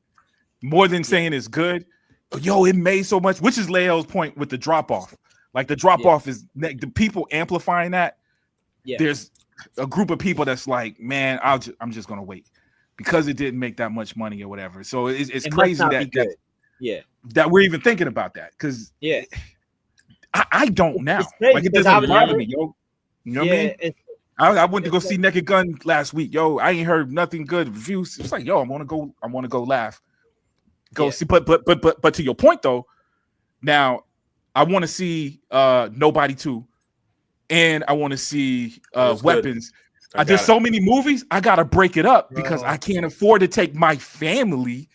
More than saying it's good. Yo, it made so much, which is Leo's point with the drop off. Like the drop off is the people amplifying that. Yeah. There's a group of people that's like, man, I'm just gonna wait because it didn't make that much money or whatever. So it's crazy that we're even thinking about that because I don't now. Like it doesn't bother me, yo. You know what I mean? I went to go see Naked Gun last week, yo. I ain't heard nothing good reviews. It's like, yo, I want to go laugh, see. But to your point though, now I want to see Nobody 2, and I want to see Weapons. There's so many movies. I gotta break it up because I can't afford to take my family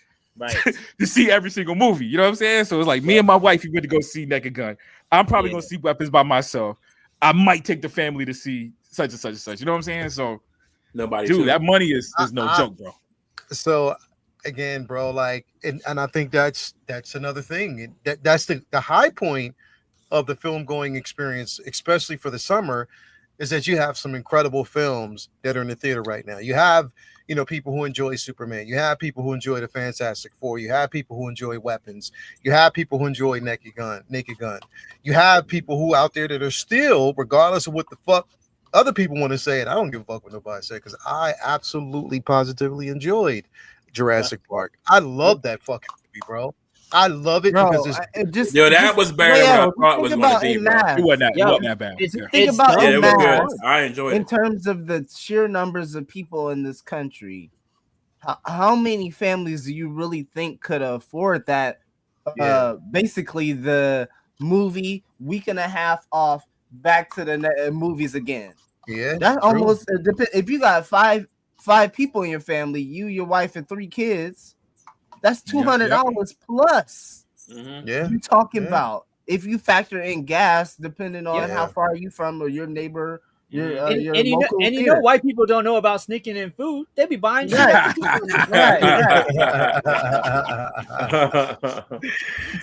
to see every single movie. You know what I'm saying? So it's like me and my wife, we went to go see Naked Gun. I'm probably gonna see Weapons by myself. I might take the family to see such and such and such. You know what I'm saying? So Nobody, dude, that money is no joke, bro. So again, bro, like, and I think that's another thing. That's the high point of the film going experience, especially for the summer, is that you have some incredible films that are in the theater right now. You have, people who enjoy Superman. You have people who enjoy the Fantastic Four. You have people who enjoy Weapons. You have people who enjoy Naked Gun. You have people who out there that are still, regardless of what the fuck other people want to say, and I don't give a fuck what nobody said, because I absolutely positively enjoyed Jurassic Park. I love that fucking movie, bro. I love it because it's that was better than I thought it was going to be, bro. It wasn't that bad. Think about it was math, good. I enjoyed it. In terms of the sheer numbers of people in this country, how many families do you really think could afford that? Basically, the movie week and a half off, back to the movies again. Yeah, that almost if you got five people in your family, you, your wife, and 3 kids. That's $200 plus. Yeah, you talking about if you factor in gas, depending on how far you from or your neighbor, your local. You know, white people don't know about sneaking in food. They be buying shit. Right.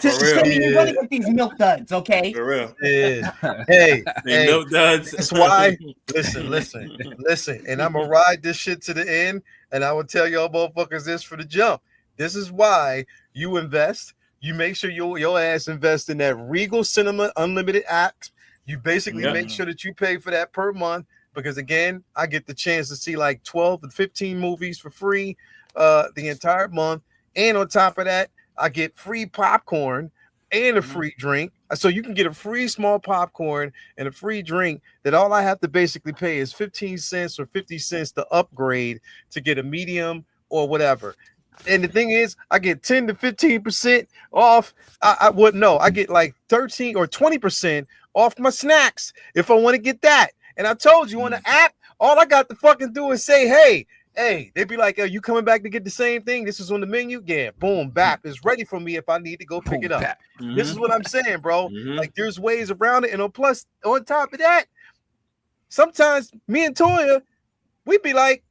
Timmy, you're gonna get these milk duds, okay? For real. Hey, milk duds. That's why. Listen, and I'm gonna ride this shit to the end, and I will tell y'all motherfuckers this for the jump. This is why you invest. You make sure your ass invest in that Regal Cinema Unlimited app. You basically make sure that you pay for that per month, because again, I get the chance to see like 12 to 15 movies for free the entire month. And on top of that, I get free popcorn and a free drink. So you can get a free small popcorn and a free drink that all I have to basically pay is 15 cents or 50 cents to upgrade to get a medium or whatever. And the thing is, I get 10 to 15% off. I wouldn't know. I get like 13 or 20% off my snacks if I want to get that. And I told you on the app, all I got to fucking do is say, hey, they'd be like, are you coming back to get the same thing? This is on the menu. Yeah, boom, bap is ready for me if I need to go pick it up. This is what I'm saying, bro. Like, there's ways around it. And plus, on top of that, sometimes me and Toya, we'd be like,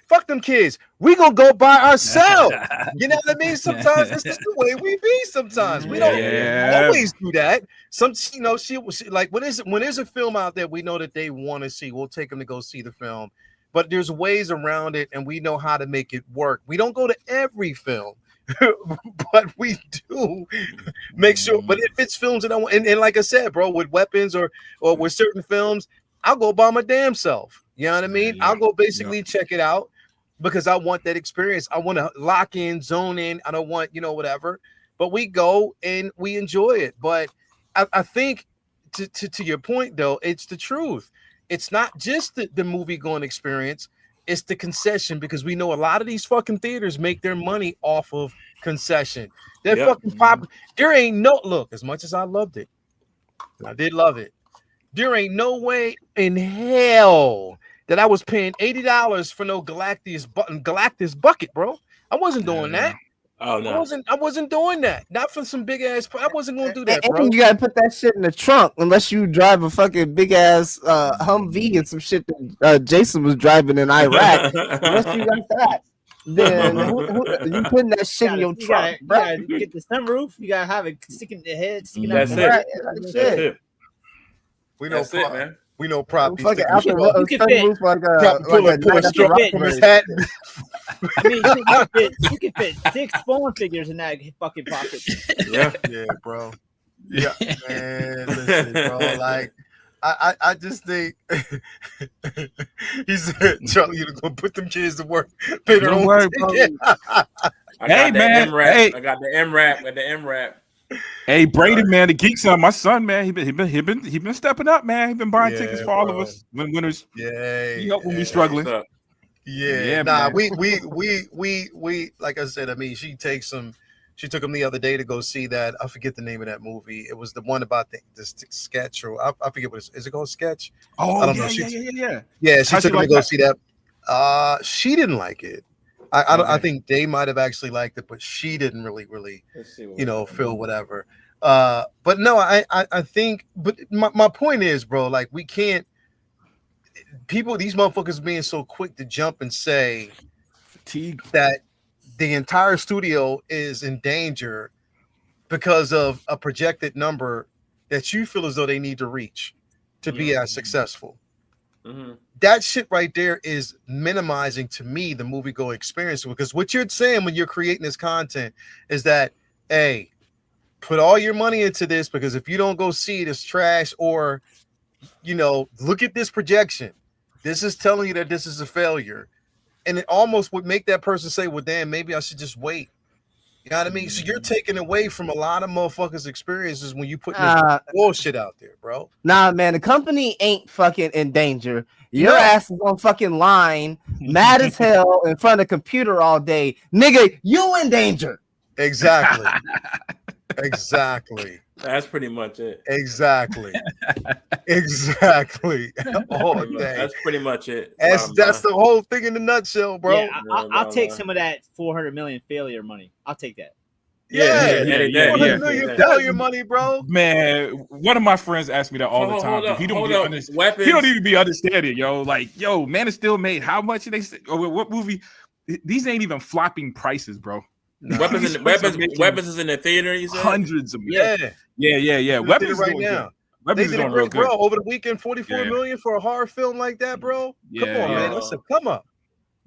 Fuck them kids. We gonna go by ourselves. You know what I mean? Sometimes this is the way we be. Sometimes we don't always do that. Some, you know, she like when there's a film out there we know that they want to see, we'll take them to go see the film. But there's ways around it, and we know how to make it work. We don't go to every film, but we do make sure. But if it's films that I want, and like I said, bro, with weapons or with certain films, I'll go by my damn self. You know what I mean? I'll go basically check it out because I want that experience. I want to lock in, zone in. I don't want, you know, whatever. But we go and we enjoy it. But I think to your point, though, it's the truth. It's not just the movie going experience. It's the concession, because we know a lot of these fucking theaters make their money off of concession. They're fucking pop. There ain't no look, as much as I loved it, I did love it. There ain't no way in hell that I was paying $80 for no Galactus bucket, bro. I wasn't doing that. Oh no, I wasn't doing that. Not for some big ass. I wasn't gonna do that, bro. And you gotta put that shit in the trunk unless you drive a fucking big ass Humvee and some shit that Jason was driving in Iraq. Unless you got that, then you putting that shit in your trunk, bro. You gotta get the sunroof. You gotta have it sticking the head. Sticking That's out it. the That's it. We know, That's it, man. We know prop. You can fit. Pull a straw from his hat. I mean, you can fit 6 Spawn figures in that fucking pocket. Yeah, bro. Yeah, man. Listen, bro. Like, I just think he said, Charlie, you're gonna put them kids to work. Pay their own ticket. Hey, man. Hey. I got the M-Rap with the M-Rap. Hey, Brady, man, the Geek Son, my son, man, he been stepping up, man. He been buying tickets for all of us when it's he helped when we struggling. Yeah, nah, we like I said, I mean, she took him the other day to go see that. I forget the name of that movie. It was the one about the sketch, or I forget what is it called, Sketch? Oh, I don't know. Yeah, she took him to go see that. She didn't like it. I think they might have actually liked it, but she didn't really, you know, feel whatever. But no, I think, but my point is, bro, like, we can't, these motherfuckers being so quick to jump and say fatigue that the entire studio is in danger because of a projected number that you feel as though they need to reach to be as successful. Mm-hmm. That shit right there is minimizing, to me, the movie-going experience, because what you're saying when you're creating this content is that, hey, put all your money into this, because if you don't go see it, it's trash, or, you know, look at this projection. This is telling you that this is a failure. And it almost would make that person say, well, damn, maybe I should just wait. You know what I mean? So you're taking away from a lot of motherfuckers' experiences when you put this bullshit out there, bro. Nah, man, the company ain't fucking in danger. Your ass is on fucking line, mad as hell, in front of a computer all day. Nigga, you in danger. Exactly. Exactly. That's pretty much it. Exactly. Exactly. All day. That's pretty much it. That's the whole thing in a nutshell, bro. Yeah, I'll take some of that 400 million failure money. I'll take that. Yeah. Failure money, bro. Man, one of my friends asked me that all the time. He don't even be understanding, yo. Like, yo, Man of Steel made how much? They or what movie? These ain't even flopping prices, bro. No. Weapons is in the theater. You said hundreds of millions. Yeah. Weapons right now. Weapons they did it real good, bro. Over the weekend, 44 million for a horror film like that, bro. Come on, man. That's a come up.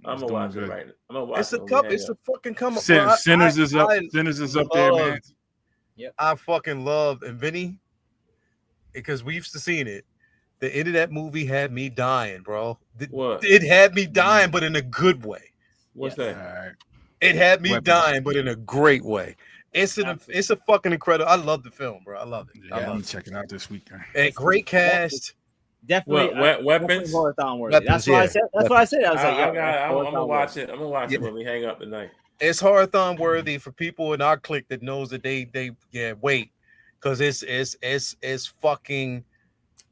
I'm gonna watch it right now. I'm gonna watch it's a cup. It's a fucking come up. Sinners is up. Sinners is up there, man. Yep. I fucking love, and Vinny, because we used to seen it. The end of that movie had me dying, bro. What? It had me dying, but in a good way. What's that? Right. It had me dying, but in a great way. It's a fucking incredible. I love the film, bro. I love it. Yeah, I'm checking out this weekend. And great cast. Definitely weapons. That's what I said. That's what I said. I was like, I'm gonna watch it. I'm gonna watch it when we hang up tonight. It's horathon worthy for people in our clique that knows that they wait, because it's fucking,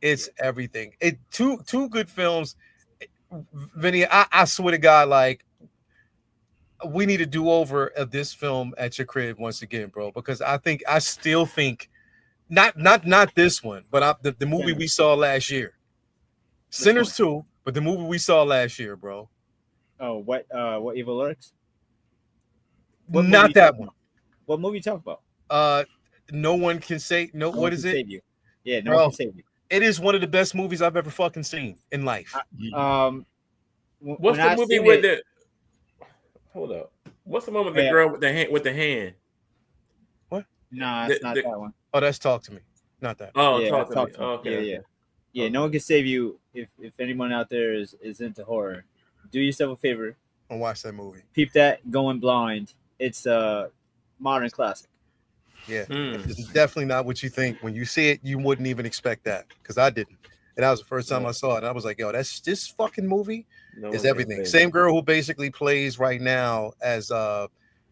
it's everything. It two good films. Vinny, I swear to God, like, we need a do-over of this film at your crib once again, bro, because I still think not this one, but the movie we saw last year. Sinners 2, but the movie we saw last year, bro. Oh, what evil lurks? What movie Not you that talking one. about? What movie you talking about? No one can say no. No What one is can it? save you. Yeah, no Bro. one can save you. It is one of the best movies I've ever fucking seen in life. What's When the I movie seen with it, the? Hold up. What's the one with the Yeah. girl with the hand? With the hand. nah, it's not The- that one. Oh, that's Talk to Me. Not that. Oh, Yeah, talk to me. talk to me. Oh, okay. Yeah. Okay. Yeah, no one can save you. If anyone out there is into horror, do yourself a favor. I'll watch that movie. Peep that Going Blind. It's a modern classic. Yeah, Mm. it's definitely not what you think. When you see it, you wouldn't even expect that because I didn't. And that was the first time I saw it. And I was like, yo, that's this fucking movie No is one can everything. save Same you. girl who basically plays right now as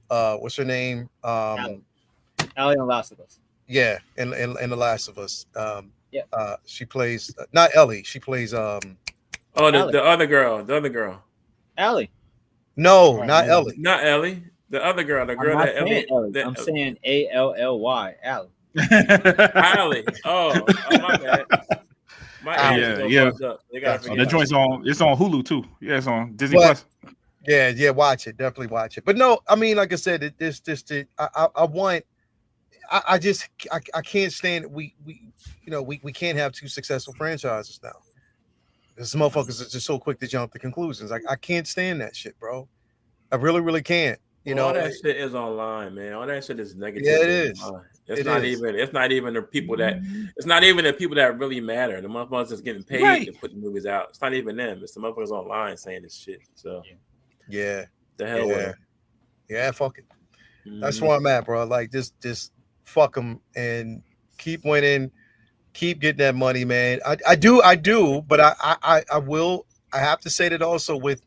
what's her name? Allie on Last of Us. Yeah, in The Last of Us. Yeah. She plays not Ellie, she plays Oh, Allie. the other girl. The other girl. Allie. no, Oh, not man. Ellie. Not Ellie. The other girl. The I'm girl not that saying Ellie. Ellie. That, I'm sayingAlly. Allie. Allie. Oh, my bad. My Allie. ears are Yeah. fucked up. They gotta Gotcha. Oh, forget that joint's on. It's on Hulu too. Yeah, it's on Disney But- Plus. Yeah, watch it. Definitely watch it. But no, I mean, like I said, I can't stand it. We can't have two successful franchises now. This motherfuckers are just so quick to jump to conclusions. I can't stand that shit, bro. I really, really can't. all that shit is online, man. All that shit is negative. Yeah, it is. It's It not is. even. It's not even the people that. It's not even the people that really matter. The motherfuckers that's getting paid Right. to put the movies out. It's not even them. It's the motherfuckers online saying this shit. So Yeah, the hell with yeah, fuck it. it. That's where I'm at, bro. Like just fuck them and keep winning, keep getting that money, man. I do, but I have to say that also with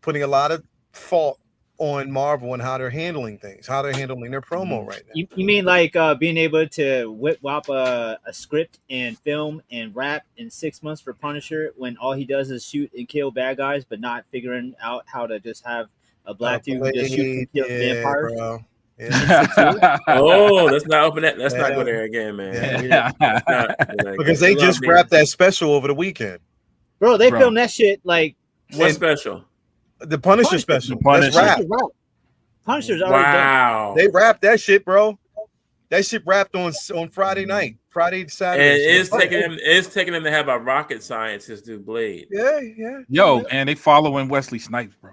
putting a lot of fault on Marvel and how they're handling things, how they're handling their promo right now. You mean like being able to whip whop a script and film and rap in 6 months for Punisher when all he does is shoot and kill bad guys, but not figuring out how to just have a black dude who just shoots and kills vampires? Bro. Yeah. Oh, let's not open that. Let's not Yeah. go there again, man. Yeah. Let's not go there Because again. they just Love me. wrapped that special over the weekend. Bro, they Bro. filmed that shit like What and- special? The Punisher Punisher. special. The Punisher. That's wrapped. Punisher's already done. Wow. They wrapped that shit, bro. That shit wrapped on Friday night, Friday, And Saturday. it's taking them to have a rocket scientist do Blade. Yeah. Yo, and they following Wesley Snipes, bro.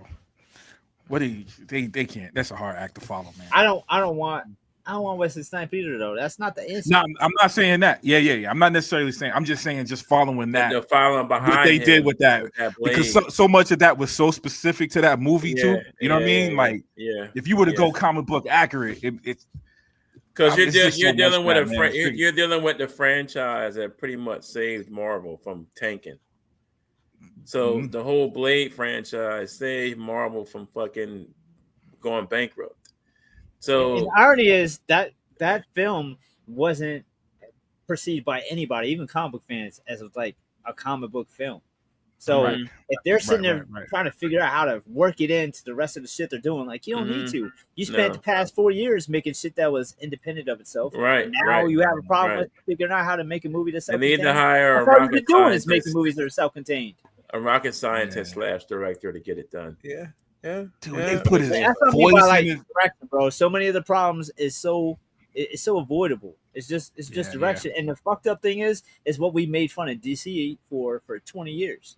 What do you, they can't. That's a hard act to follow, man. I don't want Wesley Snipes either though. That's not the answer. No, I'm not saying that. Yeah. I'm not necessarily saying. I'm just saying just following that. They're following behind What they him did with that, Blade. because so much of that was so specific to that movie too. You know what I mean? Like, yeah, if you were to go comic book accurate, it's because it's just you're so dealing much with that, man. you're dealing with the franchise that pretty much saved Marvel from tanking. So Mhm. the whole Blade franchise saved Marvel from fucking going bankrupt. So And the irony is that film wasn't perceived by anybody, even comic book fans, as like a comic book film. So Right. if they're sitting there Right. trying to figure out how to work it into the rest of the shit they're doing, like you don't need to. You spent No. the past 4 years making shit that was independent of itself. right, Now right. you have a problem right. with figuring out how to make a movie that's They need self-contained. to hire That's all you've been doing is making movies that are self-contained. a rocket scientist Yeah. / director to get it done. Yeah. dude. Yeah. They put his That's what I mean voice by like in his. direction, bro. So many of the problems is so avoidable. It's just Yeah, direction. And the fucked up thing is what we made fun of DC for 20 years.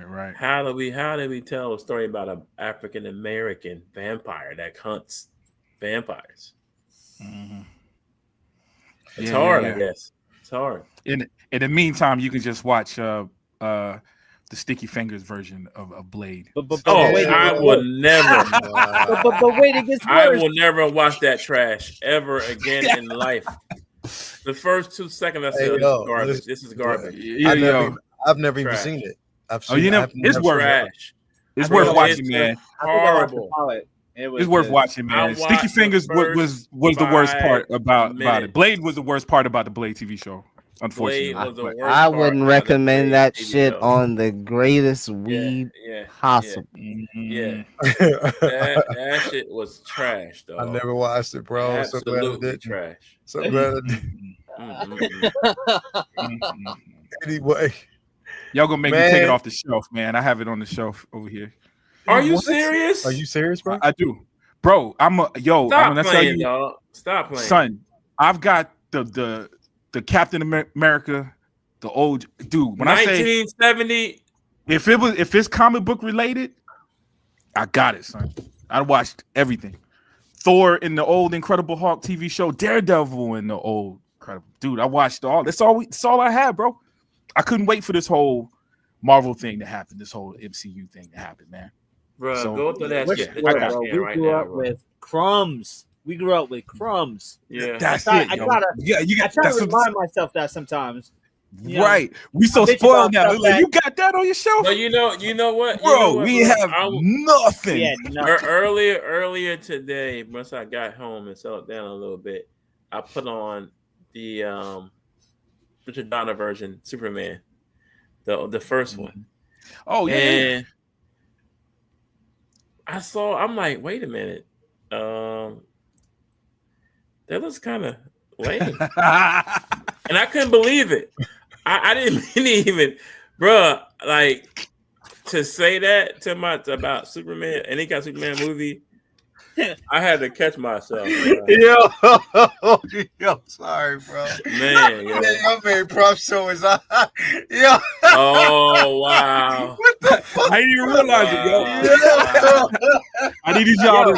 Right. How do we tell a story about an African American vampire that hunts vampires? Mhm. It's Yeah, hard, yeah. I guess. It's hard. In the meantime, you can just watch the Sticky Fingers version of Blade. But Oh, wait, I it will gets never. but wait, it gets I worse. will never watch that trash ever again in life. The first 2 seconds, I said, Hey, "This yo, is garbage. listen- This is garbage. Yeah, I've never even Trash. seen it. I've Oh, seen you know, I've it's never- worth Trash. it's Bro, worth watching, it's man. I think I watched the Horrible. pilot. It was It's worth just- watching, I man. watched Sticky Fingers the was the worst 5 part about it. minutes. Blade was the worst part about the Blade TV show, unfortunately. Blade was the But- worst I part wouldn't about the recommend Blade that TV shit show. on the greatest weed Yeah, possible. yeah. Mhm. That shit was trash, though. I never watched it, bro. So glad I Absolutely didn't. trash. So glad I didn't. Mm, mm, mm. Mhm. Anyway, Y'all gonna make me Man. take it off the shelf, man. I have it on the shelf over here. Are you What? serious? Are you serious, bro? I do, bro. I'm Stop gonna tell playing, you, dog. Stop playing, son. I've got the Captain America, the old dude. When I say 1970. if it's comic book related, I got it, son. I watched everything. Thor in the old Incredible Hulk TV show, Daredevil in the old Incredible. Dude, I watched all. That's all I had, bro. I couldn't wait for this whole Marvel thing to happen, this whole MCU thing to happen, man. Bro, So, go through that Which shit. word, Trash bro? can We right grew now, up bro. with crumbs. We grew up with crumbs. Yeah, That's I it, yo. gotta- Yeah, you I got try that's to remind myself that sometimes. You know, right. We so bitch spoiled about now. stuff Like, that- you got that on your shelf, but you know what? You know bro. what, We bro? have nothing. we had nothing. Earlier today, once I got home and settled down a little bit, I put on the Richard Donner version, Superman, the first one, Oh yeah, and I'm like, wait a minute, that looks kind of lame, yeah. and I couldn't believe it. I didn't even, bruh, like to say that about Superman, any kind of Superman movie. I had to catch myself, bro. Yo, sorry, bro. Man, yo. I made props show his eye. Yo, Oh wow! what the fuck? I didn't even realize it, yo. Wow. I needed y'all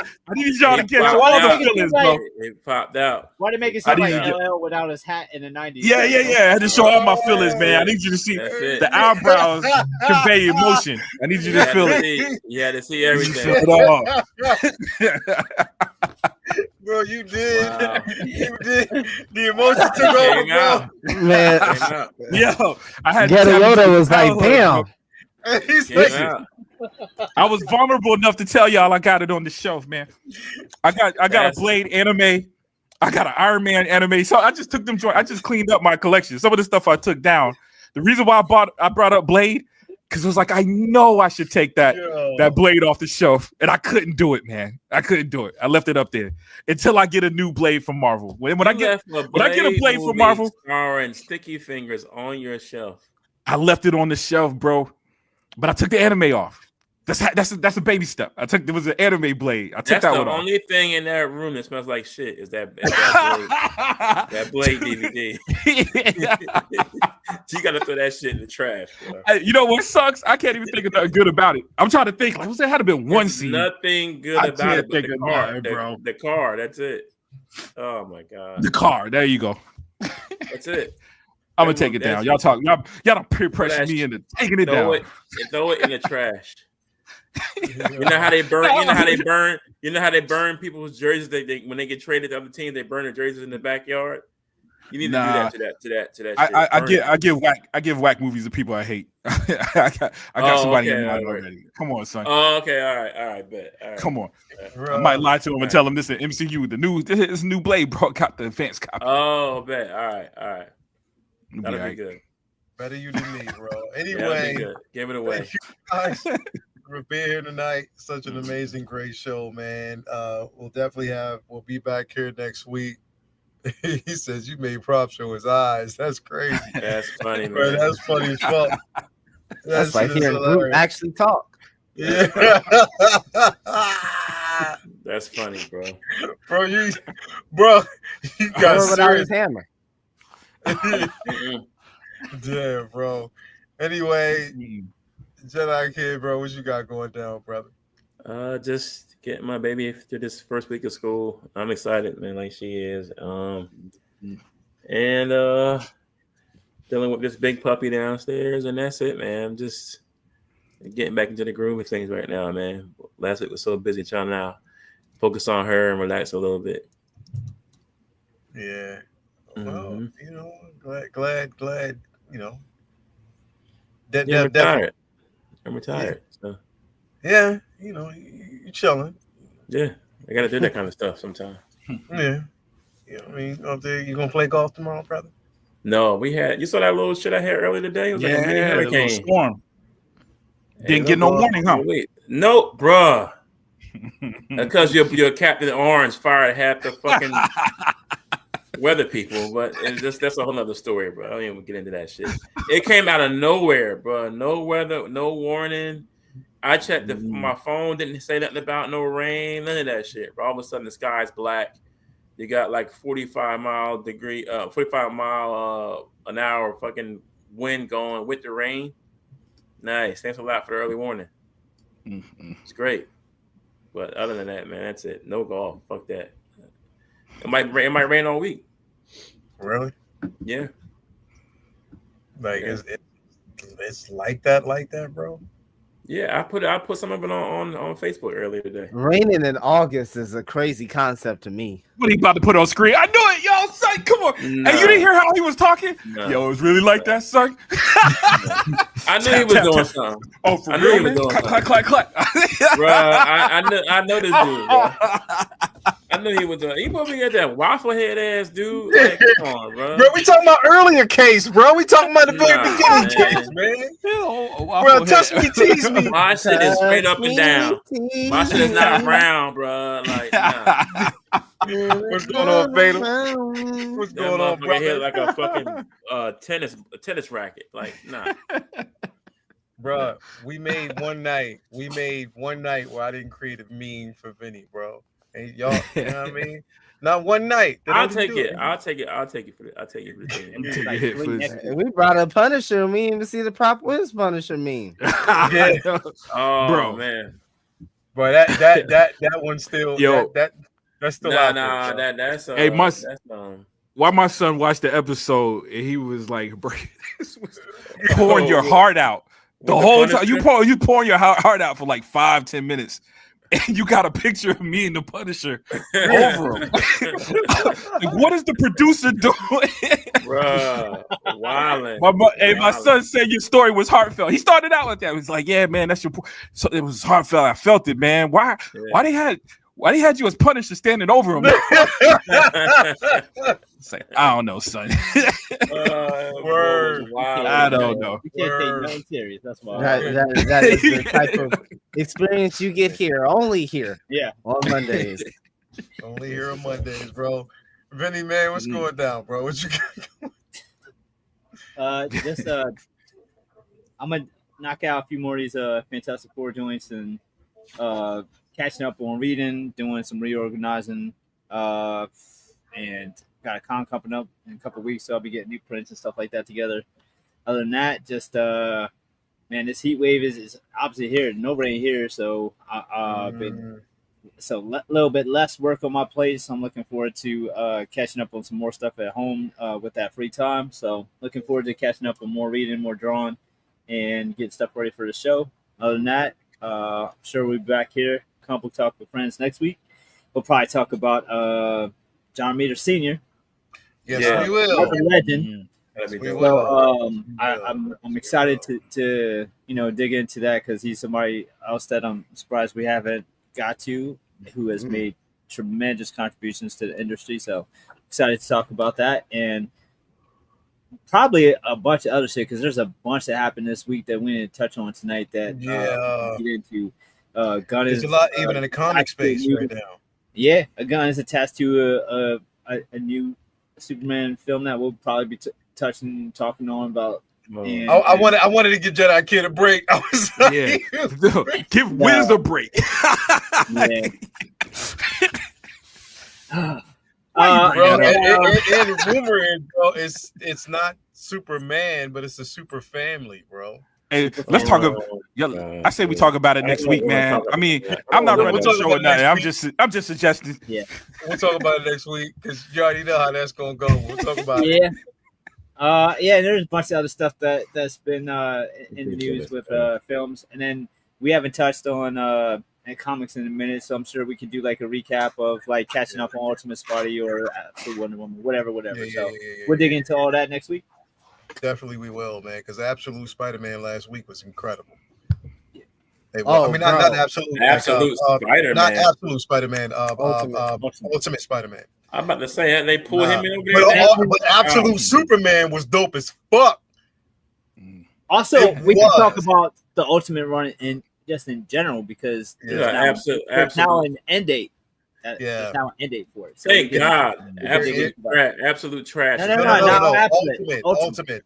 to catch popped all the out. feelings, bro. It popped out. Why did it make it I seem like didn't get- LL without his hat in the 90s? Yeah. I had to show all my feelings, man. I need you to see That's it. the eyebrows convey emotion. I need you to feel it. You had to see I need you to everything. feel it all. Bro, you did. Wow. You did. The emotion took over, Came bro. out. Man, Came out. Yo, I had Ghetto to tap into Yoda the was like, childhood, damn. bro. He's Came like, Listen. out. I was vulnerable enough to tell y'all I got it on the shelf, man. I got That's- a Blade anime. I got an Iron Man anime. So I just took them. I just cleaned up my collection. Some of the stuff I took down. The reason why I brought up Blade because it was like I know I should take that Blade off the shelf, and I couldn't do it, man. I couldn't do it. I left it up there until I get a new Blade from Marvel. When I get a Blade from Marvel, starring Sticky Fingers on your shelf. I left it on the shelf, bro. But I took the anime off. That's a baby step. There was an anime Blade. I took That's that the one off. only thing in that room that smells like shit is that Blade DVD. You gotta throw that shit in the trash, bro. You know what sucks? I can't even think of nothing good about it. I'm trying to think. Like, there had to been one There's scene. nothing good I about can't it but think the of car, nothing, bro. The car, that's it. Oh my god. The car. There you go. That's it. I'm gonna take it down. Y'all talk. Y'all don't peer pressure me into taking it down. Throw it in the trash. You know how they burn. You know how they burn. You know how they burn people's jerseys. They when they get traded to other teams, they burn their jerseys in the backyard. You need to do that to that. I give whack movies to people I hate. I got somebody in mind already. Come on, son. Oh, okay, all right, bet. All right. Come on. I might lie to him and tell him this is MCU. This new Blade, bro. Got the advanced copy. Oh, bet. All right. That'll be good. Better you than me, bro. Anyway, give it away. Thank you guys for being here tonight. Such an amazing, great show, man. We'll be back here next week. He says you made prop show his eyes. That's crazy. That's funny, man. Bro, that's funny as fuck. That's like hearing Groot actually talk. Yeah. That's funny, bro. Bro, you got without his hammer. Damn, bro. Anyway, Jedi Kid, bro, what you got going down, brother? Just getting my baby through this first week of school. I'm excited, man, like she is. And dealing with this big puppy downstairs, and that's it, man. I'm just getting back into the groove of things right now, man. Last week was so busy trying to focus on her and relax a little bit. Yeah. Well, glad, I'm retired. So. Yeah, you chilling. Yeah, I gotta do that kind of stuff sometimes. Yeah. I mean, up there, you gonna play golf tomorrow, brother? No, you saw that little shit I had earlier today? It was like a mini hurricane. Storm. Didn't get no warning, huh? Wait. Nope, bruh. Because your Captain Orange fired half the fucking weather people, but that's a whole nother story, bro. I don't even get into that shit. It came out of nowhere, bro. No weather, no warning. I checked my phone, didn't say nothing about no rain, none of that shit. But all of a sudden, the sky's black. You got like 45 mile an hour fucking wind going with the rain. Nice. Thanks a lot for the early warning. It's great. But other than that, man, that's it. No golf. Fuck that. It might rain all week. Really? Yeah. Like it's like that, bro. Yeah, I put some of it on Facebook earlier today. Raining in August is a crazy concept to me. What he about to put on screen? I knew it, yo, son. Come on. Nah. Hey, you didn't hear how he was talking? Nah. Yo, it was really like that, son. I knew he was doing something. Oh, for I knew real, he was man? doing Clack, something. clack. Bro, I know this dude, bro. I knew he was doing. He probably got that waffle head ass dude. Like, come on, bro. Bro, we talking about earlier case, bro. We talking about the very Nah, beginning case, man. Bro, touch me, tease me. My shit is straight up and down. My shit is not round, bro. Like, nah. What's going on, Beta? What's That going on, motherfucker hit brother? like a fucking tennis racket. Like, nah. Bro, we made one night where I didn't create a meme for Vinny, bro. And y'all, you know what I mean? Not one night. I'll take it. I'll take it for the team. Take a hit for this. We brought a Punisher meme. We didn't see the Prop Wiz Punisher meme. Yeah. Oh, Bro. man. Bro, that one still Yo. that's still out Nah, there, bro. that's Hey, that's Why my son watched the episode and he was like, bro, this was pouring your heart out the whole time. You pouring your heart out for like 5-10 minutes. And you got a picture of me and the Punisher over him. Like, what is the producer doing? Bro, wildin'. My son said your story was heartfelt. He started out with that. He was like, "Yeah, man, that's your." So it was heartfelt. I felt it, man. Why they had you as Punisher standing over him? It's like, I don't know, son. Word. I don't know. You can't take nothing serious. That's why. That is the type of experience you get here, only here. Yeah. On Mondays. Only here on Mondays, bro. Vinny, man, what's going down, bro? What you got? I'm gonna knock out a few more of these Fantastic Four joints and catching up on reading, doing some reorganizing, and got a con coming up in a couple of weeks, so I'll be getting new prints and stuff like that together. Other than that, just man, this heat wave is obviously here. No rain here, so been a little bit less work on my plate. So I'm looking forward to catching up on some more stuff at home with that free time. So looking forward to catching up on more reading, more drawing, and getting stuff ready for the show. Other than that, I'm sure we'll be back here, Comic Book Talk with Friends next week. We'll probably talk about John Romita Sr. Yes, we will. The legend. We So will. I'm excited to dig into that because he's somebody else that I'm surprised we haven't got to, who has made tremendous contributions to the industry. So excited to talk about that and probably a bunch of other shit because there's a bunch that happened this week that we didn't touch on tonight that we get into. Gun There's is a lot even in the comic space right now. Yeah, a gun is attached to a new Superman film that we'll probably be talking on about. And, I wanted to give Jedi Kid a break. I was like, give Wiz a break. Bro, and the rumor is, bro, it's not Superman, but it's a super family, bro. Hey, let's talk about. I say we talk about it next week, man. I mean, I'm not running the show or nothing. I'm just suggesting. Yeah, we'll talk about it next week because you already know how that's gonna go. We'll talk about it. There's a bunch of other stuff that's been in the news with films, and then we haven't touched on comics in a minute, so I'm sure we could do like a recap of like catching up on Ultimate Spidey or Absolute Wonder Woman, whatever. We'll dig into all that next week. Definitely we will, man, because Absolute Spider-Man last week was incredible. Not Absolute Spider-Man. Not Absolute Spider-Man. Ultimate Spider-Man. I'm about to say they pulled him in over there. But Absolute Superman was dope as fuck. Also, we can talk about the Ultimate run in general because there's now an end date. There's now an end date for it. So thank God. Absolute trash. No. Ultimate.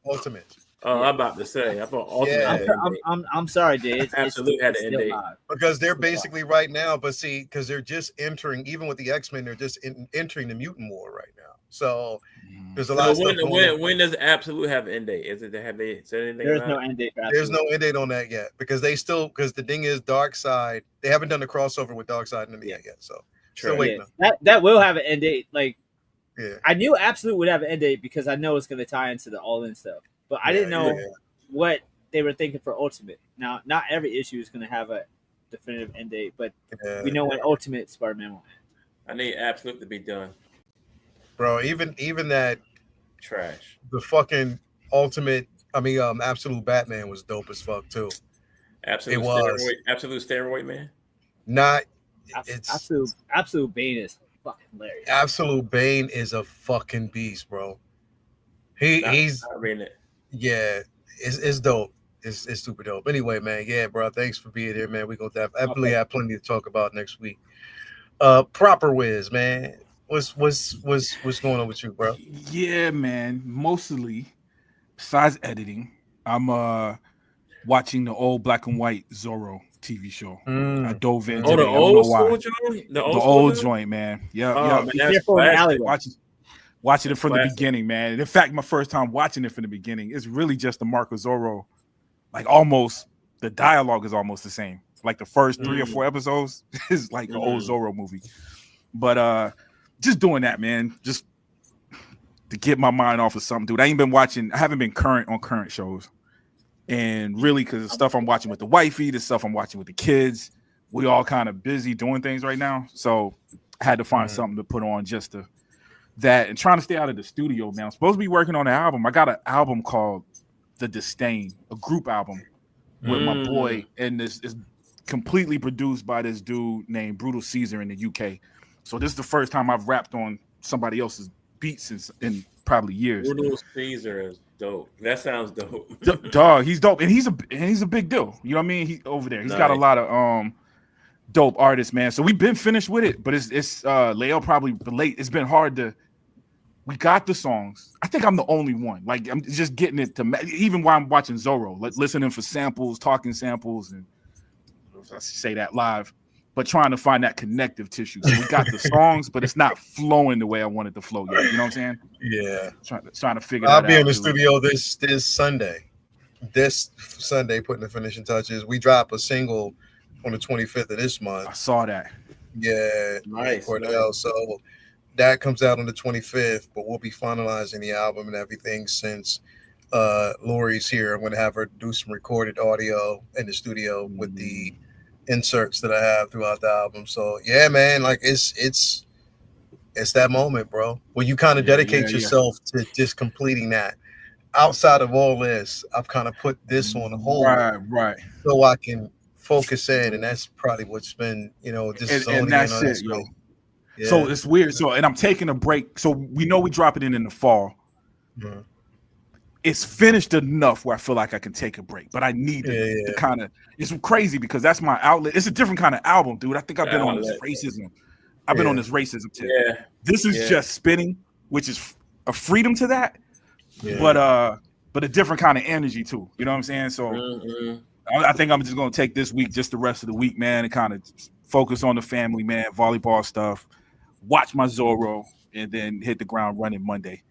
Oh, I'm about to say. I thought Ultimate Yeah. had an end date. I'm sorry, dude. Absolute had an end still date. live. Because they're It's still basically right now, but see, because they're just entering, even with the X-Men, they're just entering the mutant war right now. So there's a lot So of stuff going on. when does Absolute have an end date? Is it have they said anything There's about no it? end date for There's Absolute. no end date on that yet because the thing is, Darkseid, they haven't done the crossover with Darkseid and India yet, so still True. waiting. That will have an end date. Like Yeah, I knew Absolute would have an end date because I know it's going to tie into the All In stuff, but I didn't know what they were thinking for Ultimate. Now, not every issue is going to have a definitive end date, but yeah. we know when Ultimate Spider-Man will end. I need Absolute to be done. Bro, even that Trash. the fucking Absolute Batman was dope as fuck too. Absolute It was. steroid. Absolute steroid man. Not it's Absolute Bane is fucking hilarious. Absolute Bane is a fucking beast, bro. He's not reading it. Yeah, it's dope. It's super dope. Anyway, man, yeah, bro. Thanks for being here, man. We gonna definitely have plenty to talk about next week. Proper Wiz, man. What's going on with you, bro? Yeah, man. Mostly, besides editing, I'm watching the old black and white Zorro TV show. I dove in. Oh, today. the I don't know old why. school joint? The old school joint, man. Yeah, Oh, yeah. man, Be that's careful in the classic. alleyway. Watching it from the classic. beginning, man. And in fact, my first time watching it from the beginning, it's really just the Marco Zorro. Like almost the dialogue is almost the same. Like the first 3 or 4 episodes is like an old Zorro movie. But just doing that, man, just to get my mind off of something, dude. I haven't been current on current shows. And really, because the stuff I'm watching with the wifey, the stuff I'm watching with the kids, we all kind of busy doing things right now. So I had to find something to put on just to that and trying to stay out of the studio, man. I'm supposed to be working on an album. I got an album called The Disdain, a group album with my boy, and this is completely produced by this dude named Brutal Caesar in the UK. So this is the first time I've rapped on somebody else's beats in probably years. Brutal Caesar is dope. That sounds dope. Dog, he's dope, and he's a big deal. You know what I mean? He over there. He's got a lot of dope artists, man. So we've been finished with it, but it's Leo probably late. It's been hard to. We got the songs. I think I'm the only one. Like I'm just getting it to even while I'm watching Zorro, like listening for samples, talking samples, and I say that live, but trying to find that connective tissue. So we got the songs, but it's not flowing the way I want it to flow yet. You know what I'm saying? Yeah. Trying to figure that out. I'll be in the studio this Sunday. This Sunday, putting the finishing touches. We drop a single on the 25th of this month. I saw that. Yeah, Nice. Cordell. So that comes out on the 25th, but we'll be finalizing the album and everything since Lori's here. I'm going to have her do some recorded audio in the studio with the inserts that I have throughout the album. So yeah, man, like it's that moment, bro, when you kind of dedicate yourself to just completing that. Outside of all this, I've kind of put this on hold, right, so I can focus in, and that's probably what's been, just and that's it, yo. Yeah. So it's weird. So, and I'm taking a break. So we know we drop it in the fall. Mm-hmm. It's finished enough where I feel like I can take a break, but I need to kind of. It's crazy because that's my outlet. It's a different kind of album, dude. I think I've been on this racism. I've been on this racism tip. Yeah. This is just spinning, which is a freedom to that, but a different kind of energy too. You know what I'm saying? So I think I'm just gonna take this week, just the rest of the week, man, and kind of focus on the family, man, volleyball stuff. Watch my Zorro, and then hit the ground running Monday.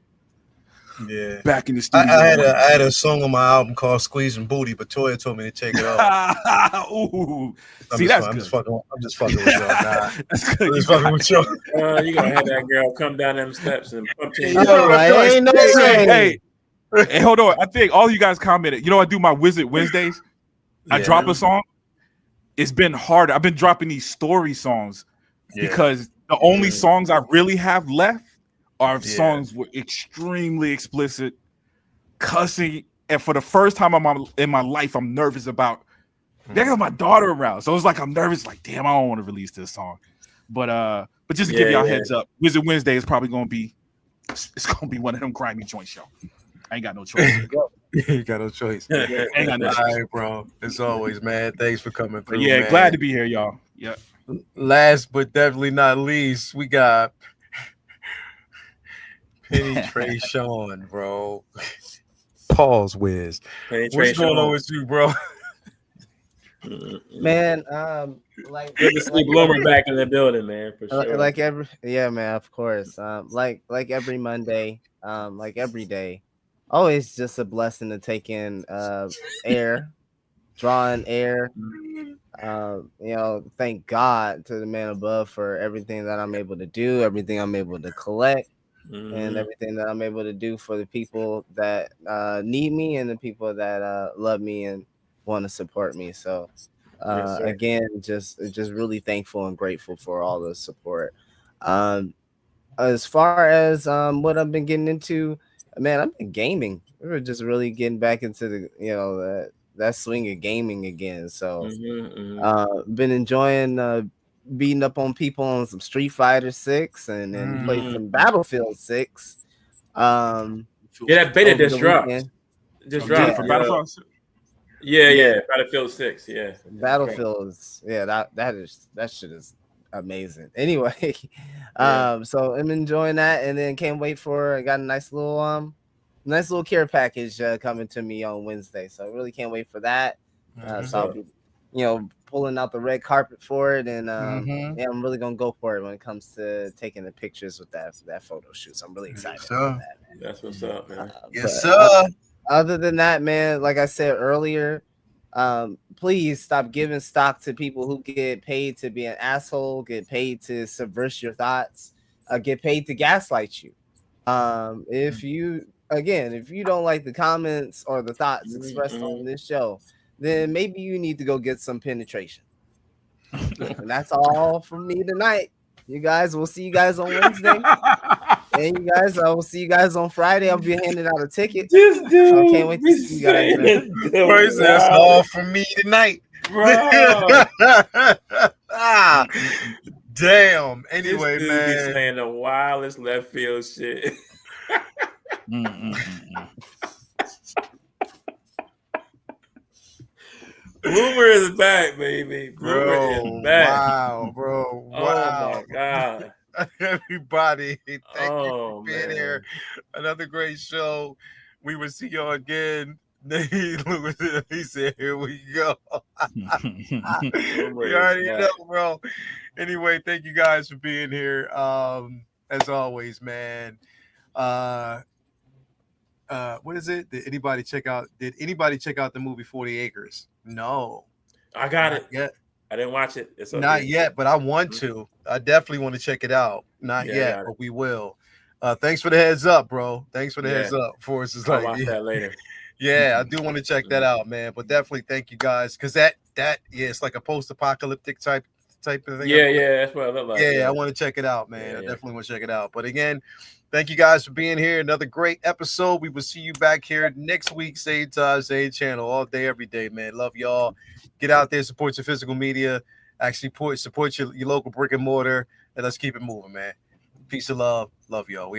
Yeah, back in the studio. I had a song on my album called "Squeezing Booty," but Toya told me to take it off. Ooh, see, that's good. I'm just fucking with y'all. Nah, that's good. I'm just fucking with y'all. You gonna have that girl come down them steps and pump you. Hey, hold on. I think all you guys commented. I do my Wizard Wednesdays. I drop a song. It's been harder. I've been dropping these story songs because the only songs I really have left are songs with extremely explicit cussing, and for the first time in my life, I'm nervous about. There's my daughter around, so it's like I'm nervous. Like, damn, I don't want to release this song, but just to give y'all heads up, Wizard Wednesday is probably gonna be. It's gonna be one of them grimy joints, y'all. I ain't got no choice. You got no choice. Ain't got no choice. All right, bro. As always, man. Thanks for coming through. Yeah, man. Glad to be here, y'all. Yeah. Last but definitely not least, we got Penny Trey Sean, bro. Pause, Wiz. What's going on with you, bro? Man, like good to see like Bloomer back in the building, man, for sure. like every yeah, man, of course. Like every Monday, like every day, always just a blessing to take in air, drawing air. Thank God to the man above for everything that I'm able to do, everything I'm able to collect, and everything that I'm able to do for the people that need me and the people that love me and want to support me. So Yes, sir. again, just really thankful and grateful for all the support. As far as what I've been getting into, man, I've been gaming. We were just really getting back into the that swing of gaming again. So been enjoying beating up on people on some Street Fighter 6 and then played some Battlefield 6. Yeah, that beta just dropped. Just dropped for Battlefield. Yeah, Battlefield 6. Yeah, Battlefield is that shit is amazing. Anyway, so I'm enjoying that, and then can't wait for I got a nice little care package coming to me on Wednesday. So I really can't wait for that. So I'll be, pulling out the red carpet for it, and yeah, I'm really gonna go for it when it comes to taking the pictures with that photo shoot. So I'm really excited about that, man. That's what's up, man. Yes, sir. Other than that, man, like I said earlier, please stop giving stock to people who get paid to be an asshole, get paid to subvert your thoughts, get paid to gaslight you. If you don't like the comments or the thoughts expressed on this show, then maybe you need to go get some penetration. And that's all from me tonight. You guys, we'll see you guys on Wednesday. And you guys, I will see you guys on Friday. I'll be handing out a ticket. This dude, I can't wait to see you guys. That's all from me tonight, bro. Damn. Anyway, this man, be saying the wildest left field shit. Bloomer is back, baby. Bloomer is back. Wow, bro. Wow. Oh my God. Everybody, thank you for being here. Another great show. We will see y'all again. He said, "Here we go." We already know, bro. Anyway, thank you guys for being here. As always, man. What is it? Did anybody check out the movie 40 Acres? No. I got Not it. yet. I didn't watch it. It's okay. Not yet, but I want to. I definitely want to check it out. Not yet, but we will. Thanks for the heads up, bro. Thanks for the heads up. Forrest is I'll watch that later. Yeah, I do want to check that out, man. But definitely thank you guys, because that it's like a post-apocalyptic type of thing. Yeah, that's what it looked like. Yeah, I want to check it out, man. I definitely want to check it out. But again, thank you guys for being here. Another great episode. We will see you back here next week, same time, same channel, all day, every day, man. Love y'all. Get out there, support your physical media. Actually, support your local brick and mortar, and let's keep it moving, man. Peace and love. Love y'all.